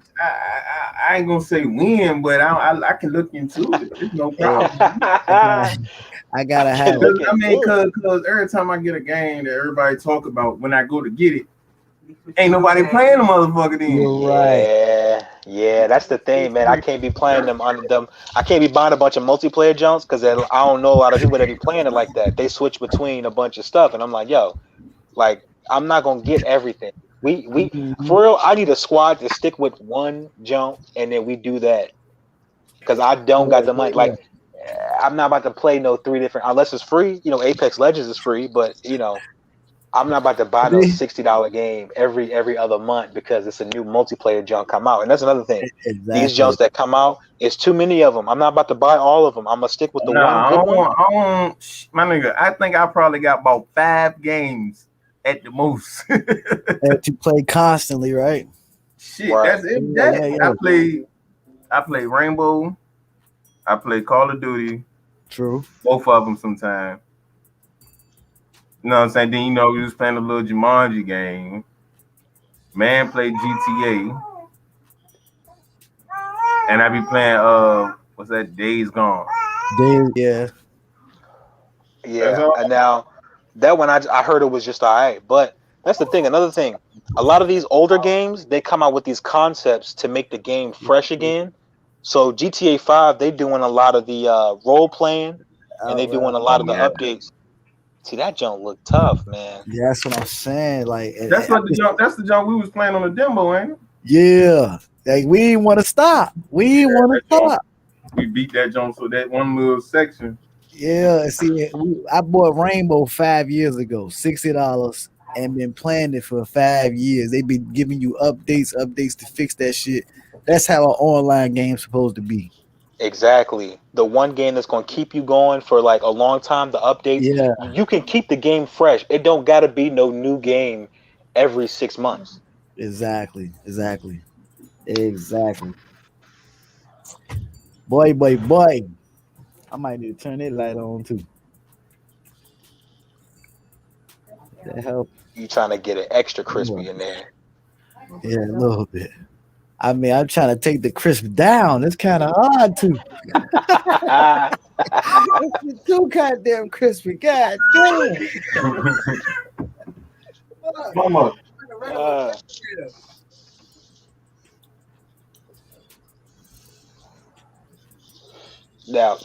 I ain't gonna say win, but I can look into it. It's no problem. I gotta have it. Look I mean, into cause every time I get a game that everybody talk about, when I go to get it, ain't nobody playing the motherfucker then. You're right. Yeah, that's the thing, man. I can't be playing them under them. I can't be buying a bunch of multiplayer jumps because I don't know a lot of people that be playing it like that. They switch between a bunch of stuff, and I'm like, yo, like I'm not gonna get everything. We for real. I need a squad to stick with one jump, and then we do that because I don't got the money. Like I'm not about to play no 3 different unless it's free. You know, Apex Legends is free, but you know. I'm not about to buy no $60 game every other month because it's a new multiplayer jump come out. And that's another thing. Exactly. These jumps that come out, it's too many of them. I'm not about to buy all of them. I'm gonna stick with the one good one. My nigga, I think I probably got about 5 games at the most. That you play constantly, right? Shit, Right. that's it. Yeah. I play Rainbow. I play Call of Duty. True. Both of them sometimes. You know what I'm saying? Then we was playing a little Jumanji game. Man played GTA. And I be playing what's that? Days Gone. Yeah. Yeah. And now that one I heard it was just alright. But that's the thing. Another thing. A lot of these older games, they come out with these concepts to make the game fresh again. So GTA 5, they doing a lot of the role playing and they doing a lot of the updates. See, that jump look tough, man. Yeah, that's what I'm saying. Like that's the jump we was playing on the demo, ain't it? Yeah. Like we didn't want to stop. We beat that jump so that one little section. Yeah, see, I bought Rainbow 5 years ago, $60, and been playing it for 5 years. They be giving you updates to fix that shit. That's how an online game's supposed to be. Exactly. The one game that's going to keep you going for like a long time, the update. Yeah. You can keep the game fresh. It don't got to be no new game every 6 months. Exactly. Boy. I might need to turn that light on too. That help. You trying to get it extra crispy in there. Yeah, a little bit. I mean, I'm trying to take the crisp down. It's kind of hard to. It's too goddamn crispy. God damn. Mama. Now,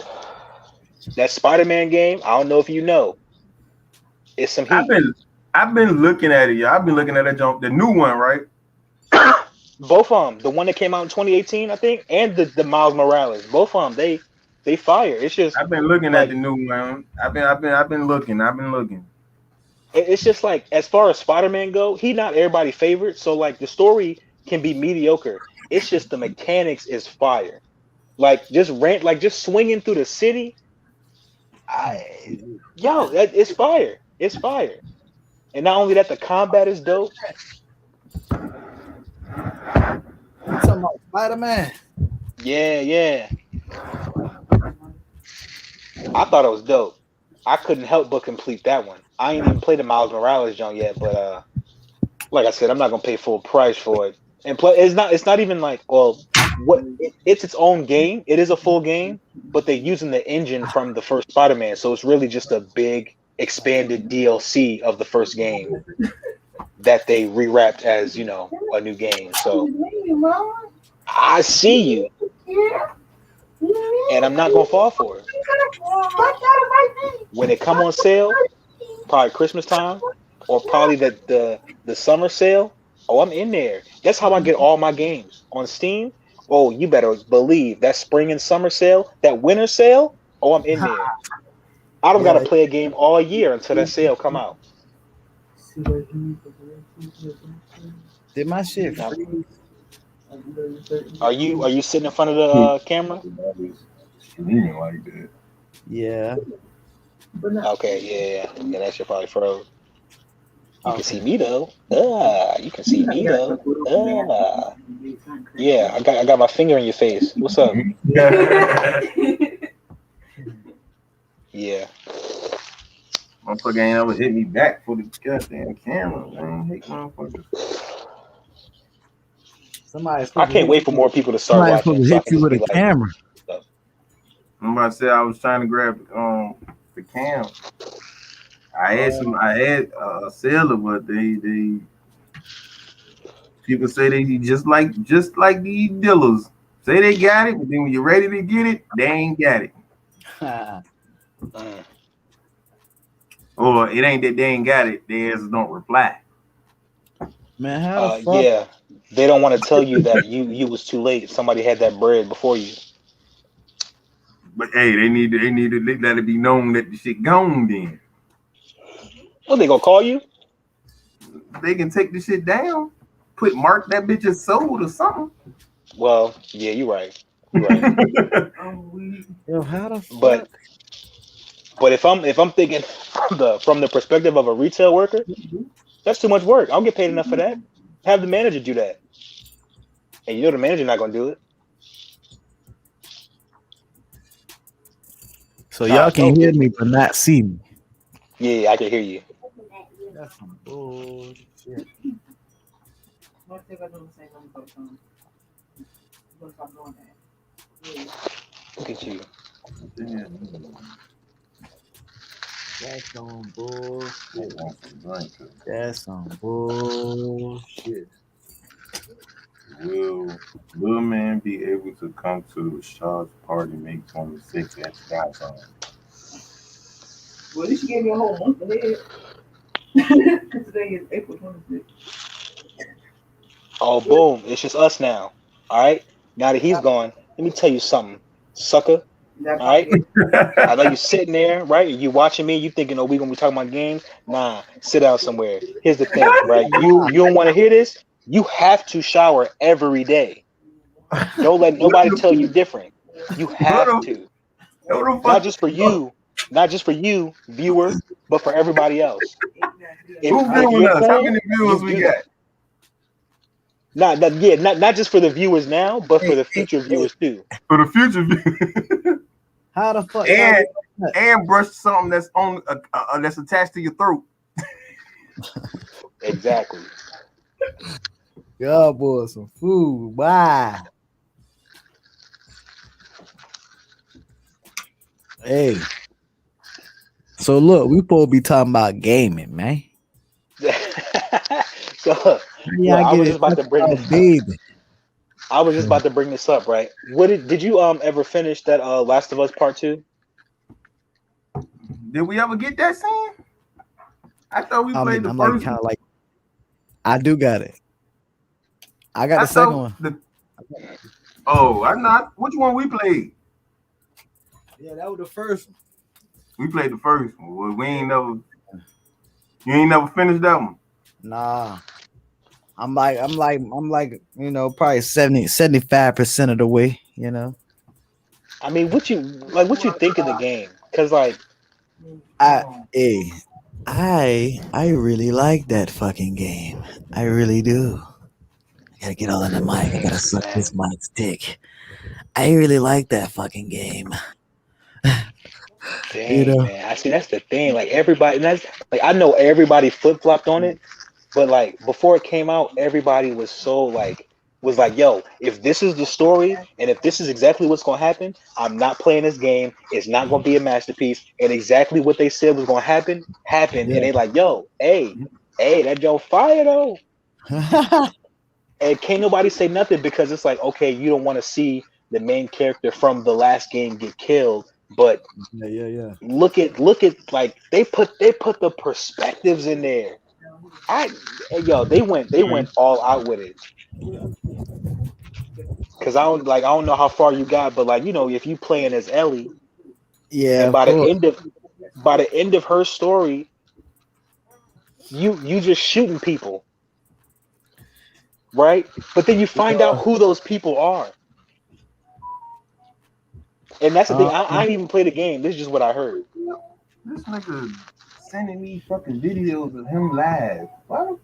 that Spider-Man game, I don't know if you know, it's some heat. I've been looking at it, y'all. I've been looking at that jump, the new one, right? Both of them, the one that came out in 2018, I think, and the Miles Morales. Both of them, they fire. It's just I've been looking at the new one. I've been looking. It's just like as far as Spider-Man go, he not everybody's favorite. So like the story can be mediocre. It's just the mechanics is fire. Like just swinging through the city. It's fire. It's fire. And not only that, the combat is dope. You talking about Spider-Man? Yeah. I thought it was dope. I couldn't help but complete that one. I ain't even played the Miles Morales joint yet, but like I said, I'm not gonna pay full price for it. And play it's not even like it's its own game. It is a full game, but they're using the engine from the first Spider-Man, so it's really just a big expanded DLC of the first game that they rewrapped as a new game. So I see you, and I'm not gonna fall for it. When it come on sale, probably Christmas time, or probably the summer sale. Oh, I'm in there. That's how I get all my games on Steam. Oh, you better believe that spring and summer sale, that winter sale. Oh, I'm in there. I don't gotta play a game all year until that sale come out. Did my shit freeze? Are you sitting in front of the camera? Streaming like that. Yeah. Okay, yeah. That shit probably froze. You can see me though. You can see me though. Yeah, I got my finger in your face. What's up? Yeah. Motherfucker ain't ever hit me back for the goddamn camera, man. Hate motherfuckers. I can't wait for more people to start watching. So I hit can you just with be a like, camera. I'm about to say I was trying to grab the cam. I had a seller, but they people say they just like these dealers say they got it, but then when you're ready to get it, they ain't got it. Or it ain't that they ain't got it, they just don't reply. Man, how the fuck? Yeah, they don't want to tell you that you was too late. Somebody had that bread before you. But hey, they need to let it be known that the shit gone then. What, they gonna call you? They can take the shit down, mark that bitch as sold or something. Well, yeah, you're right. You're right. Yo, how the fuck? But if I'm thinking from the perspective of a retail worker, that's too much work. I don't get paid enough for that. Have the manager do that. And the manager not gonna do it. So y'all can hear me but not see me. Yeah, I can hear you. That's some bullshit. Look at you. That's some bullshit. That's some bullshit. Will Lil Man be able to come to Rashad's party May 26th at Sky Zone? Well, at least you gave me a whole month ahead. Today is April 26th. Oh, boom. It's just us now. All right? Now that he's gone, let me tell you something, sucker. All right? I know you sitting there, right? You watching me. You thinking, oh, we going to be talking about games? Nah, sit down somewhere. Here's the thing, right? You don't want to hear this? You have to shower every day. Don't let nobody tell you different. You have to. Not just for you, viewer, but for everybody else. Who's viewing us? How many viewers we got? Not just for the viewers now, but for the future viewers too. For the future viewers. How the fuck? And brush something that's on that's attached to your throat. Exactly. Y'all boys some food. Why? Hey. So look, we supposed to be talking about gaming, man. So I was just about to bring this up. I was just about to bring this up, right? Did you ever finish that Last of Us Part 2? Did we ever get that scene? I thought we played the first one. I do got it. I got the second one. I'm not. Which one we played? Yeah, that was the first one. We played the first one. Well, you ain't never finished that one. Nah. I'm like, probably 75% of the way, I mean, what you think of the game? Cause I really like that fucking game. I really do. Gotta get all in the mic. I gotta suck this mic's dick. I really like that fucking game. Dang, man. I see that's the thing. Like everybody, and that's like I know everybody flip flopped on it, but like before it came out, everybody was so like was like, yo, if this is the story and if this is exactly what's gonna happen, I'm not playing this game. It's not gonna be a masterpiece. And exactly what they said was gonna happen, happened. Yeah. And they like, yo, hey, that Joe fire though. And can't nobody say nothing because it's like, okay, you don't want to see the main character from the last game get killed. But yeah. look at like they put the perspectives in there. They went all out with it. Cause I don't know how far you got, but like if you playing as Ellie, Yeah. and by the end of her story, you just shooting people, right? But then you find out who those people are. And that's the thing. I didn't even play the game. This is just what I heard. This nigga sending me fucking videos of him live. What?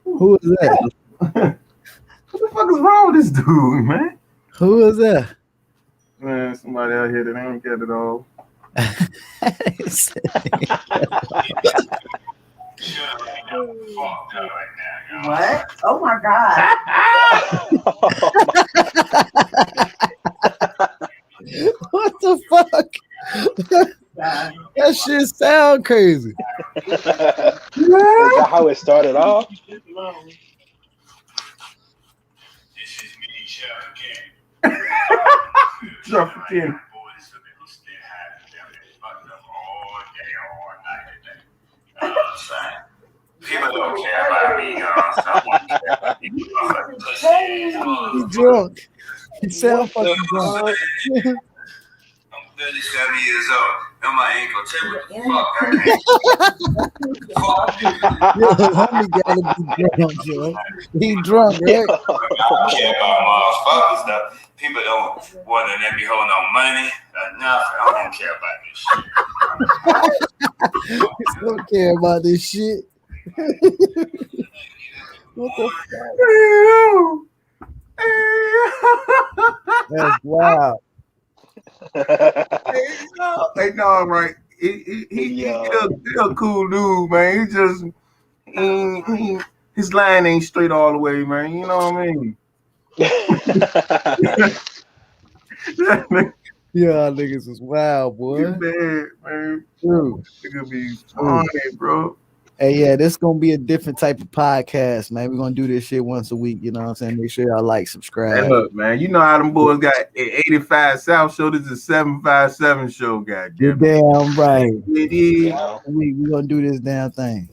Who is that? What the fuck is wrong with this dude, man? Who is that? Man, somebody out here that ain't get it all. What? Oh my god. What the fuck? That shit sound crazy. Is that how it started off? Drop again. People don't care about me, He drunk. He sound fucking drunk. I'm 37 years old. And my ankle, tell me what the fuck Yo, homie gotta be drunk, yo. He drunk, right? I don't care about motherfuckers, though. People don't want to let me hold no money or nothing. I don't care about this shit. He don't care about this shit. What the fuck? That's wild. Hey, no, right. He a cool dude, man. He just his line ain't straight all the way, man. You know what I mean? Yeah, niggas is wild, boy. Bad, man. True. It could be funny, bro. Hey, yeah, this gonna be a different type of podcast, man. We're gonna do this shit once a week, you know what I'm saying? Make sure y'all like, subscribe. Hey, look, man, you know how them boys got 85 South show. This is a 757 show, goddamn. You're damn right. Yeah. We gonna do this damn thing.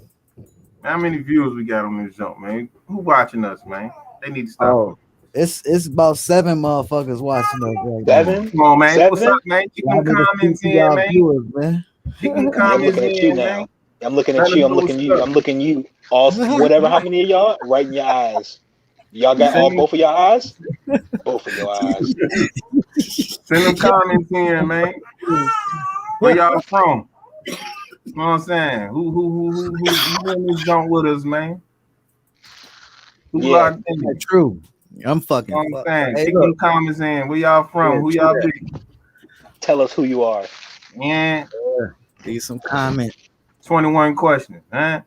How many viewers we got on this jump, man? Who watching us, man? They need to stop. Oh, it's about 7 motherfuckers watching us right 7? Come on, man. 7? What's up, man? Keep them comments in, man. Viewers, man. Keep them I'm comments looking at you in, now. man. I'm looking at you. I'm looking you. All whatever. How many of y'all? Right in your eyes. Y'all got both of your eyes. Both of your eyes. Send them comments in, man. Where y'all from? You know what I'm saying? Who in this jump with us, man? Who locked in? True. I'm fucking. You know what I'm saying? Hey, keep them comments in. Where y'all from? Who y'all be? Tell us who you are. Yeah. Leave some comments. 21 questions, huh?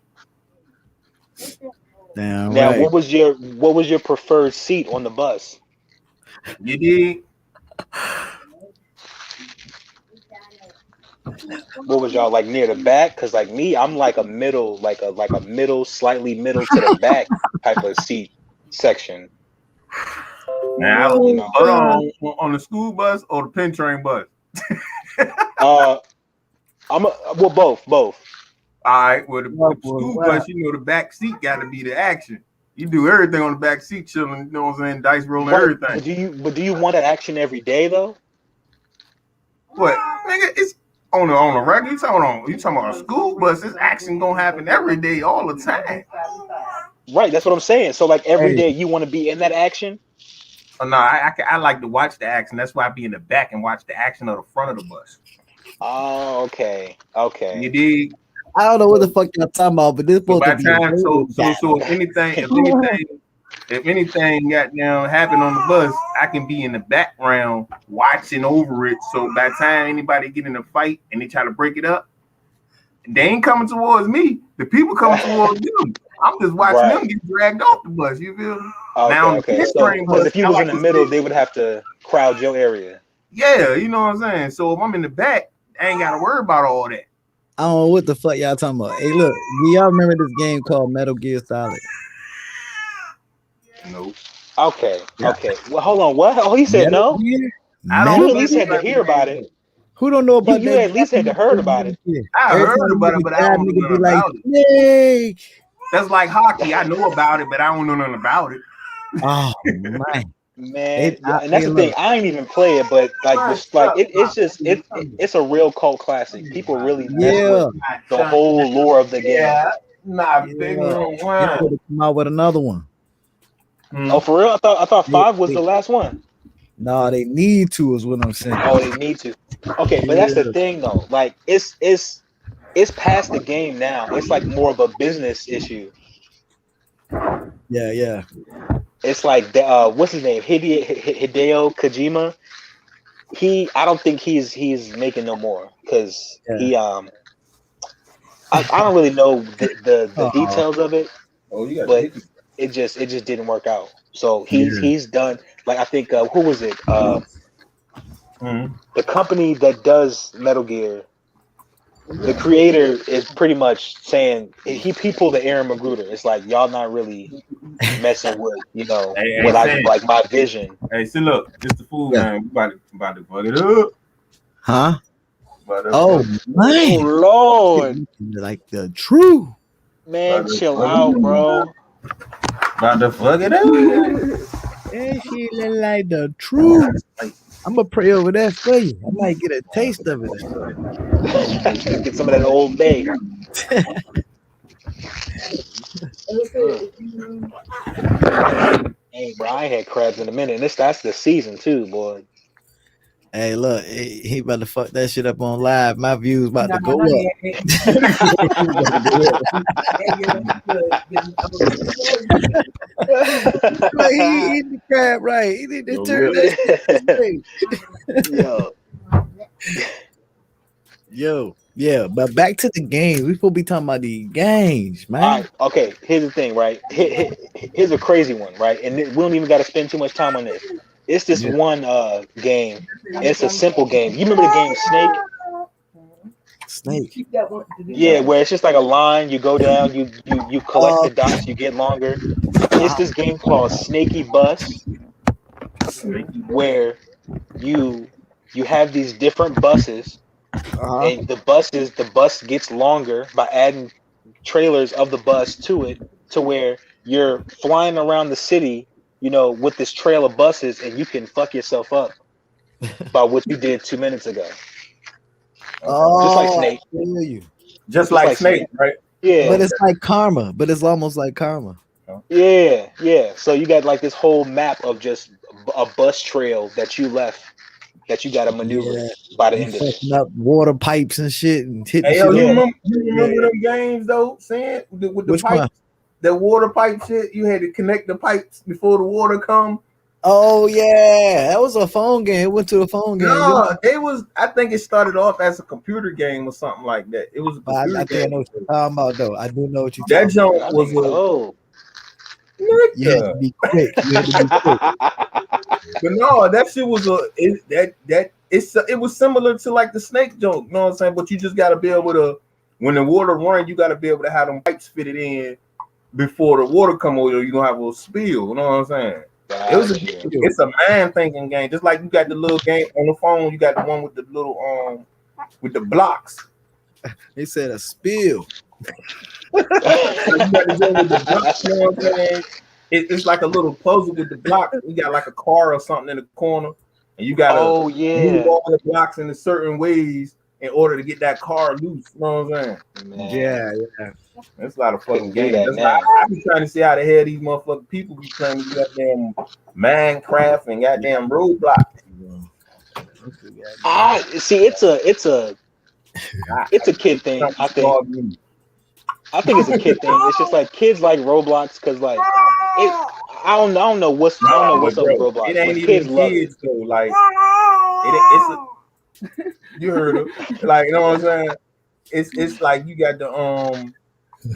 Damn now, right. what was your preferred seat on the bus? You did. What was y'all like near the back? Cause like me, I'm like a middle, slightly middle to the back type of seat section. Now, on the school bus or the pen train bus? Both. All right, well, the school bus, the back seat got to be the action. You do everything on the back seat, chilling, you know what I'm saying, dice rolling, everything. But do you want that action every day though? What, nigga? It's on a regular. You talking about a school bus? This action gonna happen every day, all the time. Right, that's what I'm saying. So like every day, you want to be in that action? Oh, no, I like to watch the action. That's why I be in the back and watch the action of the front of the bus. Oh, okay. You dig? I don't know what the fuck y'all talking about, but this so by time, so if anything, if anything goddamn happened on the bus, I can be in the background watching over it. So by the time anybody get in a fight and they try to break it up, they ain't coming towards me. The people coming towards them. I'm just watching them get dragged off the bus. You feel me? Okay. So because if you was in the middle, they would have to crowd your area. Yeah, you know what I'm saying. So if I'm in the back, I ain't got to worry about all that. I don't know what the fuck y'all talking about. Hey, look, do y'all remember this game called Metal Gear Solid? Nope. Okay. Well, hold on. What? Oh, he said Metal no. Gear? I don't You at least had to hear about it. Who don't know about that? You at least had to heard about it. I heard about it, but I don't know nothing about it. Snake. That's like hockey. I know about it, but I don't know nothing about it. Oh man. Man, and that's the thing. I ain't even play it, but it's a real cult classic. People really mess with the whole lore of the game. Yeah, big one. Come out with another one. Oh, for real? I thought 5 was the last one. No, they need to, is what I'm saying. Oh, they need to. Okay, but that's the thing though. Like it's past the game now. It's like more of a business issue. Yeah. It's like what's his name? Hideo Kojima. I don't think he's making no more because he I don't really know the details of it. But it just didn't work out. So he's done. Like I think who was it? The company that does Metal Gear. The creator is pretty much saying he pulled the Aaron Magruder. It's like y'all not really messing with what I like my vision. Hey, see, look, it's the fool man. We about to fuck it up. Huh? Oh man, oh Lord! Like the true man, chill out, bro. About to fuck it up. That shit look like the truth. I'm gonna pray over that for you. I might get a taste of it. Get some of that Old Bay. Hey, bro, I ain't had crabs in a minute. And that's the season too, boy. Hey, look, he about to fuck that shit up on live. My views about to go up. He eating the crab right. He need to turn that. Yo, yeah. But back to the games. We supposed to be talking about the games, man. All right, okay. Here's the thing, right? Here's a crazy one, right? And we don't even got to spend too much time on this. It's this one game. It's a simple game. You remember the game Snake? Yeah, where it's just like a line. You go down. You collect the dots. You get longer. It's this game called Snakey Bus, where you have these different buses, and the bus gets longer by adding trailers of the bus to it, to where you're flying around the city. With this trail of buses, and you can fuck yourself up by what you did 2 minutes ago. Just like Snake. Just like Snake, right? Yeah. But it's like karma. But it's almost like karma. Yeah. So you got like this whole map of just a bus trail that you left that you got to maneuver by the end of it. Up water pipes and shit and hitting shit. You remember them games though, saying with the pipes? The water pipe shit, you had to connect the pipes before the water come. Oh yeah, that was a phone game. It went to a phone game. No, it was. I think it started off as a computer game or something like that. It was a computer I game. know what you're talking about though. I do know what you're talking about. That joint was you had to be quick. But no, that shit was it was similar to like the Snake joke. You know what I'm saying? But you just got to be able to, when the water run, you got to be able to have them pipes fitted in before the water come over. You gonna have a spill. You know what I'm saying? It's a man thinking game, just like you got the little game on the phone. You got the one with the little with the blocks. They said a spill. You got the game with the blocks. You know what I'm saying? It's like a little puzzle with the block. You got like a car or something in the corner, and you got to move all the blocks in a certain ways in order to get that car loose. You know what I'm saying? Yeah. That's a lot of fucking games. I be trying to see how the hell these motherfucking people be playing these goddamn Minecraft and goddamn Roblox. See, it's a kid thing. I think it's a kid thing. It's just like kids like Roblox because like I don't know what's No, up with bro, Roblox. it ain't But even kids love kids it. though. Like you heard him. Like you know what I'm saying? It's like you got the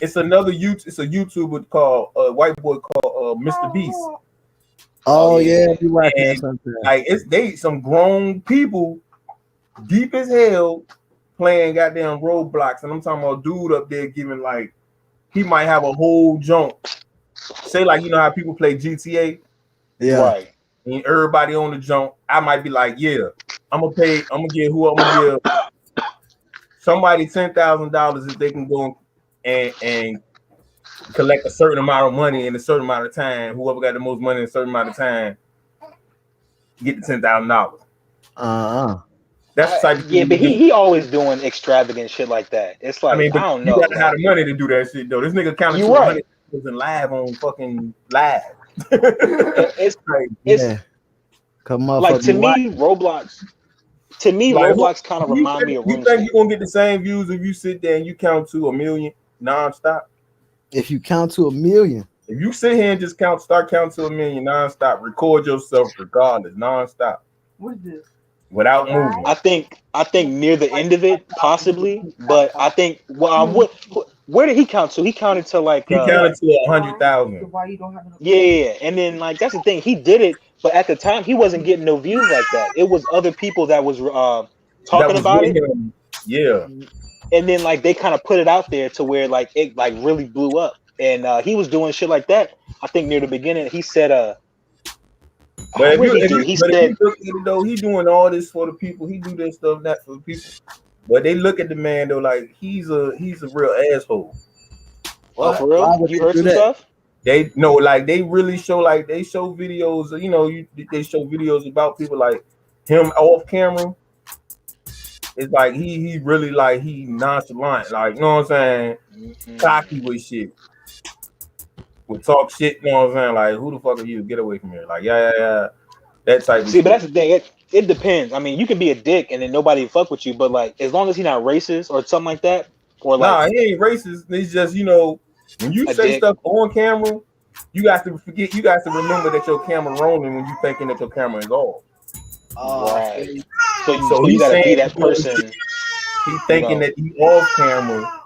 It's another It's a YouTuber called white boy called Mr. Beast. Oh yeah, we watching that And sometimes. like they some grown people deep as hell playing goddamn Roblox, and I'm talking about dude up there giving like he might have a whole jump. Say like you know how people play GTA, Yeah. Right. and everybody on the jump. I might be like, yeah, I'm gonna give somebody $10,000 if they can go and collect a certain amount of money in a certain amount of time. Whoever got the most money in a certain amount of time get the $10,000. That's the type of Yeah, thing but you do. he always doing extravagant shit like that. It's like I mean, I but don't you know. gotta have the money to do that shit though. This nigga counted You to right. 100,000 live on fucking live. It's Like, Yeah. Come up like to me, Roblox. To me, like, Roblox kind of remind me of you think RuneScape. you're gonna get the same views if you sit there and you count to 1,000,000 nonstop? If you count to 1,000,000. If you sit here and just start counting to 1,000,000 nonstop, record yourself regardless, nonstop. What is this? Without moving. I think near the end of it, possibly, but I think where did he count to? He counted to like He counted to 100,000. Why you don't have enough? yeah, and then like that's the thing. He did it, but at the time he wasn't getting no views like that. It was other people that was That talking was about with it. him. Yeah. And then like they kind of put it out there to where like it like really blew up. And he was doing shit like that. I think near the beginning he said But if what you, did he if do? you, He but if said you look at it though, he doing all this for the people. He do this stuff not for the people. But they look at the man though like he's a real asshole. oh, for Why real? would You they heard do some that? stuff? They know like they really show like they show videos. You know, they show videos about people like him off camera. It's like he really like he nonchalant, like you know what I'm saying, cocky with shit. Would talk shit, you know what I'm saying? Like, who the fuck are you? Get away from here. Like, yeah. That type of See, shit. but that's the thing. It depends. I mean, you can be a dick and then nobody fuck with you, but like as long as he's not racist or something like that, or like Nah, he ain't racist. It's just, you know, when you a say dick. stuff on camera, you got to remember that your camera rolling when you thinking that your camera is off. Right. So So you he's gotta saying be that person. He's thinking that he off camera,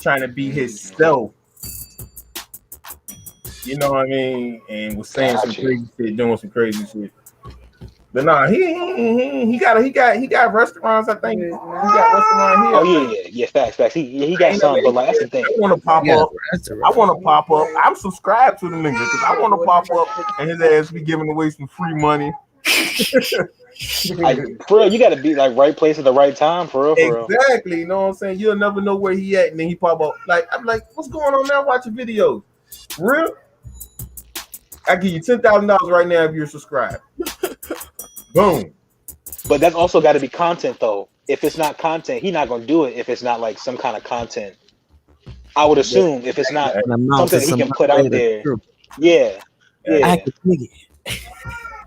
trying to be himself. You know what I mean? And was saying some crazy shit, doing some crazy shit. But nah, he got restaurants. I think he got restaurant here. Oh yeah, facts. He got some, but like that's the thing. I want to pop up. I'm subscribed to the nigga because I want to pop up and his ass be giving away some free money. Like, for real, you got to be like right place at the right time. For real. Exactly. You know what I'm saying? You'll never know where he at, and then he pop up. Like I'm like, what's going on now? Watching videos. For real? I give you $10,000 right now if you're subscribed. Boom. But that's also got to be content though. If it's not content, he's not gonna do it. If it's not like some kind of content, I would assume if it's not something that he can put out there. Yeah. I could dig it.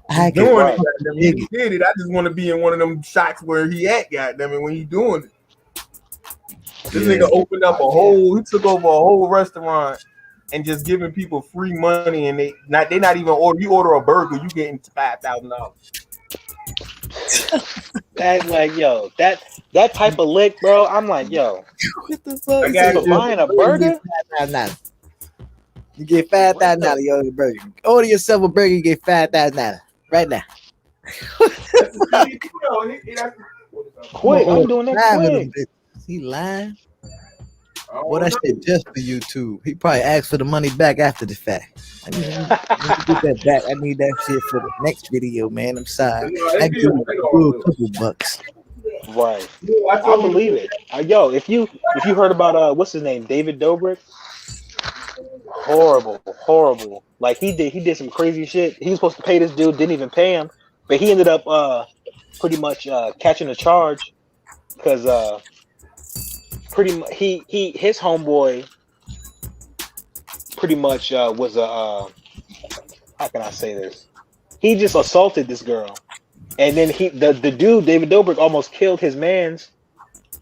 I doing it. He did it. I just want to be in one of them shots where he at. Goddamn it, when he doing it. This nigga opened up he took over a whole restaurant and just giving people free money, and they not even order. You order a burger, you getting $5,000. That's like, yo, that type of lick, bro. I'm like, yo, what the fuck? I got you buying a burger. You get $5,000. You order a burger. Order yourself a burger. You get $5,000 right now. Quick, I'm doing that quick. He lying. Well, that shit just for YouTube. He probably asked for the money back after the fact. I need that back. I need that shit for the next video, man. I'm sorry. I give you a couple bucks. Right. I believe it. Yo, if you heard about what's his name, David Dobrik. Horrible. Like he did some crazy shit. He was supposed to pay this dude, didn't even pay him, but he ended up pretty much catching a charge because pretty much his homeboy pretty much was a how can I say this? He just assaulted this girl, and then the dude David Dobrik almost killed his mans,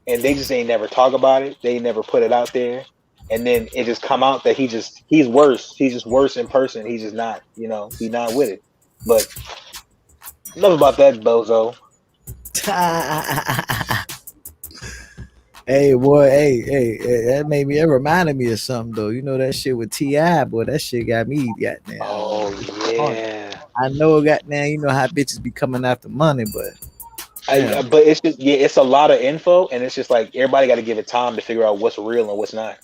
and they just ain't never talk about it. They never put it out there, and then it just come out that he's worse. He's just worse in person. He's just not, he's not with it. But enough about that, bozo. Hey boy, hey, that reminded me of something though. You know that shit with T.I., boy, that shit got me goddamn. Oh yeah. I know goddamn, you know how bitches be coming after money, but but it's just it's a lot of info, and it's just like everybody got to give it time to figure out what's real and what's not.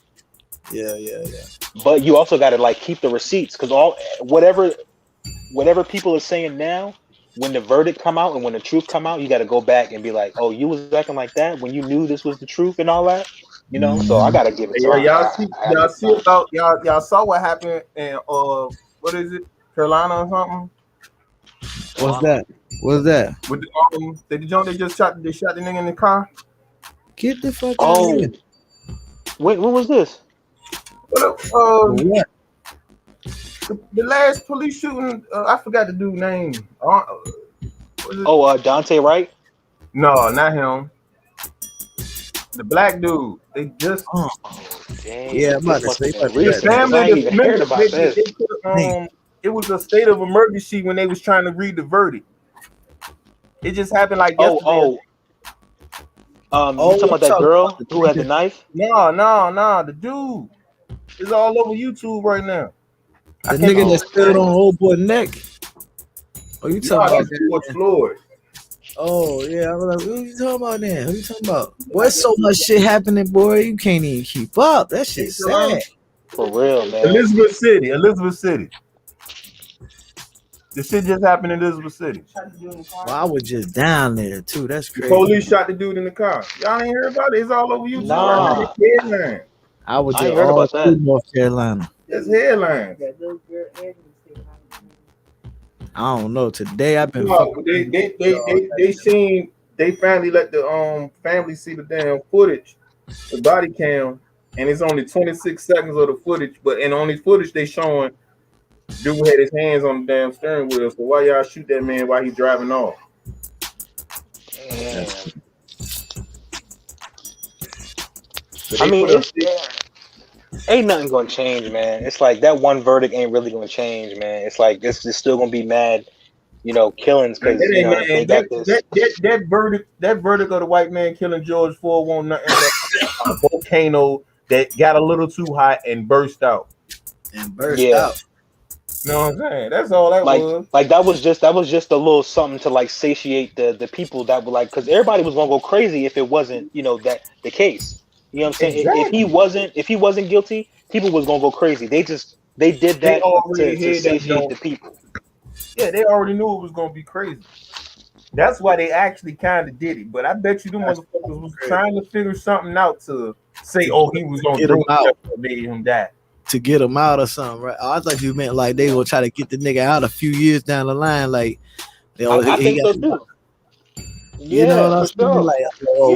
Yeah. But you also got to like keep the receipts, because whatever people are saying now, when the verdict come out and when the truth come out, you got to go back and be like, oh, you was acting like that when you knew this was the truth and all that, So I got to give it time. Y'all saw what happened in what is it, Carolina or something? What's that? With the joint they shot the nigga in the car. Get the fuck out of here. When was this? What? The last police shooting, I forgot the dude's name. Dante Wright? No, not him. The black dude. They just. Dang. Yeah, I'm about to say. It was a state of emergency when they was trying to read the verdict. It just happened like yesterday. You talking about that girl who had the knife? No, the dude. It's all over YouTube right now. The nigga that stood on old boy neck. Oh, you talking about George Floyd? Oh yeah, I was like, who you talking about then? Who you talking about? Boy, so much shit happening, boy. You can't even keep up. That shit's sad. For real, man. Elizabeth City. The shit just happened in Elizabeth City. Well, I was just down there too. That's crazy. The police shot the dude in the car. Y'all ain't hear about it? It's all over YouTube. Nah. Headline. I was just all through North Carolina. That's headlines. I don't know. Today I've been. They finally let the family see the damn footage, the body cam, and it's only 26 seconds of the footage. But in only footage they showing, dude had his hands on the damn steering wheel. So why y'all shoot that man while he's driving off? Damn. I mean, ain't nothing gonna change, man. It's like that one verdict ain't really gonna change, man. It's like this is still gonna be mad, killings because they got this. That verdict of the white man killing George Floyd won't nothing but a volcano that got a little too hot and burst out. Out. You know what I'm saying? That's all that was. Like that was just a little something to like satiate the people that were like, because everybody was gonna go crazy if it wasn't, that the case. You know what I'm saying? Exactly. If he wasn't guilty, people was gonna go crazy. They did that to satiate the people. Yeah, they already knew it was gonna be crazy. That's why they actually kind of did it. But I bet you the motherfuckers was trying to figure something out to say, "Oh, he was gonna get him out, made him die." To get him out or something, right? I thought you meant like they gonna try to get the nigga out a few years down the line, like. I think so too. You know what I'm saying? Sure. Like,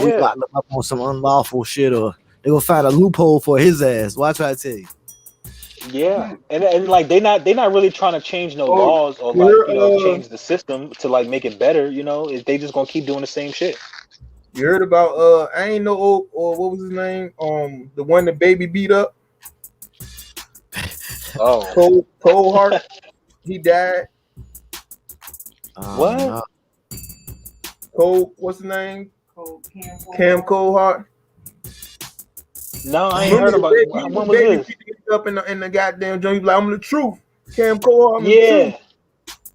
we locked him up on some unlawful shit, or they gonna find a loophole for his ass. Why try to tell you? Yeah, and like they not really trying to change no laws or like change the system to like make it better. They just gonna keep doing the same shit. You heard about I ain't know what was his name? The one that baby beat up. Oh, Cole Hart. He died. What? No. Cole, what's his name? Cam Cole Hart. No, I ain't heard about it. When was this? Up in the goddamn joint, he like, I'm the truth. Cam Cole Hart. Yeah.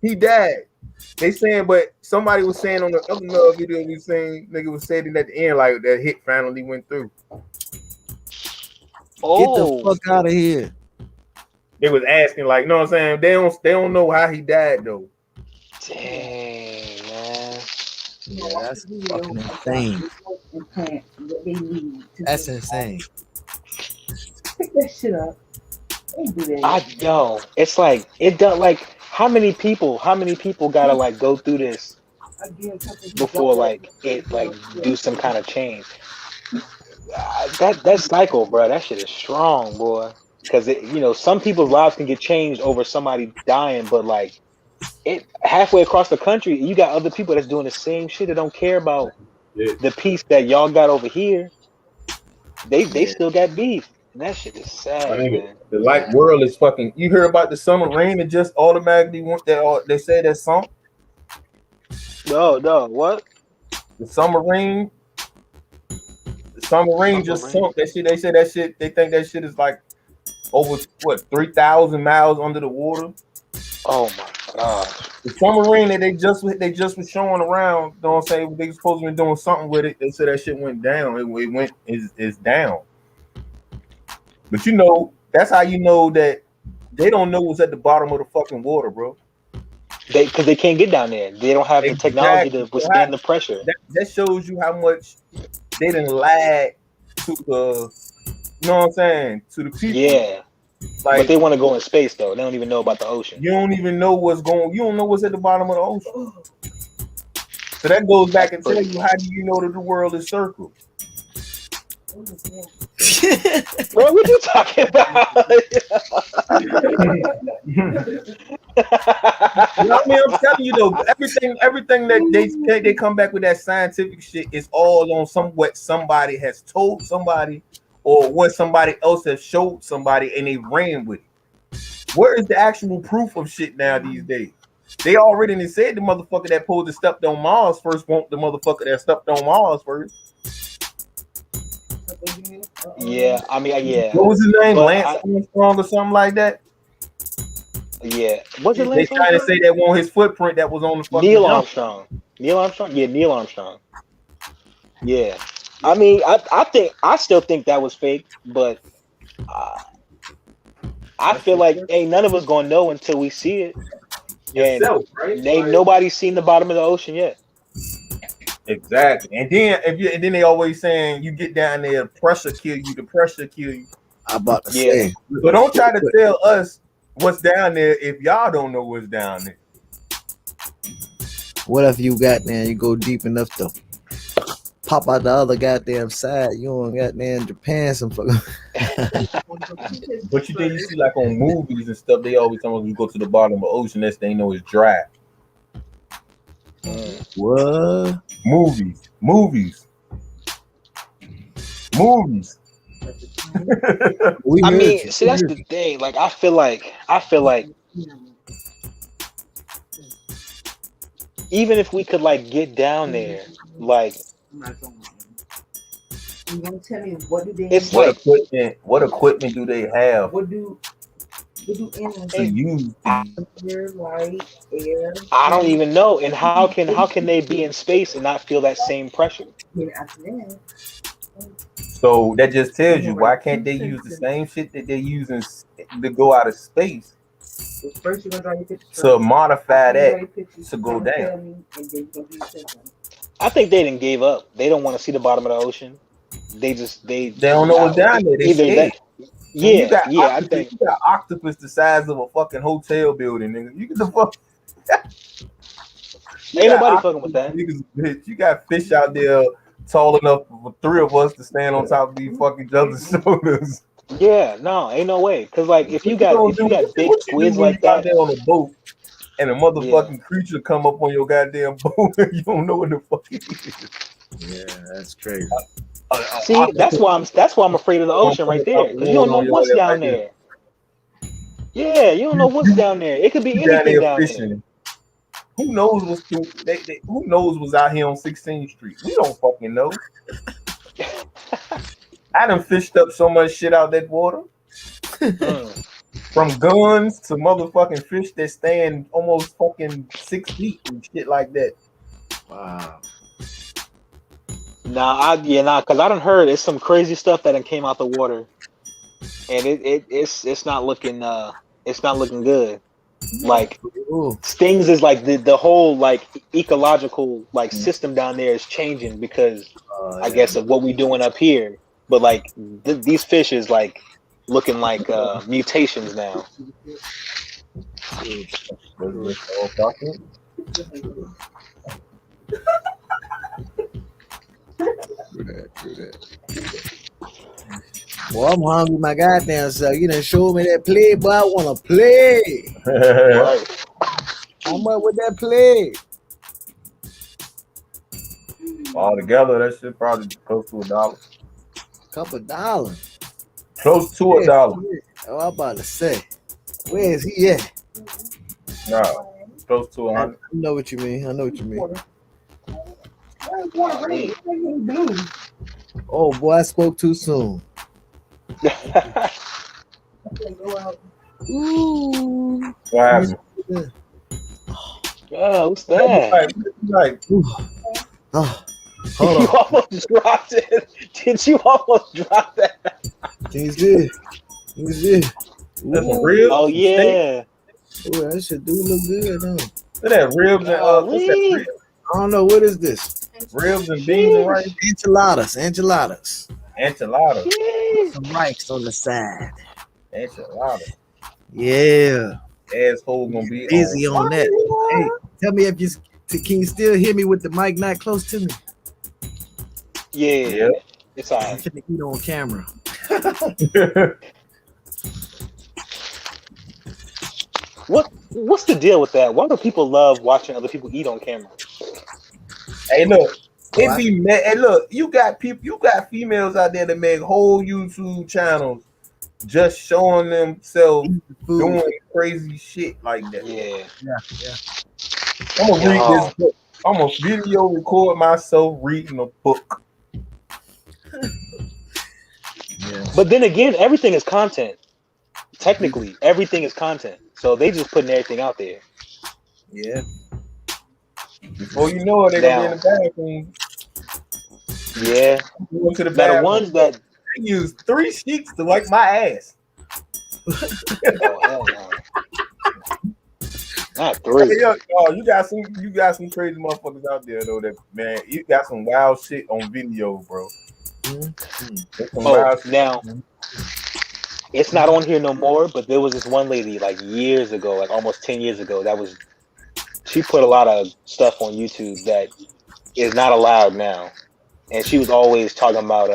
He died. They saying, but somebody was saying on the other video we saying, nigga was saying at the end like that hit finally went through. Get the fuck out of here. They was asking like, you know what I'm saying? They don't know how he died though. Dang, man. Yeah, that's fucking insane. That's insane. Pick that shit up. It's like it done. Like how many people gotta like go through this before like it like do some kind of change? That cycle, bro. That shit is strong, boy. Because some people's lives can get changed over somebody dying, but like it halfway across the country, you got other people that's doing the same shit that don't care about the peace that y'all got over here. They still got beef. That shit is sad, man. The light world is fucking. You hear about the summer rain that just automatically went that? They say that sunk. No, what? The summer rain. The summer rain just sunk. That shit. They say that shit. They think that shit is like over 3,000 miles under the water. Oh my god. The summer rain that they just was showing around. You know what I'm saying? They supposed to be doing something with it. They said that shit went down. It's down. But you know, that's how you know that they don't know what's at the bottom of the fucking water, bro. Because they can't get down there. They don't have the technology to withstand the pressure. That shows you how much they didn't lag to the, you know what I'm saying, to the people. Yeah. Like, but they want to go in space though. They don't even know about the ocean. You don't even know what's going. You don't know what's at the bottom of the ocean. So that goes back and tell you, how do you know that the world is circle? Bro, what you talking about? You know what I mean? I'm telling you though, everything that they come back with that scientific shit is all on what somebody has told somebody or what somebody else has showed somebody and they ran with it. Where is the actual proof of shit now these days? They already said the motherfucker that pulled the stepped on Mars first won't the motherfucker that stepped on Mars first. Yeah, I mean, yeah. What was his name? Lance Armstrong or something like that? Yeah. Was it Lance Armstrong? They trying to say that on his footprint that was on the fucking Neil Armstrong. Neil Armstrong? Yeah, Neil Armstrong. Yeah. I mean, I still think that was fake, but I feel like ain't none of us gonna know until we see it. And ain't nobody seen the bottom of the ocean yet. Exactly. And then they always saying you get down there, pressure kill you. I'm about to say. So don't try to tell us what's down there if y'all don't know what's down there. What if you got there and you go deep enough to pop out the other goddamn side? You don't got there in Japan some fucking. But you see like on movies and stuff, they always tell you go to the bottom of the ocean, next thing you know is dry. What? I Movies. mean, see, that's the thing. Like, I feel like even if we could like get down there, like, you gonna tell me what do they? It's what like equipment? What equipment do they have? What do animals use? Light, air. I don't even know. And how can they be in space and not feel that same pressure? So that just tells you why can't they use the same shit that they're using to go out of space to modify that to go down? I think they didn't give up. They don't want to see the bottom of the ocean. They don't know what's down there. They scared. I think you got octopus the size of a fucking hotel building, nigga. You get the fuck. Ain't nobody fucking with that. You got fish out there tall enough for three of us to stand on top of these fucking each other's shoulders. Yeah, no, ain't no way. Cause like if you got big squids like that there on a boat, and a motherfucking creature come up on your goddamn boat, you don't know what the fuck it is. Yeah, that's crazy. See, that's why I'm afraid of the ocean right there. Because you don't know what's down there. Yeah, you don't know what's down there. It could be anything down there. Who knows who knows what's out here on 16th Street? We don't fucking know. I done fished up so much shit out that water. From guns to motherfucking fish that stand almost fucking 6 feet and shit like that. Wow. Because I done heard it's some crazy stuff that done came out the water, and it's not looking good. Like stings is like the whole like ecological like system down there is changing because I guess of what we doing up here. But like these fish is like looking like mutations now. Do that. Well, I'm hungry, my goddamn self. You done showed me that play, but I want to play. Right. How much would that play? All together, that shit probably close to $1. Couple dollars. Close to $1. Oh, I'm about to say, where is he at? No, close to I 100. know what you mean. I know what you mean. Oh boy, I spoke too soon. Ooh. What happened? Oh, what's that? Like, Oh, You hold on. almost dropped it. Did you almost drop that? He's good. He's good. that's some ribs. Oh some steak. yeah. Ooh, that shit do look good, huh? Look at that ribs and what's that? Golly. Ribs, I don't know what is this. ribs and beans and rice. Enchiladas. Enchilada. Jeez. Some rice on the side. Enchilada. Yeah. Asshole gonna be Easy on that. Hey, tell me if can you still hear me with the mic not close to me? Yeah. Yeah. It's all I'm right. finna eat on camera. What's the deal with that? Why do people love watching other people eat on camera? Hey, look. It be hey, look. You got females out there that make whole YouTube channels just showing themselves doing crazy shit like that. Yeah. I'm gonna read this book. I'm gonna video record myself reading a book. But then again, everything is content. Technically, everything is content. So they just putting everything out there. Yeah. Before you know it, they're gonna be in the bathroom. Yeah. Going to the Now bathroom. the ones that I use 3 sheets to wipe my ass. oh hell no. Not 3. Hey, yo, you got some crazy motherfuckers out there though. That man, you got some wild shit on video, bro. Oh, now it's not on here no more. But there was this one lady like years ago, like almost 10 years ago. She put a lot of stuff on YouTube that is not allowed now, and she was always talking about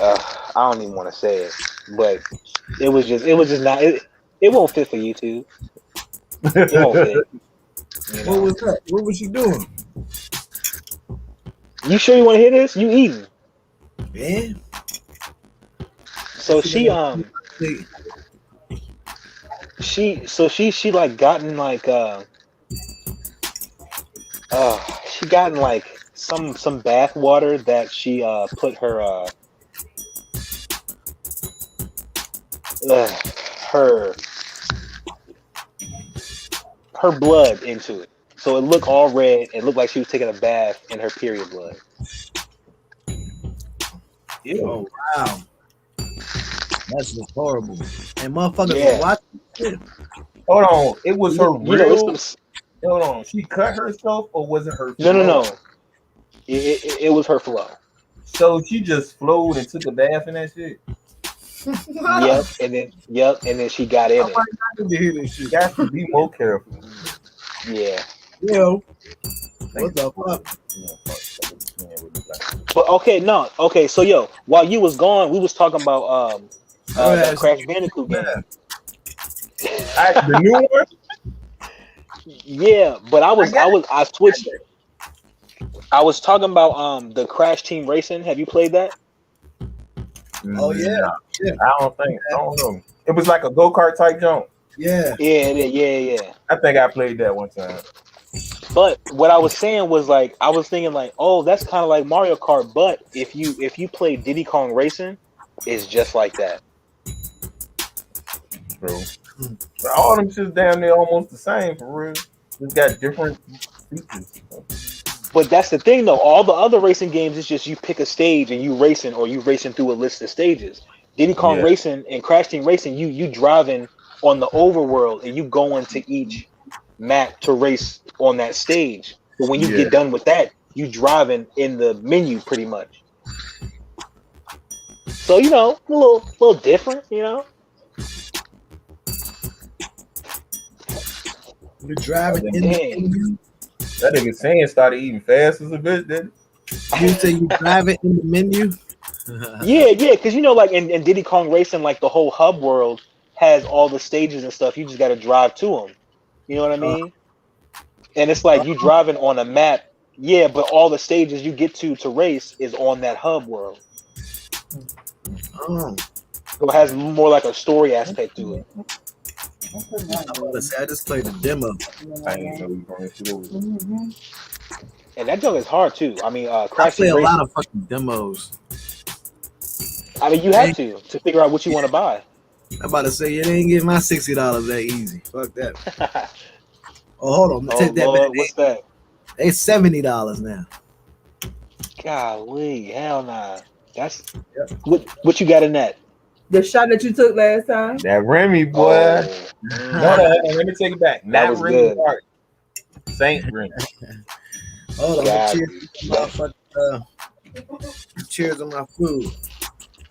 I don't even want to say it, but it was just not it won't fit for YouTube. It won't fit. You know? What was that? What was she doing? You sure you want to hear this? You eating? Yeah. So she like gotten like she gotten like some bath water that she put her her blood into it. So it looked all red. It looked like she was taking a bath in her period blood. Ew. Oh wow. That's just horrible. And motherfuckers Yeah. watching shit. Hold on, it was her You know, real. it's Hold on, she cut herself or was it her? no. It was her flow. So she just flowed and took a bath in that shit. Yep, and then she got in it. You got to be more careful. Yeah. Yo. What the fuck? But okay, so yo, while you was gone, we was talking about that Crash Bandicoot game. The new one? Yeah, but I switched. I was talking about the Crash Team Racing. Have you played that? Oh yeah. I don't know. It was like a go-kart type jump. Yeah. Yeah. I think I played that one time. But what I was saying was like I was thinking like, oh, that's kind of like Mario Kart. But if you play Diddy Kong Racing, it's just like that. True. But all them shits down there almost the same for real. Just got different features. But that's the thing though. All the other racing games is just you pick a stage and you racing through a list of stages. Diddy Kong Racing and Crash Team Racing, you driving on the overworld and you go into each map to race on that stage. But when you get done with that, you driving in the menu pretty much. So you know, a little different, you know. You're driving in the menu. That nigga saying started eating fast as a bitch, didn't he? You say you driving in the menu? Yeah, because you know, like in Diddy Kong Racing, like the whole hub world has all the stages and stuff. You just got to drive to them. You know what I mean? And it's like you driving on a map. Yeah, but all the stages you get to race is on that hub world. Oh, So it has more like a story aspect to it. I'm about to say I just played the demo. I ain't know you going to shoot over. And that joke is hard too. I mean, I Crash play Team a lot Racing. of fucking demos. I mean, you have to figure out what you want to buy. I'm about to say it ain't getting my $60 that easy. Fuck that. Oh, hold on. Oh Take that Lord, back. what's that? It's $70 now. Golly, hell nah. That's what you got in that? The shot that you took last time. That Remy boy. Oh, No, let me take it back. That Not was Remy good. Martin. Saint Remy. Hold on. God. Cheers. Cheers on my food.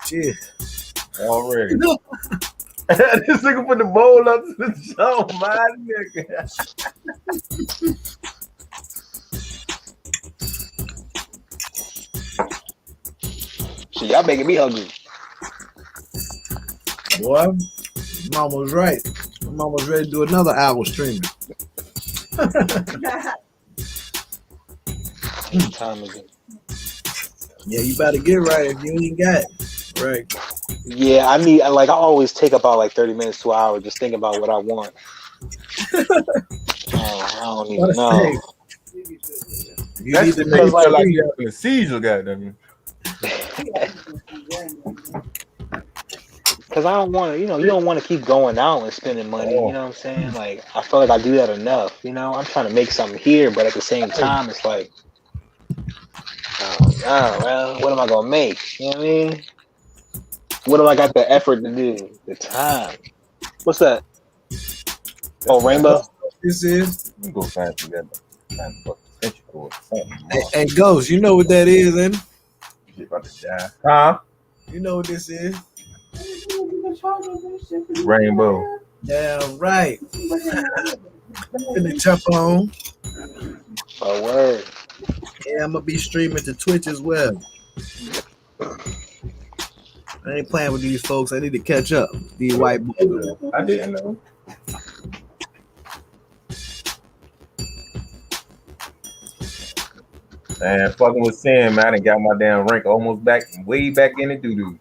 Cheers. Already. This nigga put the bowl up to the show, my nigga. Shit, y'all making me hungry. Boy, Mom was right. Mom was ready to do another hour streaming. What time is it? Yeah, you better get right if you ain't got it. Right. Yeah, I always take about like 30 minutes to an hour just thinking about what I want. I don't even know. You That's need to the nigga like- feel like you having a seizure, goddamn. Because I don't want to, you don't want to keep going out and spending money. You know what I'm saying? Like, I feel like I do that enough. I'm trying to make something here, but at the same time, it's like, oh, well, what am I going to make? You know what I mean? What do I got the effort to do? The time. What's that? Oh, Rainbow? This is. You go find together. Find the fucking extension cord. Hey, Ghost, you know what that is, ain't it? Shit about to die. Huh? You know what this is? Rainbow. Damn right. Finna jump on. Oh, word. Yeah, I'm gonna be streaming to Twitch as well. I ain't playing with these folks. I need to catch up. These white boys. I didn't know. Man, fucking with Sam, man. I done got my damn rank almost back, way back in the doo-doo.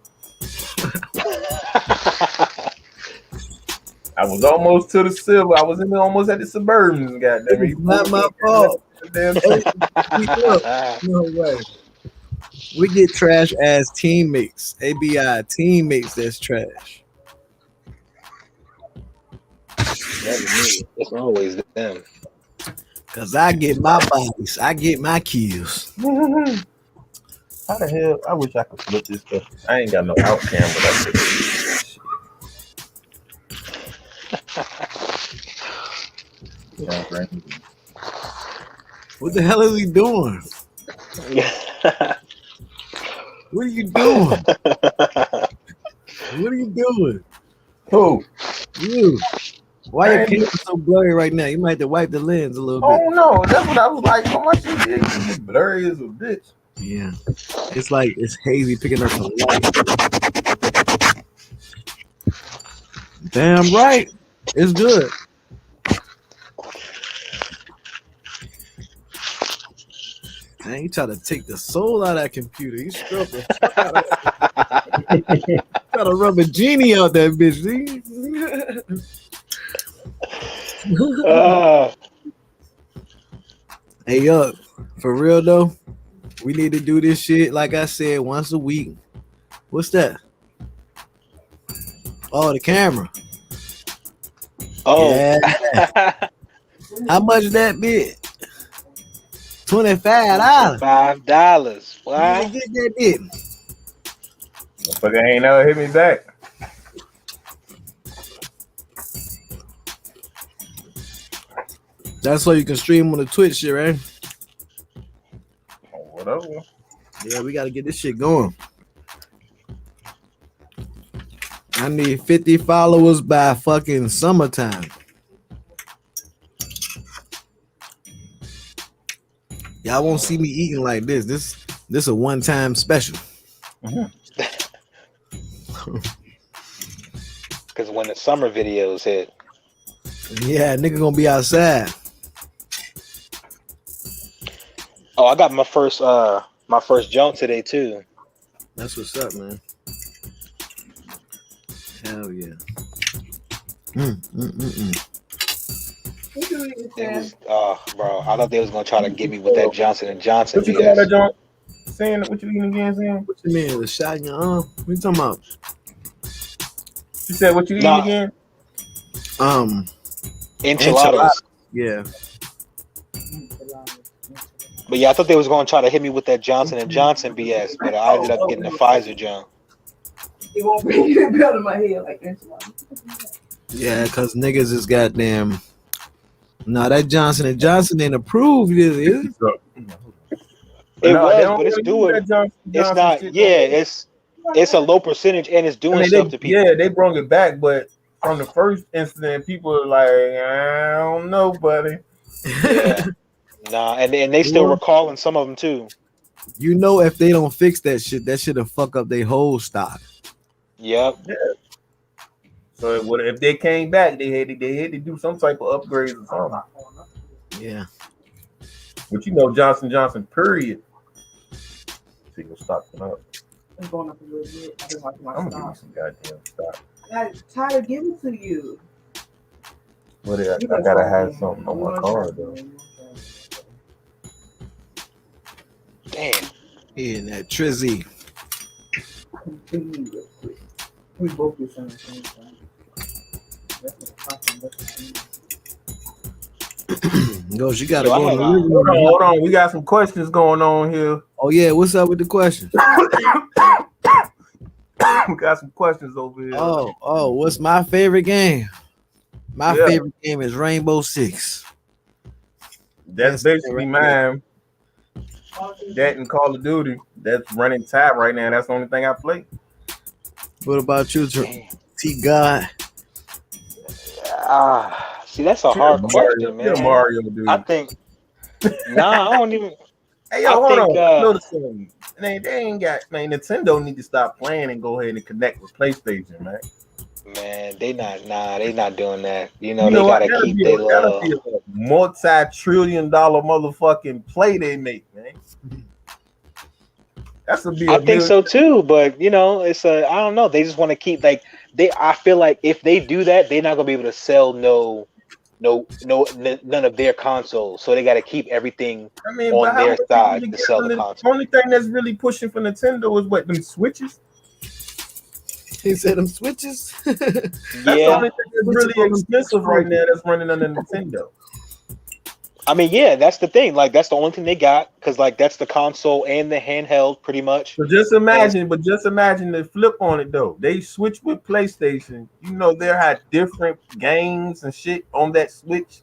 I was almost to the silver. I was almost at the Suburbans, goddamn. It's not my fault. Damn. No way. We get trash as teammates. ABI teammates that's trash. It's always them. Cause I get my bodies. I get my kills. How the hell? I wish I could flip this stuff. I ain't got no out cam, but I could. Yeah, right. What the hell is he doing? What are you doing? What are you doing? Who? You. Why your camera so blurry right now? You might have to wipe the lens a little bit. Oh no, that's what I was like. Oh my shit, is blurry as a bitch. Yeah. It's like it's hazy picking up some light. Damn right. It's good. Man, you try to take the soul out of that computer. You struggling. Try to rub a genie out that bitch. Hey, yo, for real though, we need to do this shit, like I said, once a week. What's that? Oh, the camera. Oh. Yeah. How much that bit? $25. $5. Wow. Get that bit. Motherfucker ain't never hit me back. That's so you can stream on the Twitch shit, right? Whatever. Yeah, we gotta get this shit going. I need 50 followers by fucking summertime. Y'all won't see me eating like this. This a one-time special. Because when the summer videos hit. Yeah, nigga gonna be outside. Oh, I got my first jump today too. That's what's up, man. Hell yeah. What you eating, It Sam? was, bro. I thought they was gonna try to get me with that Johnson and Johnson What you call that, BS. John? Saying what you eating again, Sam? What you mean? The shot in your arm? What you talking about? You said what you eating Nah, again? enchiladas. Yeah. But yeah, I thought they was gonna try to hit me with that Johnson and Johnson BS, but I ended up getting the Pfizer junk. It won't bring it down to my head like enchilada. Yeah, because niggas is goddamn. Nah, that Johnson and Johnson ain't approved, is it? It No, they was, don't but it's really do doing. that Johnson It's Johnson not. shit. Yeah, it's a low percentage and it's I doing mean, stuff to people. they brought it back, but from the first incident, people are like, I don't know, buddy. Yeah. Nah, and they still recalling some of them too. You know, if they don't fix that shit'll fuck up their whole stock. Yep. Yeah. So what if they came back? They had to do some type of upgrades or something. Yeah. But you know, Johnson Johnson, period. See, will stop up. I'm going up a little bit. I've been watching my I'm gonna give you stock. some goddamn stock. I try to give it to you. But I gotta have something on my card though. Damn. Yeah, that Trizzy. We both do something at the same time. Goes, you gotta Yo, I go had, in the living room. Hold on. We got some questions going on here. Oh yeah, what's up with the questions? We got some questions over here. Oh, what's my favorite game? My favorite game is Rainbow Six. That's basically mine. That and Call of Duty. That's running tab right now. That's the only thing I play. What about you, T God? See, that's a hard question, man. Mario, dude. I think. Nah, I don't even. Hey, yo, hold on. Notice something. They ain't got, man. Nintendo need to stop playing and go ahead and connect with PlayStation, man. Man, they not doing that. You know, they gotta keep their love. Be a multi-trillion-dollar motherfucking play they make, man. That's a big. I think so too, but you know, I don't know. They just want to keep I feel like if they do that, they're not gonna be able to sell none of their consoles. So they got to keep everything on their side to sell the console. The only thing that's really pushing for Nintendo is what, them Switches. He said them Switches. That's the only thing that's really expensive right now that's running under Nintendo. I mean, yeah, that's the thing. Like, that's the only thing they got, because like that's the console and the handheld, pretty much. So just imagine the flip on it though. They switch with PlayStation. You know, they had different games and shit on that Switch.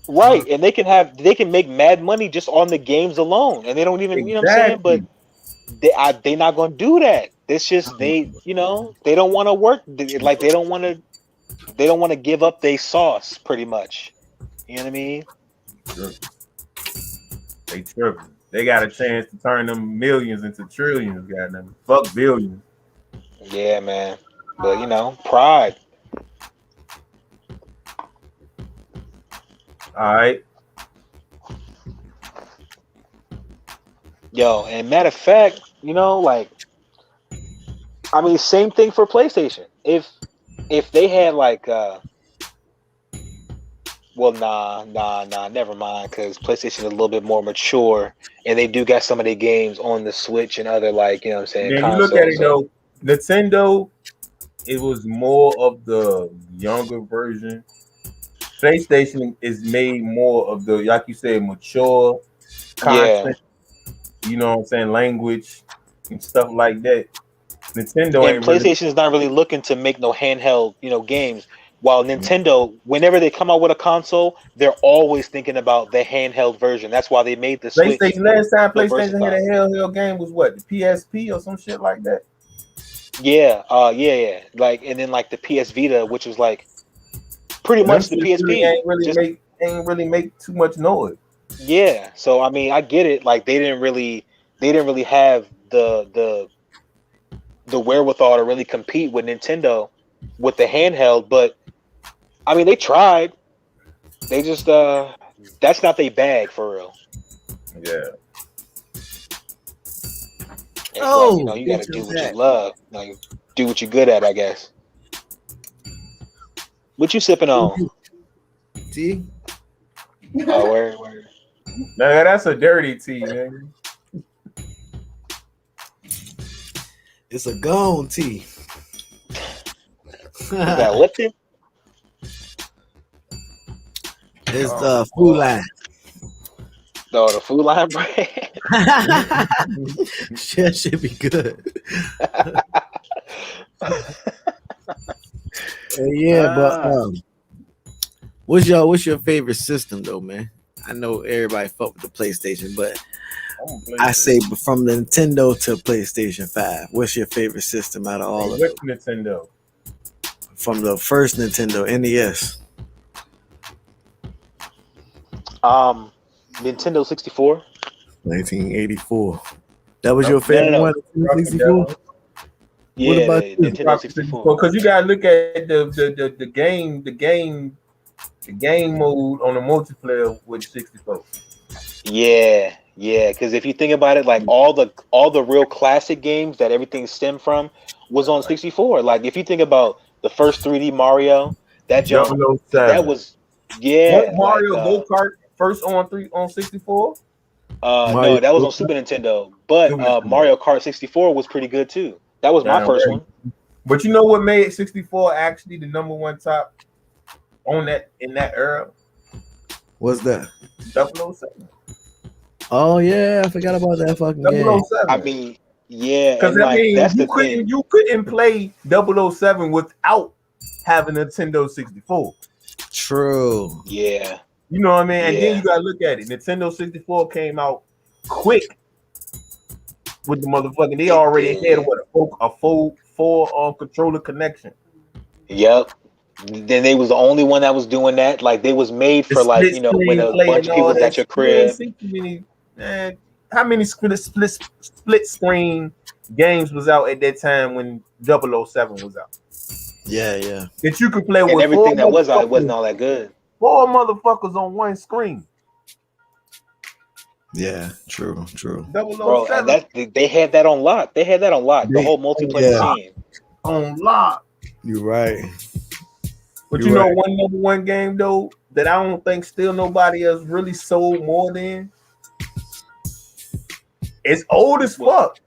Right, and they can make mad money just on the games alone, and they don't even, you know what I'm saying? But they not gonna do that. It's just they don't want to work. Like they don't want to give up their sauce, pretty much. You know what I mean? They tripping. They got a chance to turn them millions into trillions. Goddamn, fuck billions. Yeah, man. But you know, pride. All right. Yo, and matter of fact, you know, like, I mean, same thing for PlayStation. If they had like, well, nah, never mind, because PlayStation is a little bit more mature, and they do got some of their games on the Switch and other, like, you know what I'm saying. Then you look at it though, Nintendo, it was more of the younger version. PlayStation is made more of the, like you said, mature content. Yeah. You know what I'm saying, language and stuff like that. Nintendo and PlayStation is not really looking to make no handheld, games. While Nintendo, whenever they come out with a console, they're always thinking about the handheld version. That's why they made the Switch. Last time PlayStation had a handheld game was what, the PSP or some shit like that. Yeah, yeah. Like, and then like the PS Vita, which was like pretty much the PSP. Ain't really make too much noise. Yeah, so I mean, I get it. Like they didn't really have the wherewithal to really compete with Nintendo with the handheld, but I mean, they tried. They just that's not their bag for real. Yeah. It's like, you know, you got to do what you love. Like, do what you're good at, I guess. What you sipping on? Tea? Oh, word. Nah, that's a dirty tea, man. It's a gone tea. Is that Lipton? It's the Food Line. No, the Food Line brand. Shit should be good. But what's your favorite system though, man? I know everybody fuck with the PlayStation, but I say from the Nintendo to PlayStation 5, what's your favorite system out of all of them? Nintendo? From the first Nintendo, NES. Nintendo 64. 1984. That was your favorite one? Nintendo 64? Yeah, what about Nintendo 64? Because you gotta look at the game mode on the multiplayer with 64. Yeah, because if you think about it, like all the real classic games that everything stemmed from was on 64. Like if you think about the first 3D Mario, that jump, that was Mario Go-Kart first on 64. No, that was on Super Nintendo, but Mario Kart 64 was pretty good too. That was my first one. But you know what made 64 actually the number one top on that in that era? What's that? 007. Oh yeah, I forgot about that fucking game. 007. I mean, yeah, because that's the thing. You couldn't play 007 without having a Nintendo 64. True. Yeah. You know what I mean? And then you gotta look at it. Nintendo 64 came out quick with the motherfucking. They already had a full controller connection. Yep. Then they was the only one that was doing that. Like they was made for like, you know, when a bunch of people was at your crib. How many split screen games was out at that time when 007 was out? Yeah. That you could play and with everything that was out, it wasn't all that good. 4 motherfuckers on one screen. Yeah, true. 007. Bro, and they had that on lock. The whole multiplayer scene. On lock. You're right. But you know one number one game though that I don't think still nobody else really sold more than. It's old as fuck.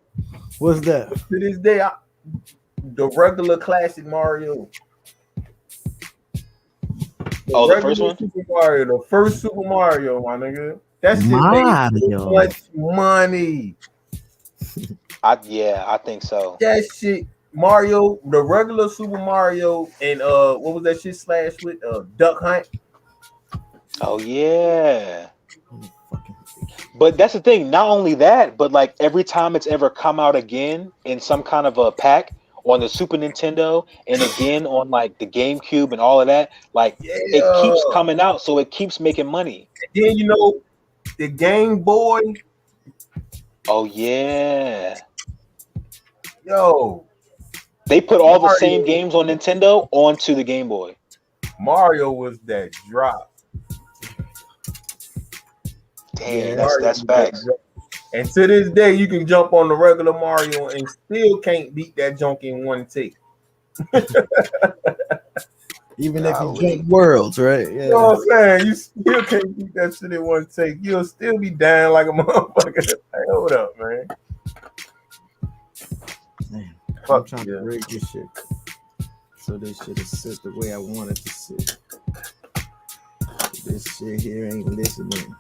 What's that? To this day, the regular classic Mario. The first one? Super Mario, the first Super Mario, my nigga. That's just so much money. I think so. That shit, Mario, the regular Super Mario, and what was that shit slash with Duck Hunt? Oh yeah. But that's the thing. Not only that, but like every time it's ever come out again in some kind of a pack on the Super Nintendo and again on like the GameCube and all of that, like it keeps coming out, so it keeps making money. And then you know the Game Boy. Oh yeah. Yo. They put all the same games on Nintendo onto the Game Boy. Mario was that drop. Damn, that's facts. And to this day, you can jump on the regular Mario and still can't beat that junk in one take. Even if you jump worlds, right? Yeah. You know what I'm saying? You still can't beat that shit in one take. You'll still be down like a motherfucker. Hey, hold up, man. I'm trying to rig this shit so this shit is sit the way I want it to sit. This shit here ain't listening.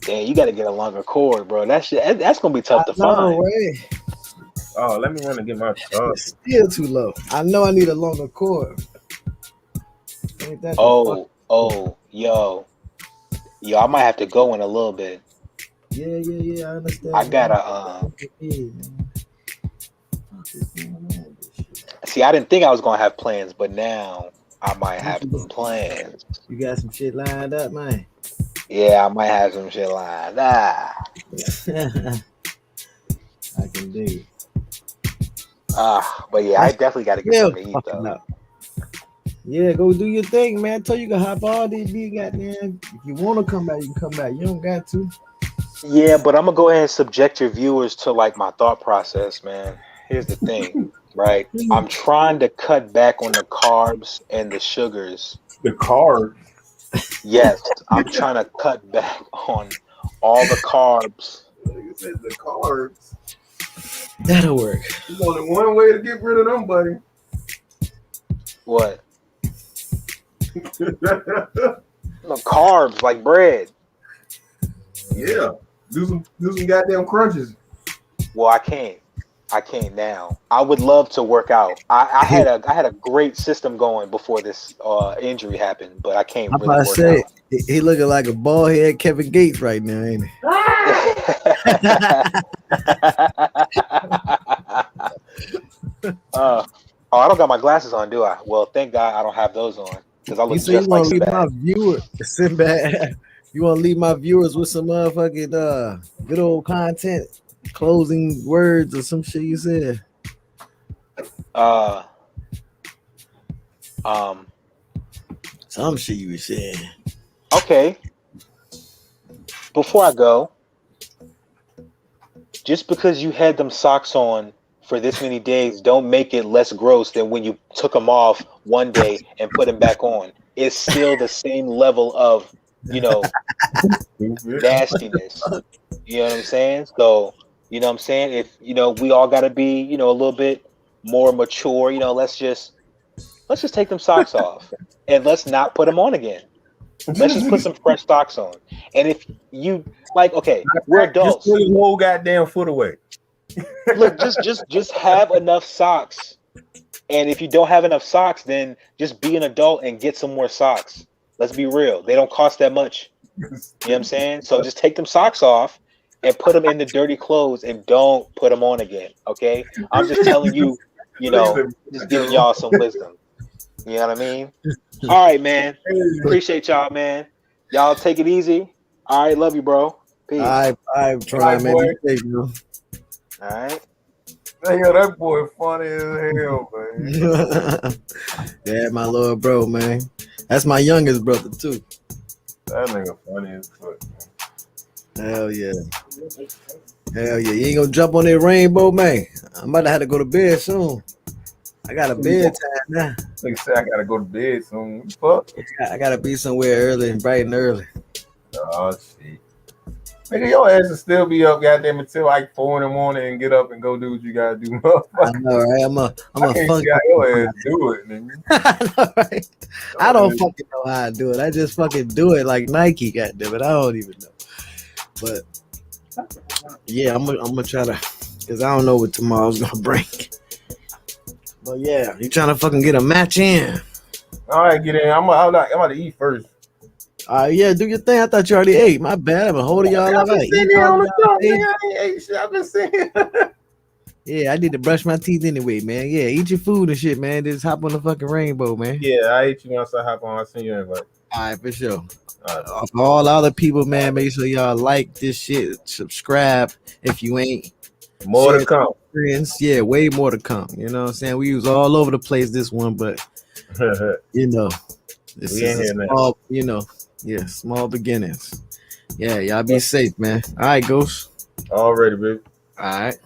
Damn, you got to get a longer cord, bro. That's gonna be tough to find. Way. Oh, let me run and get my charger. It's still too low. I know I need a longer cord. Yo, I might have to go in a little bit. Yeah. I understand. I gotta see. I didn't think I was gonna have plans, but now I might have some plans. You got some shit lined up, man. Yeah, I might have some shit lined up. I can dig it. But yeah, I definitely got to get something to eat though. Up. Yeah, go do your thing, man. I told you can hop all these big goddamn. If you want to come back, you can come back. You don't got to. Yeah, but I'm gonna go ahead and subject your viewers to like my thought process, man. Here's the thing, right? I'm trying to cut back on the carbs and the sugars. The carbs. Yes, I'm trying to cut back on all the carbs. Like I said, the carbs. That'll work. There's only one way to get rid of them, buddy. What? No, carbs like bread. Yeah. Do some goddamn crunches. Well, I can't now. I would love to work out. I had a great system going before this injury happened, but I can't I'm really about to work say out. he looking like a bald head Kevin Gates right now, ain't he? I don't got my glasses on, do I? Well, thank God I don't have those on because I look You just like leave my Sinbad. viewers, Sinbad. You want to leave my viewers with some motherfucking good old content, closing words or some shit you said? Some shit you was saying. Okay. Before I go, just because you had them socks on for this many days, don't make it less gross than when you took them off one day and put them back on. It's still the same level of, nastiness. You know what I'm saying? So, you know what I'm saying? If, we all got to be, a little bit more mature, let's just take them socks off and let's not put them on again. Let's just put some fresh socks on. And if you okay, we're adults. Just put your whole goddamn foot away. Look, just have enough socks. And if you don't have enough socks, then just be an adult and get some more socks. Let's be real. They don't cost that much. You know what I'm saying? So just take them socks off and put them in the dirty clothes and don't put them on again. Okay? I'm just telling you, just giving y'all some wisdom. You know what I mean? All right, man. Appreciate y'all, man. Y'all take it easy. All right, love you, bro. Peace. I'm trying, man. All right. Yo, that boy funny as hell, man. Yeah, my little bro, man. That's my youngest brother too. That nigga funny as fuck. Hell yeah. You ain't gonna jump on that rainbow, man. I'm about to have to go to bed soon. I got a bedtime now. Nigga said I gotta go to bed soon. Fuck. I gotta be somewhere early, bright and early. Oh shit. Nigga, your ass will still be up, goddamn, until like 4 in the morning and get up and go do what you gotta do. I know, right? I'm a can't see how your ass do it, nigga. I know, right? I don't fucking know how to do it. I just fucking do it like Nike, goddamn it. I don't even know. But yeah, I'm gonna try to, because I don't know what tomorrow's gonna bring. But yeah, you trying to fucking get a match in? All right, get in. I'm about to eat first. Yeah, do your thing. I thought you already ate. My bad. I've been holding y'all up. I've been sitting here on the top, nigga. I ain't ate shit. I've been sitting. Yeah, I need to brush my teeth anyway, man. Yeah, eat your food and shit, man. Just hop on the fucking rainbow, man. Yeah, I ate you once I hop on. I'll send you an invite. All right, for sure. All right. For all other people, man, make sure y'all like this shit. Subscribe if you ain't. More to come. Friends. Yeah, way more to come. You know what I'm saying? We was all over the place this one, but this we is a small, small beginnings. Yeah, y'all be safe, man. All right, Ghost. Already, baby. All right.